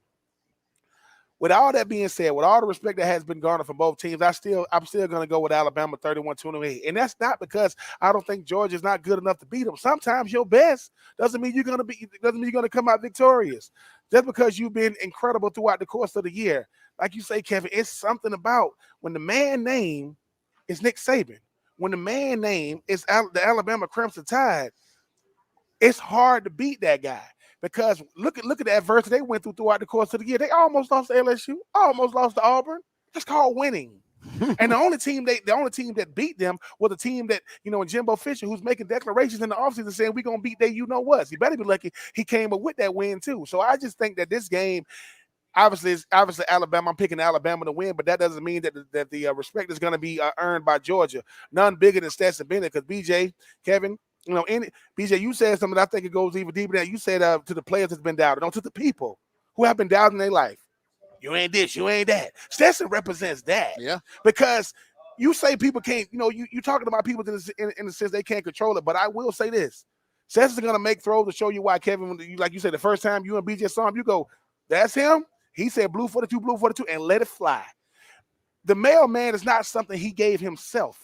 With all that being said, with all the respect that has been garnered from both teams, I'm still going to go with Alabama 31-28. And that's not because I don't think Georgia's not good enough to beat them. Sometimes your best doesn't mean you're going to come out victorious. Just because you've been incredible throughout the course of the year. Like you say, Kevin, it's something about when the man name is Nick Saban, when the man name is the Alabama Crimson Tide, it's hard to beat that guy. Because look at the adversity they went throughout the course of the year. They almost lost to LSU, almost lost to Auburn. That's called winning. And the only team that beat them was a team that, and Jimbo Fisher, who's making declarations in the offseason saying we're gonna beat what. He better be lucky he came up with that win too. So I just think that this game, obviously Alabama. I'm picking Alabama to win, but that doesn't mean that the respect is going to be earned by Georgia. None bigger than Stetson Bennett, because BJ, Kevin, BJ, you said something that I think it goes even deeper than that. You said to the players that's been doubted, to the people who have been doubted in their life. You ain't this, you ain't that. Stetson represents that. Yeah. Because you say people can't, you're talking about people in the sense they can't control it, but I will say this. Stetson's going to make throws to show you why, Kevin, like you said, the first time you and BJ saw him, you go, that's him? He said blue 42, and let it fly. The mailman is not something he gave himself.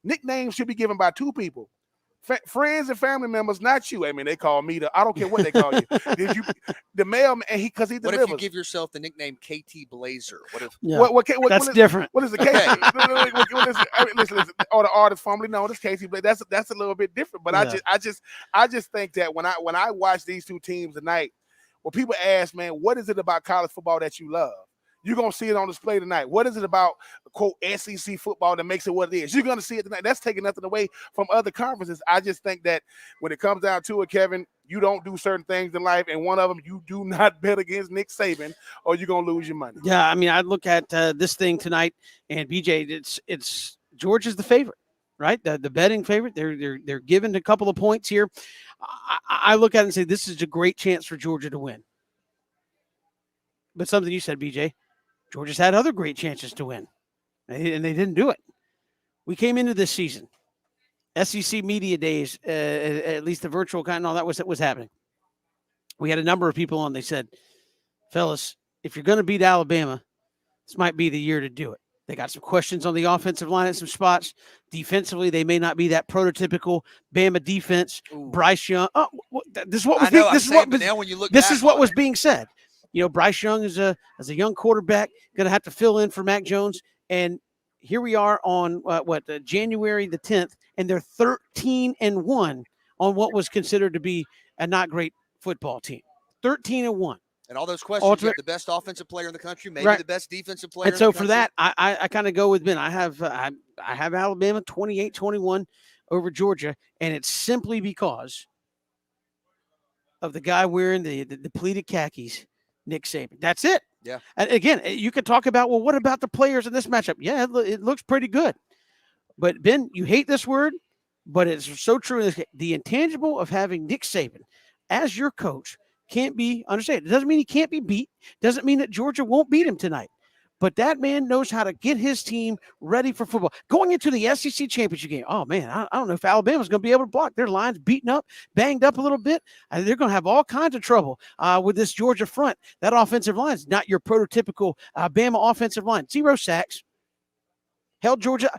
Nicknames should be given by 2 people. friends and family members, not you. I mean, they call me I don't care what they call you. Did you the mailman? And because he What delivers. if you give yourself the nickname KT Blazer? What if? Yeah, What that's is, different. What is the Okay. what is it? I mean, listen, or the artist formerly known as Casey Blake. That's a little bit different. But Yeah. I just think that when I watch these two teams tonight, when people ask, man, what is it about college football that you love? You're going to see it on display tonight. What is it about, quote, SEC football that makes it what it is? You're going to see it tonight. That's taking nothing away from other conferences. I just think that when it comes down to it, Kevin, you don't do certain things in life, and one of them, you do not bet against Nick Saban, or you're going to lose your money. Yeah, I mean, I look at this thing tonight, and BJ, it's Georgia's the favorite, right? The betting favorite. They're given a couple of points here. I look at it and say this is a great chance for Georgia to win. But something you said, BJ, Georgia's had other great chances to win, and they didn't do it. We came into this season, SEC media days, at least the virtual kind and all that was happening. We had a number of people on. They said, fellas, if you're going to beat Alabama, this might be the year to do it. They got some questions on the offensive line at some spots. Defensively, they may not be that prototypical Bama defense. Ooh. Bryce Young. Oh, this is what was I know. being, this is what but now when you look, this back is what on was it, being said. You know, Bryce Young is a young quarterback going to have to fill in for Mac Jones, and here we are on January the 10th, and they're 13-1 on what was considered to be a not great football team. 13-1. And all those questions, Ultimate, you have the best offensive player in the country, maybe right. the best defensive player. And so in the for that, I kind of go with Ben. I have Alabama 28-21 over Georgia, and it's simply because of the guy wearing the pleated khakis, Nick Saban. That's it. Yeah. And again, you could talk about, well, what about the players in this matchup? Yeah, it looks pretty good. But Ben, you hate this word, but it's so true. The intangible of having Nick Saban as your coach can't be understated. It doesn't mean he can't be beat. Doesn't mean that Georgia won't beat him tonight. But that man knows how to get his team ready for football. Going into the SEC championship game, oh, man, I don't know if Alabama's going to be able to block. Their line's beaten up, banged up a little bit. They're going to have all kinds of trouble with this Georgia front. That offensive line is not your prototypical Bama offensive line. 0 sacks. Held Georgia.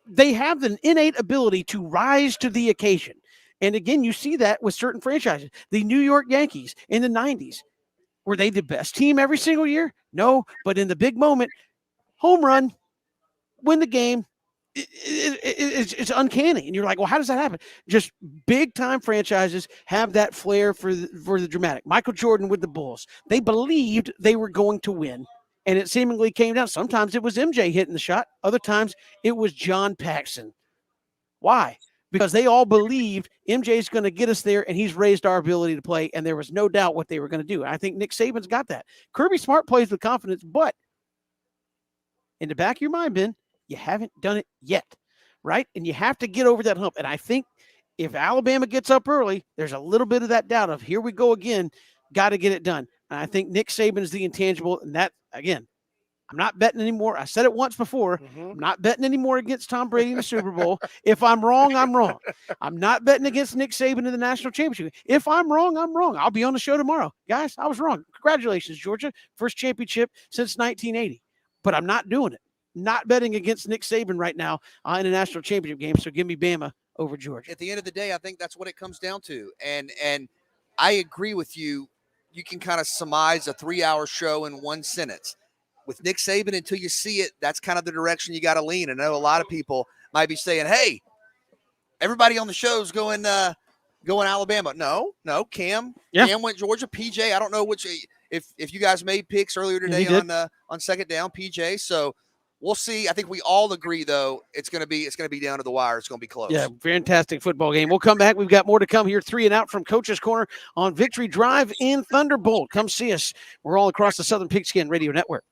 They have an innate ability to rise to the occasion. And again, you see that with certain franchises. The New York Yankees in the 90s, were they the best team every single year? No, but in the big moment, home run, win the game, it's uncanny. And you're like, well, how does that happen? Just big-time franchises have that flair for the dramatic. Michael Jordan with the Bulls. They believed they were going to win, and it seemingly came down. Sometimes it was MJ hitting the shot. Other times it was John Paxson. Why? Because they all believed MJ's going to get us there, and he's raised our ability to play, and there was no doubt what they were going to do. I think Nick Saban's got that. Kirby Smart plays with confidence, but in the back of your mind, Ben, you haven't done it yet, right? And you have to get over that hump. And I think if Alabama gets up early, there's a little bit of that doubt of here we go again, got to get it done. And I think Nick Saban is the intangible, and that, again, I'm not betting anymore. I said it once before. I'm not betting anymore against Tom Brady in the Super Bowl. If I'm wrong, I'm wrong. I'm not betting against Nick Saban in the national championship. If I'm wrong, I'm wrong. I'll be on the show tomorrow. Guys, I was wrong. Congratulations, Georgia. First championship since 1980. But I'm not doing it. Not betting against Nick Saban right now in a national championship game. So give me Bama over Georgia. At the end of the day, I think that's what it comes down to. And I agree with you. You can kind of surmise a 3-hour show in one sentence. With Nick Saban, until you see it, that's kind of the direction you got to lean. I know a lot of people might be saying, hey, everybody on the show is going Alabama. No, Cam. Yeah. Cam went Georgia. PJ, I don't know which if you guys made picks earlier today on second down, PJ. So we'll see. I think we all agree, though, it's going to be down to the wire. It's going to be close. Yeah, fantastic football game. We'll come back. We've got more to come here. 3 and Out from Coach's Corner on Victory Drive in Thunderbolt. Come see us. We're all across the Southern Pigskin Radio Network.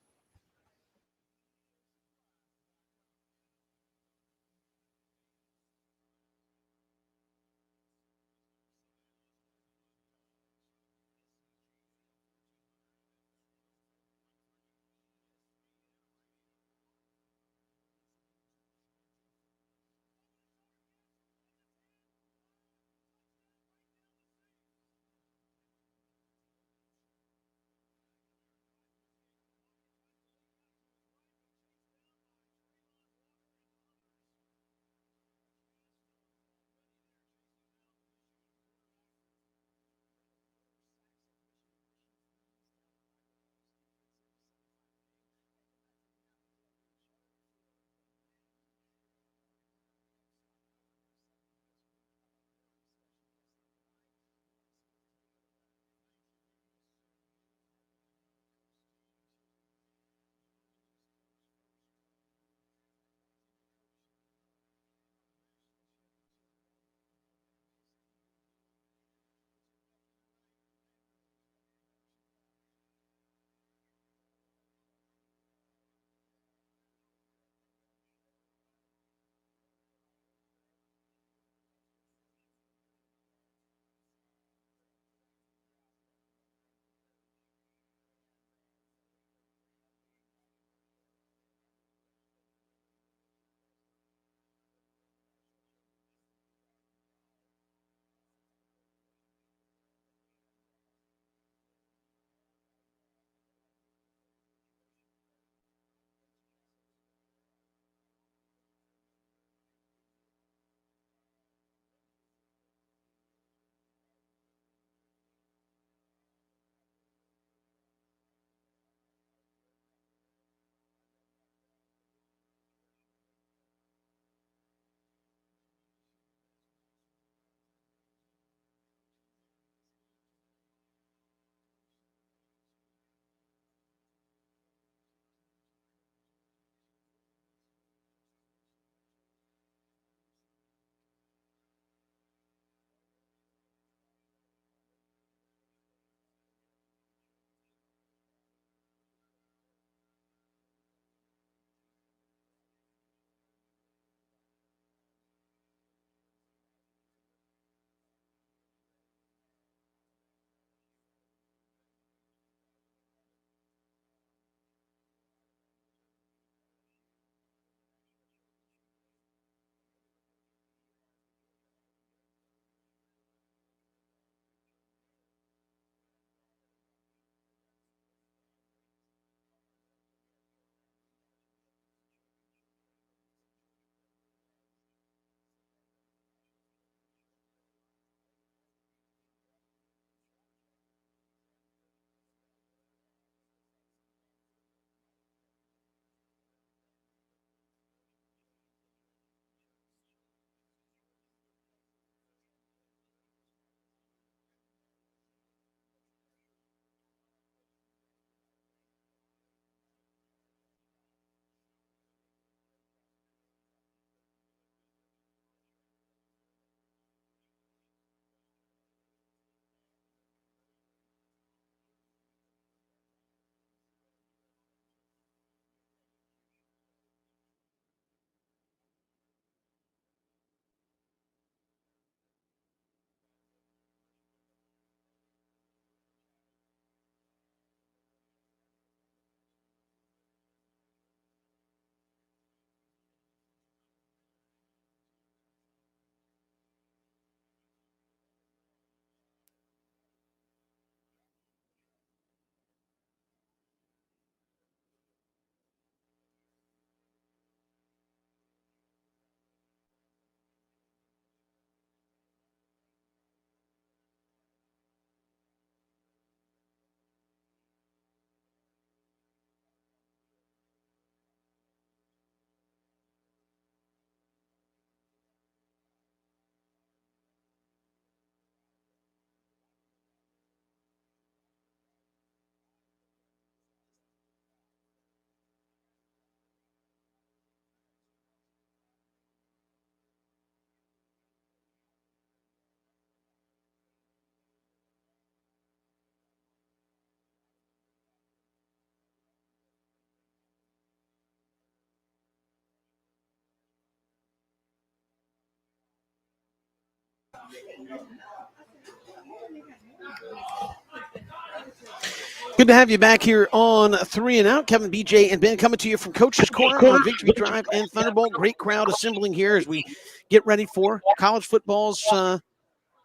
Good to have you back here on 3 and Out. Kevin, BJ, and Ben coming to you from Coach's Corner on Victory Drive and Thunderbolt. Great crowd assembling here as we get ready for college football's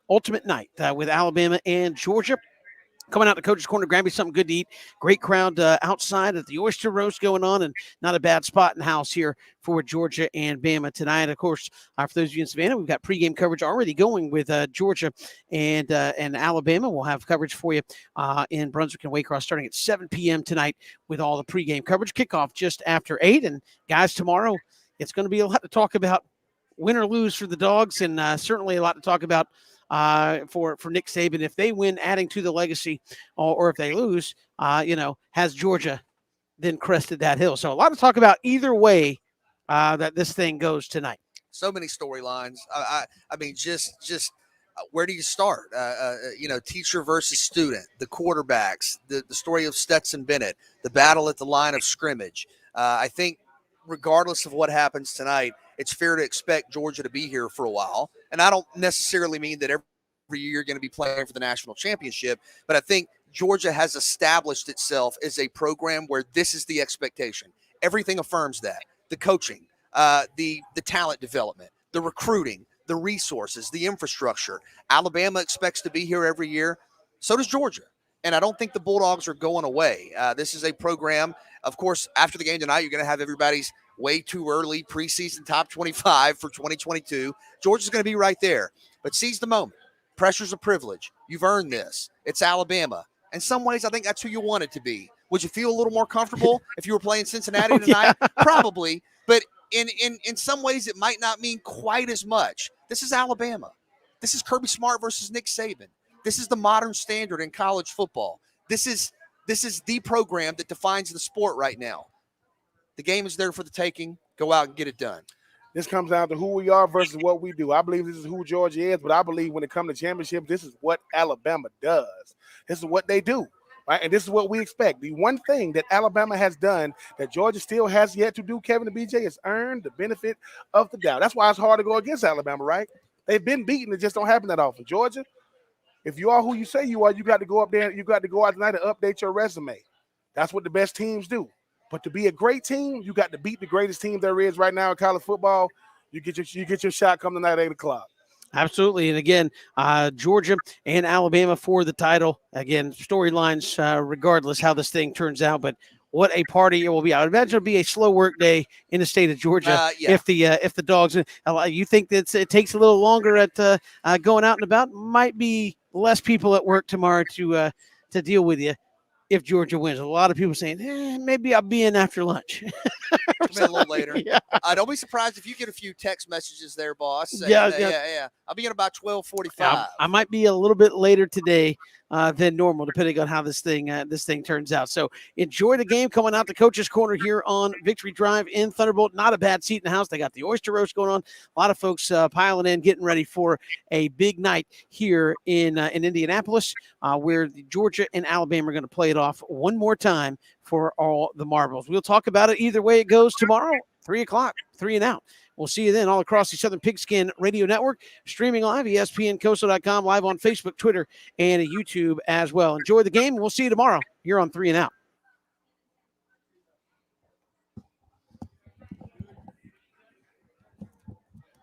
ultimate night with Alabama and Georgia. Coming out to Coach's Corner, grab me something good to eat. Great crowd outside at the Oyster Roast going on, and not a bad spot in the house here for Georgia and Bama tonight. Of course, for those of you in Savannah, we've got pregame coverage already going with Georgia and Alabama. We'll have coverage for you in Brunswick and Waycross starting at 7 p.m. tonight with all the pregame coverage. Kickoff just after 8. And, guys, tomorrow it's going to be a lot to talk about, win or lose for the Dogs, and certainly a lot to talk about for Nick Saban. If they win, adding to the legacy, or if they lose, has Georgia then crested that hill? So a lot to talk about either way that this thing goes tonight. So many storylines. I mean, just where do you start? Teacher versus student, the quarterbacks, the story of Stetson Bennett, the battle at the line of scrimmage. I think regardless of what happens tonight, it's fair to expect Georgia to be here for a while. And I don't necessarily mean that every year you're going to be playing for the national championship, but I think Georgia has established itself as a program where this is the expectation. Everything affirms that. The coaching, the talent development, the recruiting, the resources, the infrastructure. Alabama expects to be here every year. So does Georgia. And I don't think the Bulldogs are going away. This is a program, of course, after the game tonight, you're going to have everybody's way too early preseason top 25 for 2022. Georgia's going to be right there. But seize the moment. Pressure's a privilege. You've earned this. It's Alabama. In some ways, I think that's who you want it to be. Would you feel a little more comfortable if you were playing Cincinnati tonight? Yeah. Probably. But in some ways, it might not mean quite as much. This is Alabama. This is Kirby Smart versus Nick Saban. This is the modern standard in college football. This is the program that defines the sport right now. The game is there for the taking. Go out and get it done. This comes down to who we are versus what we do. I believe this is who Georgia is, but I believe when it comes to championships, this is what Alabama does. This is what they do, right? And this is what we expect. The one thing that Alabama has done that Georgia still has yet to do, Kevin and BJ, is earn the benefit of the doubt. That's why it's hard to go against Alabama, right? They've been beaten. It just don't happen that often. Georgia, if you are who you say you are, you got to go up there. You got to go out tonight and update your resume. That's what the best teams do. But to be a great team, you got to beat the greatest team there is right now in college football. You get your shot come tonight at 8 o'clock. Absolutely. And again, Georgia and Alabama for the title. Again, storylines regardless how this thing turns out. But what a party it will be. I would imagine it'll be a slow work day in the state of Georgia if the Dogs. You think that it takes a little longer at going out and about? Might be less people at work tomorrow to deal with you if Georgia wins. A lot of people saying, maybe I'll be in after lunch. A little later. Yeah. Don't be surprised if you get a few text messages there, boss. Saying, yeah. I'll be in about 12:45. I might be a little bit later today than normal, depending on how this thing turns out. So enjoy the game coming out to Coach's Corner here on Victory Drive in Thunderbolt. Not a bad seat in the house. They got the Oyster Roast going on. A lot of folks piling in, getting ready for a big night here in Indianapolis, where Georgia and Alabama are going to play it off one more time for all the marbles. We'll talk about it either way it goes tomorrow, 3 o'clock, 3 and Out. We'll see you then all across the Southern Pigskin Radio Network, streaming live, ESPNCoastal.com, live on Facebook, Twitter, and YouTube as well. Enjoy the game, and we'll see you tomorrow here on 3 and Out.